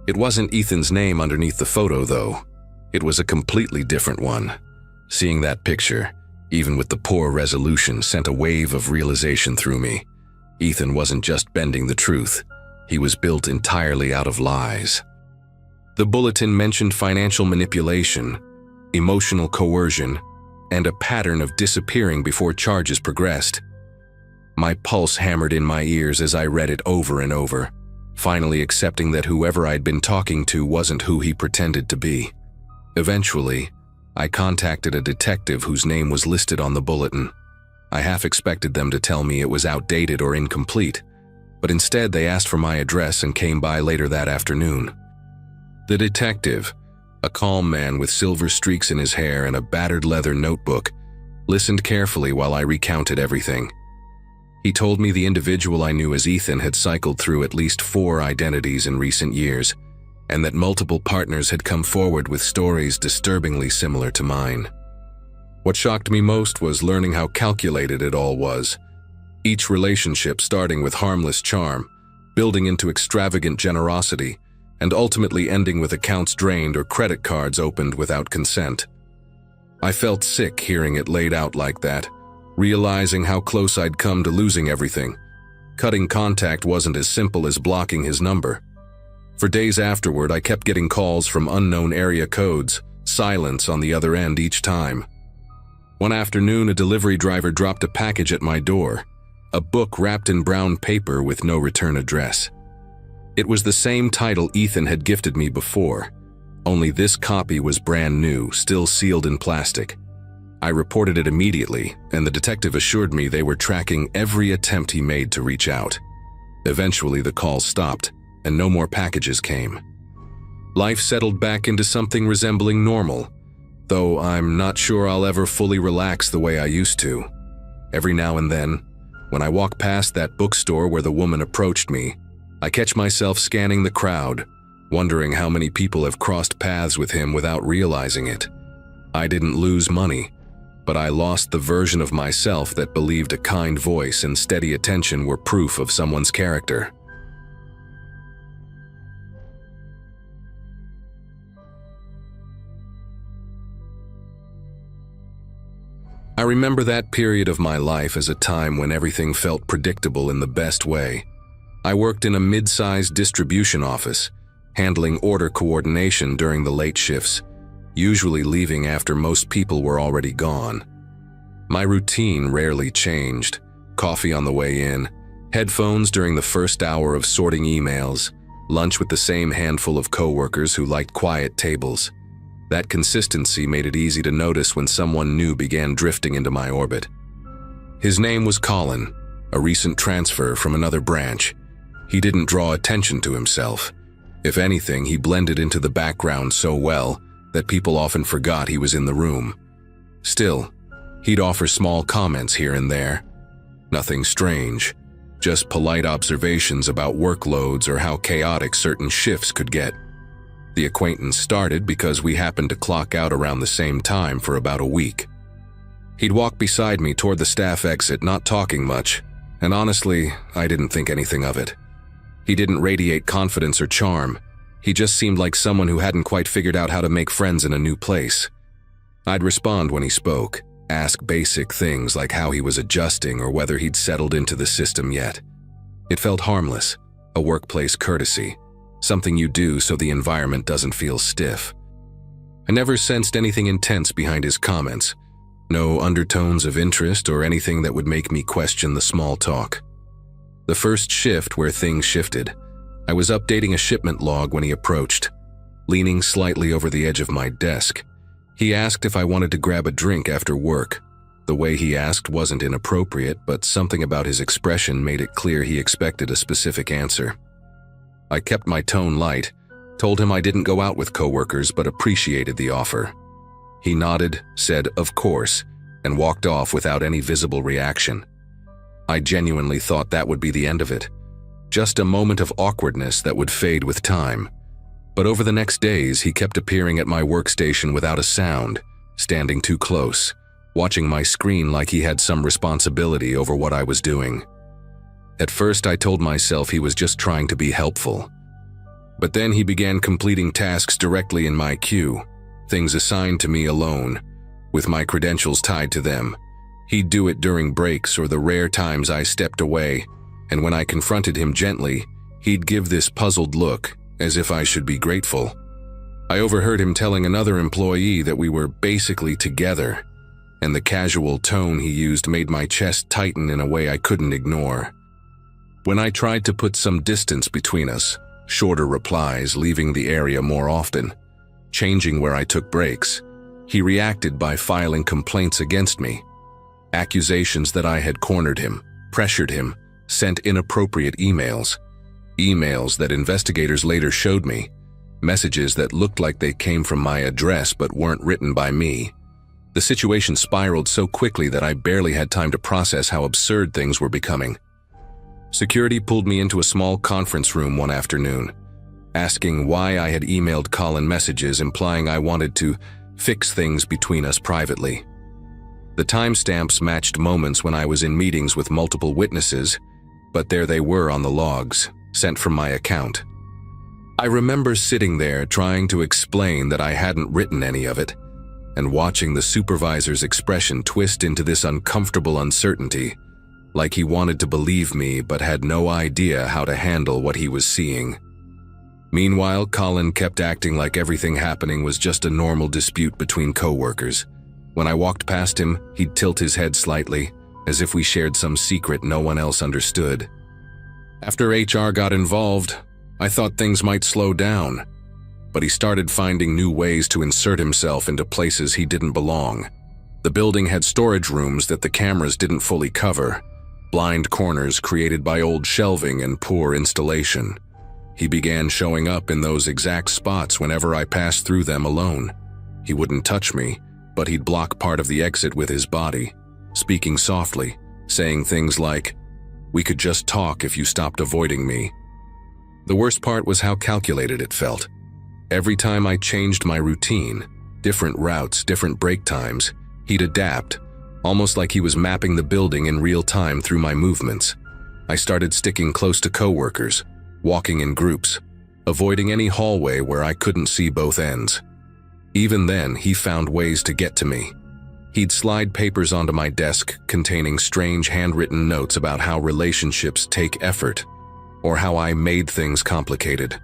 Speaker 1: It wasn't Ethan's name underneath the photo, though. It was a completely different one. Seeing that picture, even with the poor resolution, sent a wave of realization through me. Ethan wasn't just bending the truth. He was built entirely out of lies. The bulletin mentioned financial manipulation, emotional coercion, and a pattern of disappearing before charges progressed. My pulse hammered in my ears as I read it over and over, finally accepting that whoever I'd been talking to wasn't who he pretended to be. Eventually, I contacted a detective whose name was listed on the bulletin. I half expected them to tell me it was outdated or incomplete, but instead they asked for my address and came by later that afternoon. The detective, a calm man with silver streaks in his hair and a battered leather notebook, listened carefully while I recounted everything. He told me the individual I knew as Ethan had cycled through at least 4 identities in recent years, and that multiple partners had come forward with stories disturbingly similar to mine. What shocked me most was learning how calculated it all was. Each relationship starting with harmless charm, building into extravagant generosity, and ultimately ending with accounts drained or credit cards opened without consent. I felt sick hearing it laid out like that, realizing how close I'd come to losing everything. Cutting contact wasn't as simple as blocking his number. For days afterward, I kept getting calls from unknown area codes, silence on the other end each time. One afternoon, a delivery driver dropped a package at my door, a book wrapped in brown paper with no return address. It was the same title Ethan had gifted me before, only this copy was brand new, still sealed in plastic. I reported it immediately, and the detective assured me they were tracking every attempt he made to reach out. Eventually, the calls stopped, and no more packages came. Life settled back into something resembling normal, though I'm not sure I'll ever fully relax the way I used to. Every now and then, when I walk past that bookstore where the woman approached me, I catch myself scanning the crowd, wondering how many people have crossed paths with him without realizing it. I didn't lose money, but I lost the version of myself that believed a kind voice and steady attention were proof of someone's character. I remember that period of my life as a time when everything felt predictable in the best way. I worked in a mid-sized distribution office, handling order coordination during the late shifts, usually leaving after most people were already gone. My routine rarely changed: coffee on the way in, headphones during the first hour of sorting emails, lunch with the same handful of coworkers who liked quiet tables. That consistency made it easy to notice when someone new began drifting into my orbit. His name was Colin, a recent transfer from another branch. He didn't draw attention to himself. If anything, he blended into the background so well that people often forgot he was in the room. Still, he'd offer small comments here and there. Nothing strange, just polite observations about workloads or how chaotic certain shifts could get. The acquaintance started because we happened to clock out around the same time for about a week. He'd walk beside me toward the staff exit, not talking much, and honestly, I didn't think anything of it. He didn't radiate confidence or charm. He just seemed like someone who hadn't quite figured out how to make friends in a new place. I'd respond when he spoke, ask basic things like how he was adjusting or whether he'd settled into the system yet. It felt harmless, a workplace courtesy, something you do so the environment doesn't feel stiff. I never sensed anything intense behind his comments, no undertones of interest or anything that would make me question the small talk. The first shift where things shifted, I was updating a shipment log when he approached. Leaning slightly over the edge of my desk, he asked if I wanted to grab a drink after work. The way he asked wasn't inappropriate, but something about his expression made it clear he expected a specific answer. I kept my tone light, told him I didn't go out with coworkers but appreciated the offer. He nodded, said, "Of course," and walked off without any visible reaction. I genuinely thought that would be the end of it. Just a moment of awkwardness that would fade with time. But over the next days, he kept appearing at my workstation without a sound, standing too close, watching my screen like he had some responsibility over what I was doing. At first, I told myself he was just trying to be helpful. But then he began completing tasks directly in my queue, things assigned to me alone, with my credentials tied to them. He'd do it during breaks or the rare times I stepped away, and when I confronted him gently, he'd give this puzzled look, as if I should be grateful. I overheard him telling another employee that we were basically together, and the casual tone he used made my chest tighten in a way I couldn't ignore. When I tried to put some distance between us, shorter replies, leaving the area more often, changing where I took breaks, he reacted by filing complaints against me. Accusations that I had cornered him, pressured him, sent inappropriate emails. Emails that investigators later showed me. Messages that looked like they came from my address but weren't written by me. The situation spiraled so quickly that I barely had time to process how absurd things were becoming. Security pulled me into a small conference room one afternoon, asking why I had emailed Colin messages implying I wanted to fix things between us privately. The timestamps matched moments when I was in meetings with multiple witnesses, but there they were on the logs, sent from my account. I remember sitting there trying to explain that I hadn't written any of it, and watching the supervisor's expression twist into this uncomfortable uncertainty, like he wanted to believe me but had no idea how to handle what he was seeing. Meanwhile, Colin kept acting like everything happening was just a normal dispute between coworkers. When I walked past him, he'd tilt his head slightly, as if we shared some secret no one else understood. After HR got involved, I thought things might slow down, but he started finding new ways to insert himself into places he didn't belong. The building had storage rooms that the cameras didn't fully cover, blind corners created by old shelving and poor installation. He began showing up in those exact spots whenever I passed through them alone. He wouldn't touch me, but he'd block part of the exit with his body, speaking softly, saying things like, "We could just talk if you stopped avoiding me." The worst part was how calculated it felt. Every time I changed my routine, different routes, different break times, he'd adapt, almost like he was mapping the building in real time through my movements. I started sticking close to coworkers, walking in groups, avoiding any hallway where I couldn't see both ends. Even then, he found ways to get to me. He'd slide papers onto my desk containing strange handwritten notes about how relationships take effort, or how I made things complicated.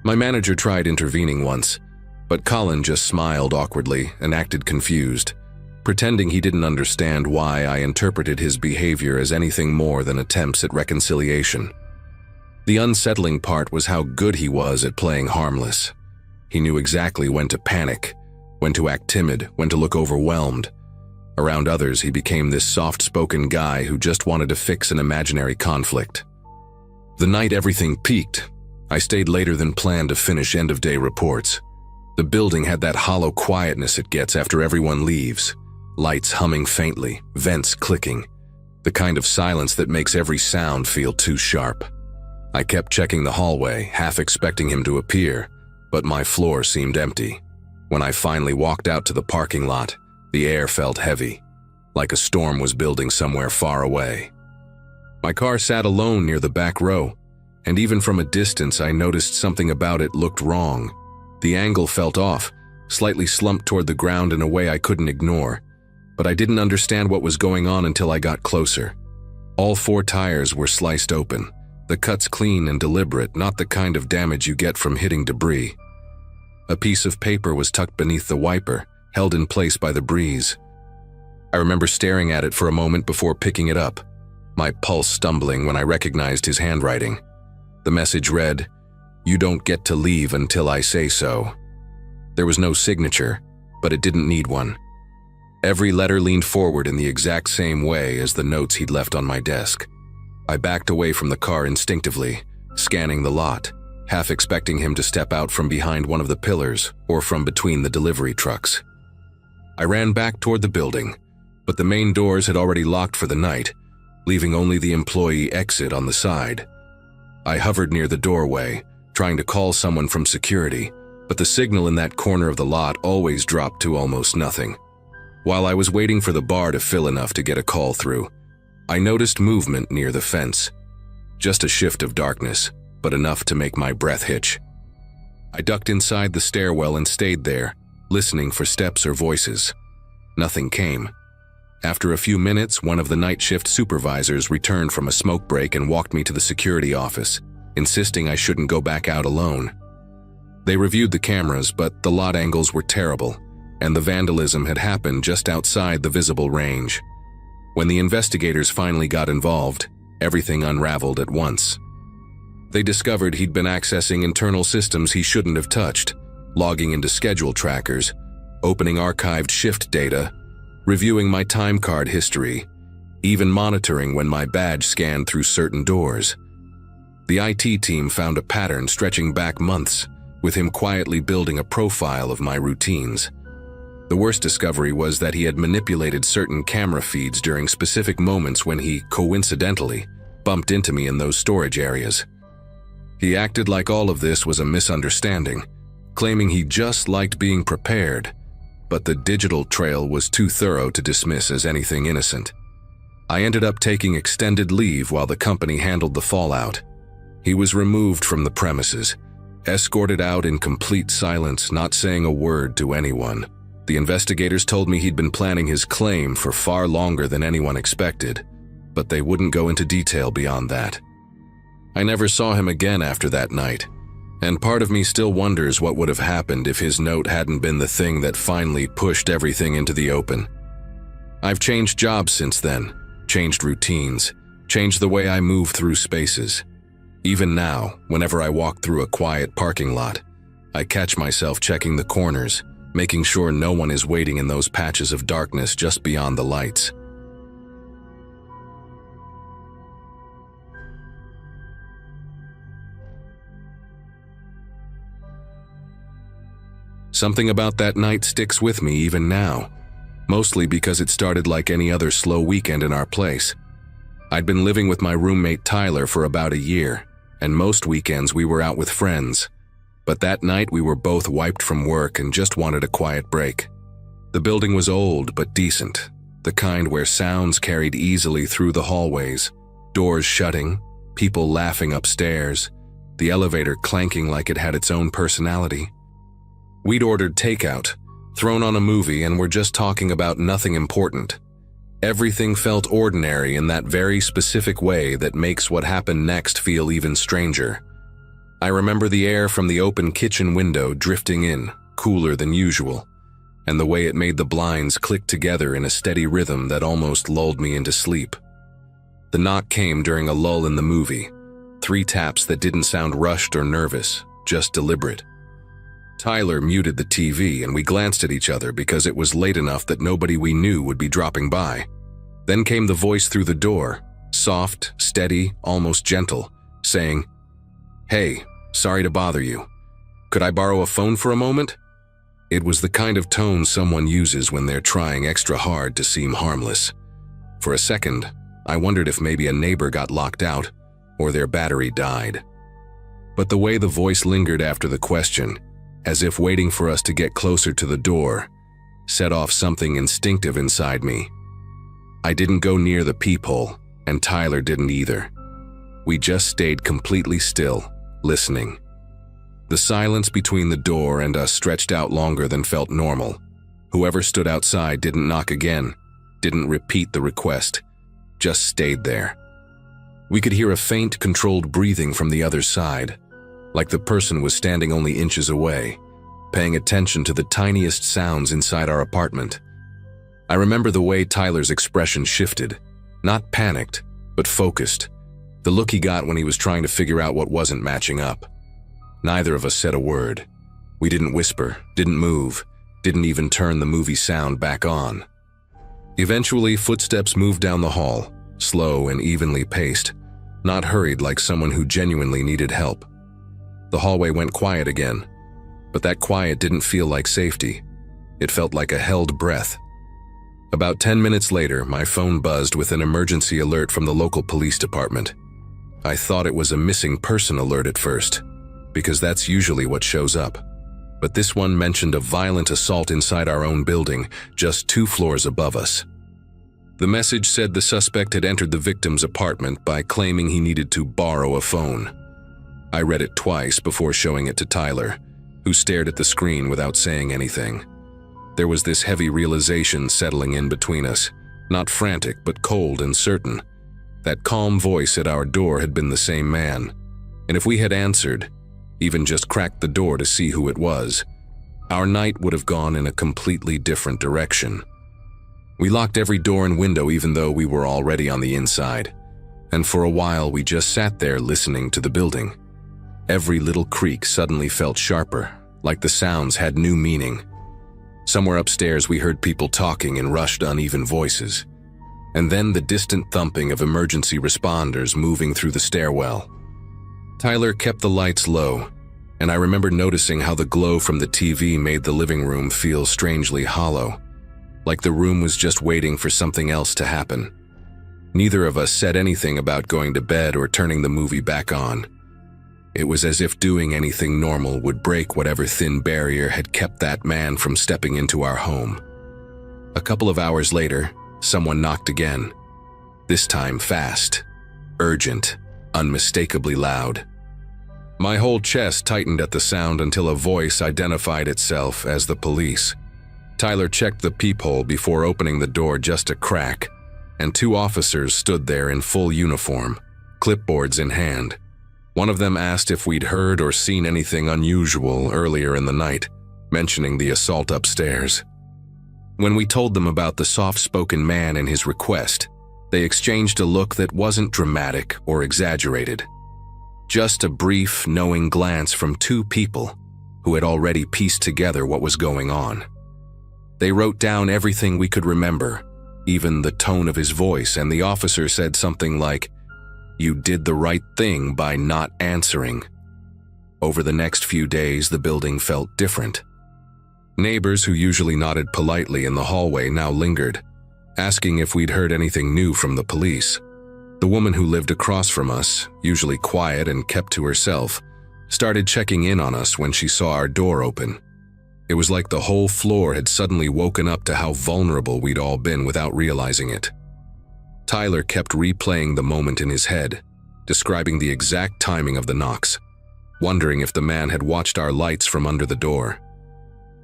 Speaker 1: My manager tried intervening once, but Colin just smiled awkwardly and acted confused, pretending he didn't understand why I interpreted his behavior as anything more than attempts at reconciliation. The unsettling part was how good he was at playing harmless. He knew exactly when to panic, when to act timid, when to look overwhelmed. Around others, he became this soft-spoken guy who just wanted to fix an imaginary conflict. The night everything peaked, I stayed later than planned to finish end-of-day reports. The building had that hollow quietness it gets after everyone leaves. Lights humming faintly, vents clicking. The kind of silence that makes every sound feel too sharp. I kept checking the hallway, half expecting him to appear, but my floor seemed empty. When I finally walked out to the parking lot, the air felt heavy, like a storm was building somewhere far away. My car sat alone near the back row, and even from a distance I noticed something about it looked wrong. The angle felt off, slightly slumped toward the ground in a way I couldn't ignore. but I didn't understand what was going on until I got closer. All 4 tires were sliced open, the cuts clean and deliberate, not the kind of damage you get from hitting debris. A piece of paper was tucked beneath the wiper, held in place by the breeze. I remember staring at it for a moment before picking it up, my pulse stumbling when I recognized his handwriting. The message read, "You don't get to leave until I say so." There was no signature, but it didn't need one. Every letter leaned forward in the exact same way as the notes he'd left on my desk. I backed away from the car instinctively, scanning the lot, half expecting him to step out from behind one of the pillars or from between the delivery trucks. I ran back toward the building, but the main doors had already locked for the night, leaving only the employee exit on the side. I hovered near the doorway, trying to call someone from security, but the signal in that corner of the lot always dropped to almost nothing. While I was waiting for the bar to fill enough to get a call through, I noticed movement near the fence. Just a shift of darkness, but enough to make my breath hitch. I ducked inside the stairwell and stayed there, listening for steps or voices. Nothing came. After a few minutes, one of the night shift supervisors returned from a smoke break and walked me to the security office, insisting I shouldn't go back out alone. They reviewed the cameras, but the lot angles were terrible, and the vandalism had happened just outside the visible range. When the investigators finally got involved, everything unraveled at once. They discovered he'd been accessing internal systems he shouldn't have touched, logging into schedule trackers, opening archived shift data, reviewing my time card history, even monitoring when my badge scanned through certain doors. The IT team found a pattern stretching back months, with him quietly building a profile of my routines. The worst discovery was that he had manipulated certain camera feeds during specific moments when he, coincidentally, bumped into me in those storage areas. He acted like all of this was a misunderstanding, claiming he just liked being prepared, but the digital trail was too thorough to dismiss as anything innocent. I ended up taking extended leave while the company handled the fallout. He was removed from the premises, escorted out in complete silence, not saying a word to anyone. The investigators told me he'd been planning his claim for far longer than anyone expected, but they wouldn't go into detail beyond that. I never saw him again after that night, and part of me still wonders what would have happened if his note hadn't been the thing that finally pushed everything into the open. I've changed jobs since then, changed routines, changed the way I move through spaces. Even now, whenever I walk through a quiet parking lot, I catch myself checking the corners, making sure no one is waiting in those patches of darkness just beyond the lights. Something about that night sticks with me even now, mostly because it started like any other slow weekend in our place. I'd been living with my roommate Tyler for about a year, and most weekends we were out with friends. But that night we were both wiped from work and just wanted a quiet break. The building was old but decent, the kind where sounds carried easily through the hallways, doors shutting, people laughing upstairs, the elevator clanking like it had its own personality. We'd ordered takeout, thrown on a movie, and were just talking about nothing important. Everything felt ordinary in that very specific way that makes what happened next feel even stranger. I remember the air from the open kitchen window drifting in, cooler than usual, and the way it made the blinds click together in a steady rhythm that almost lulled me into sleep. The knock came during a lull in the movie, 3 taps that didn't sound rushed or nervous, just deliberate. Tyler muted the TV and we glanced at each other because it was late enough that nobody we knew would be dropping by. Then came the voice through the door, soft, steady, almost gentle, saying, "Hey, sorry to bother you. Could I borrow a phone for a moment?" It was the kind of tone someone uses when they're trying extra hard to seem harmless. For a second, I wondered if maybe a neighbor got locked out or their battery died. But the way the voice lingered after the question, as if waiting for us to get closer to the door, set off something instinctive inside me. I didn't go near the peephole, and Tyler didn't either. We just stayed completely still, listening. The silence between the door and us stretched out longer than felt normal. Whoever stood outside didn't knock again, didn't repeat the request, just stayed there. We could hear a faint, controlled breathing from the other side, like the person was standing only inches away, paying attention to the tiniest sounds inside our apartment. I remember the way Tyler's expression shifted, not panicked, but focused, the look he got when he was trying to figure out what wasn't matching up. Neither of us said a word. We didn't whisper, didn't move, didn't even turn the movie sound back on. Eventually, footsteps moved down the hall, slow and evenly paced, not hurried like someone who genuinely needed help. The hallway went quiet again, but that quiet didn't feel like safety. It felt like a held breath. About 10 minutes later, my phone buzzed with an emergency alert from the local police department. I thought it was a missing person alert at first, because that's usually what shows up. But this one mentioned a violent assault inside our own building, just 2 floors above us. The message said the suspect had entered the victim's apartment by claiming he needed to borrow a phone. I read it twice before showing it to Tyler, who stared at the screen without saying anything. There was this heavy realization settling in between us, not frantic but cold and certain. That calm voice at our door had been the same man, and if we had answered, even just cracked the door to see who it was, our night would have gone in a completely different direction. We locked every door and window even though we were already on the inside, and for a while we just sat there listening to the building. Every little creak suddenly felt sharper, like the sounds had new meaning. Somewhere upstairs we heard people talking in rushed, uneven voices, and then the distant thumping of emergency responders moving through the stairwell. Tyler kept the lights low, and I remember noticing how the glow from the TV made the living room feel strangely hollow, like the room was just waiting for something else to happen. Neither of us said anything about going to bed or turning the movie back on. It was as if doing anything normal would break whatever thin barrier had kept that man from stepping into our home. A couple of hours later, someone knocked again. This time fast, urgent, unmistakably loud. My whole chest tightened at the sound until a voice identified itself as the police. Tyler checked the peephole before opening the door just a crack, and 2 officers stood there in full uniform, clipboards in hand. One of them asked if we'd heard or seen anything unusual earlier in the night, mentioning the assault upstairs. When we told them about the soft-spoken man and his request, they exchanged a look that wasn't dramatic or exaggerated. Just a brief, knowing glance from 2 people who had already pieced together what was going on. They wrote down everything we could remember, even the tone of his voice, and the officer said something like, "You did the right thing by not answering." Over the next few days, the building felt different. Neighbors who usually nodded politely in the hallway now lingered, asking if we'd heard anything new from the police. The woman who lived across from us, usually quiet and kept to herself, started checking in on us when she saw our door open. It was like the whole floor had suddenly woken up to how vulnerable we'd all been without realizing it. Tyler kept replaying the moment in his head, describing the exact timing of the knocks, wondering if the man had watched our lights from under the door.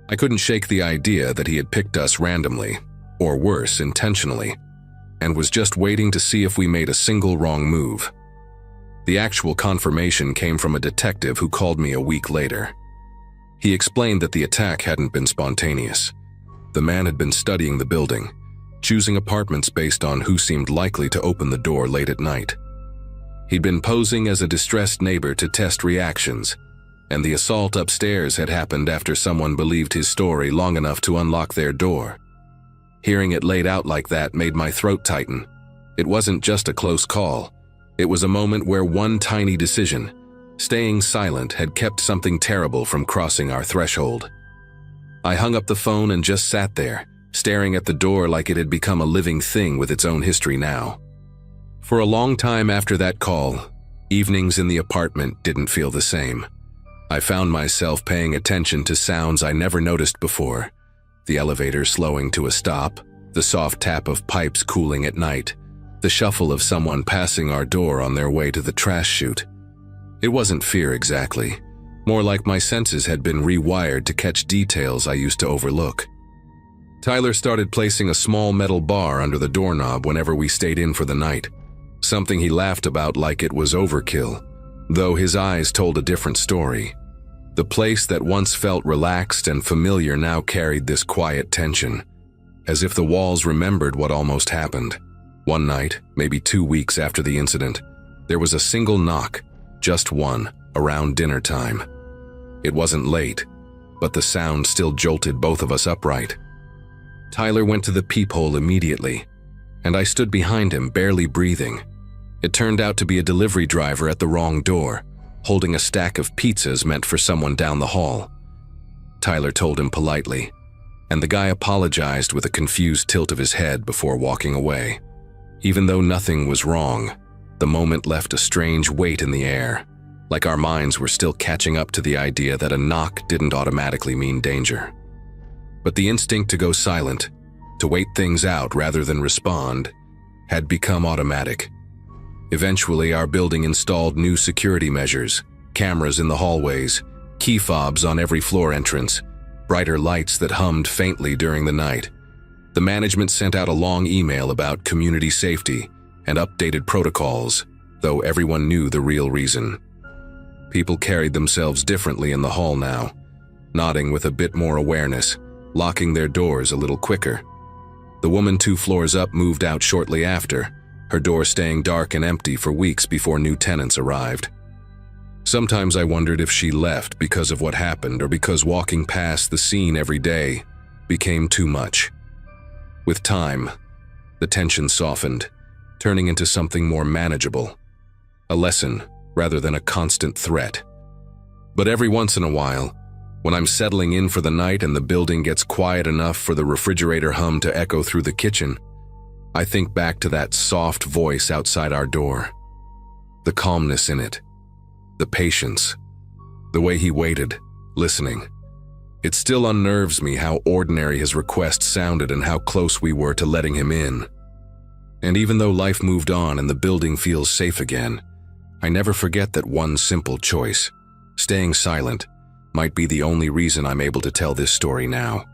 Speaker 1: I couldn't shake the idea that he had picked us randomly, or worse, intentionally, and was just waiting to see if we made a single wrong move. The actual confirmation came from a detective who called me a week later. He explained that the attack hadn't been spontaneous. The man had been studying the building, choosing apartments based on who seemed likely to open the door late at night. He'd been posing as a distressed neighbor to test reactions, and the assault upstairs had happened after someone believed his story long enough to unlock their door. Hearing it laid out like that made my throat tighten. It wasn't just a close call. It was a moment where one tiny decision, staying silent, had kept something terrible from crossing our threshold. I hung up the phone and just sat there, staring at the door like it had become a living thing with its own history now. For a long time after that call, evenings in the apartment didn't feel the same. I found myself paying attention to sounds I never noticed before. The elevator slowing to a stop, the soft tap of pipes cooling at night, the shuffle of someone passing our door on their way to the trash chute. It wasn't fear exactly, more like my senses had been rewired to catch details I used to overlook. Tyler started placing a small metal bar under the doorknob whenever we stayed in for the night, something he laughed about like it was overkill, though his eyes told a different story. The place that once felt relaxed and familiar now carried this quiet tension, as if the walls remembered what almost happened. One night, maybe 2 weeks after the incident, there was a single knock, just one, around dinner time. It wasn't late, but the sound still jolted both of us upright. Tyler went to the peephole immediately, and I stood behind him, barely breathing. It turned out to be a delivery driver at the wrong door, holding a stack of pizzas meant for someone down the hall. Tyler told him politely, and the guy apologized with a confused tilt of his head before walking away. Even though nothing was wrong, the moment left a strange weight in the air, like our minds were still catching up to the idea that a knock didn't automatically mean danger. But the instinct to go silent, to wait things out rather than respond, had become automatic. Eventually, our building installed new security measures, cameras in the hallways, key fobs on every floor entrance, brighter lights that hummed faintly during the night. The management sent out a long email about community safety and updated protocols, though everyone knew the real reason. People carried themselves differently in the hall now, nodding with a bit more awareness, locking their doors a little quicker. The woman 2 floors up moved out shortly after, her door staying dark and empty for weeks before new tenants arrived. Sometimes I wondered if she left because of what happened or because walking past the scene every day became too much. With time, the tension softened, turning into something more manageable, a lesson rather than a constant threat. But every once in a while, when I'm settling in for the night and the building gets quiet enough for the refrigerator hum to echo through the kitchen, I think back to that soft voice outside our door. The calmness in it, the patience, the way he waited, listening. It still unnerves me how ordinary his request sounded and how close we were to letting him in. And even though life moved on and the building feels safe again, I never forget that one simple choice, staying silent, might be the only reason I'm able to tell this story now.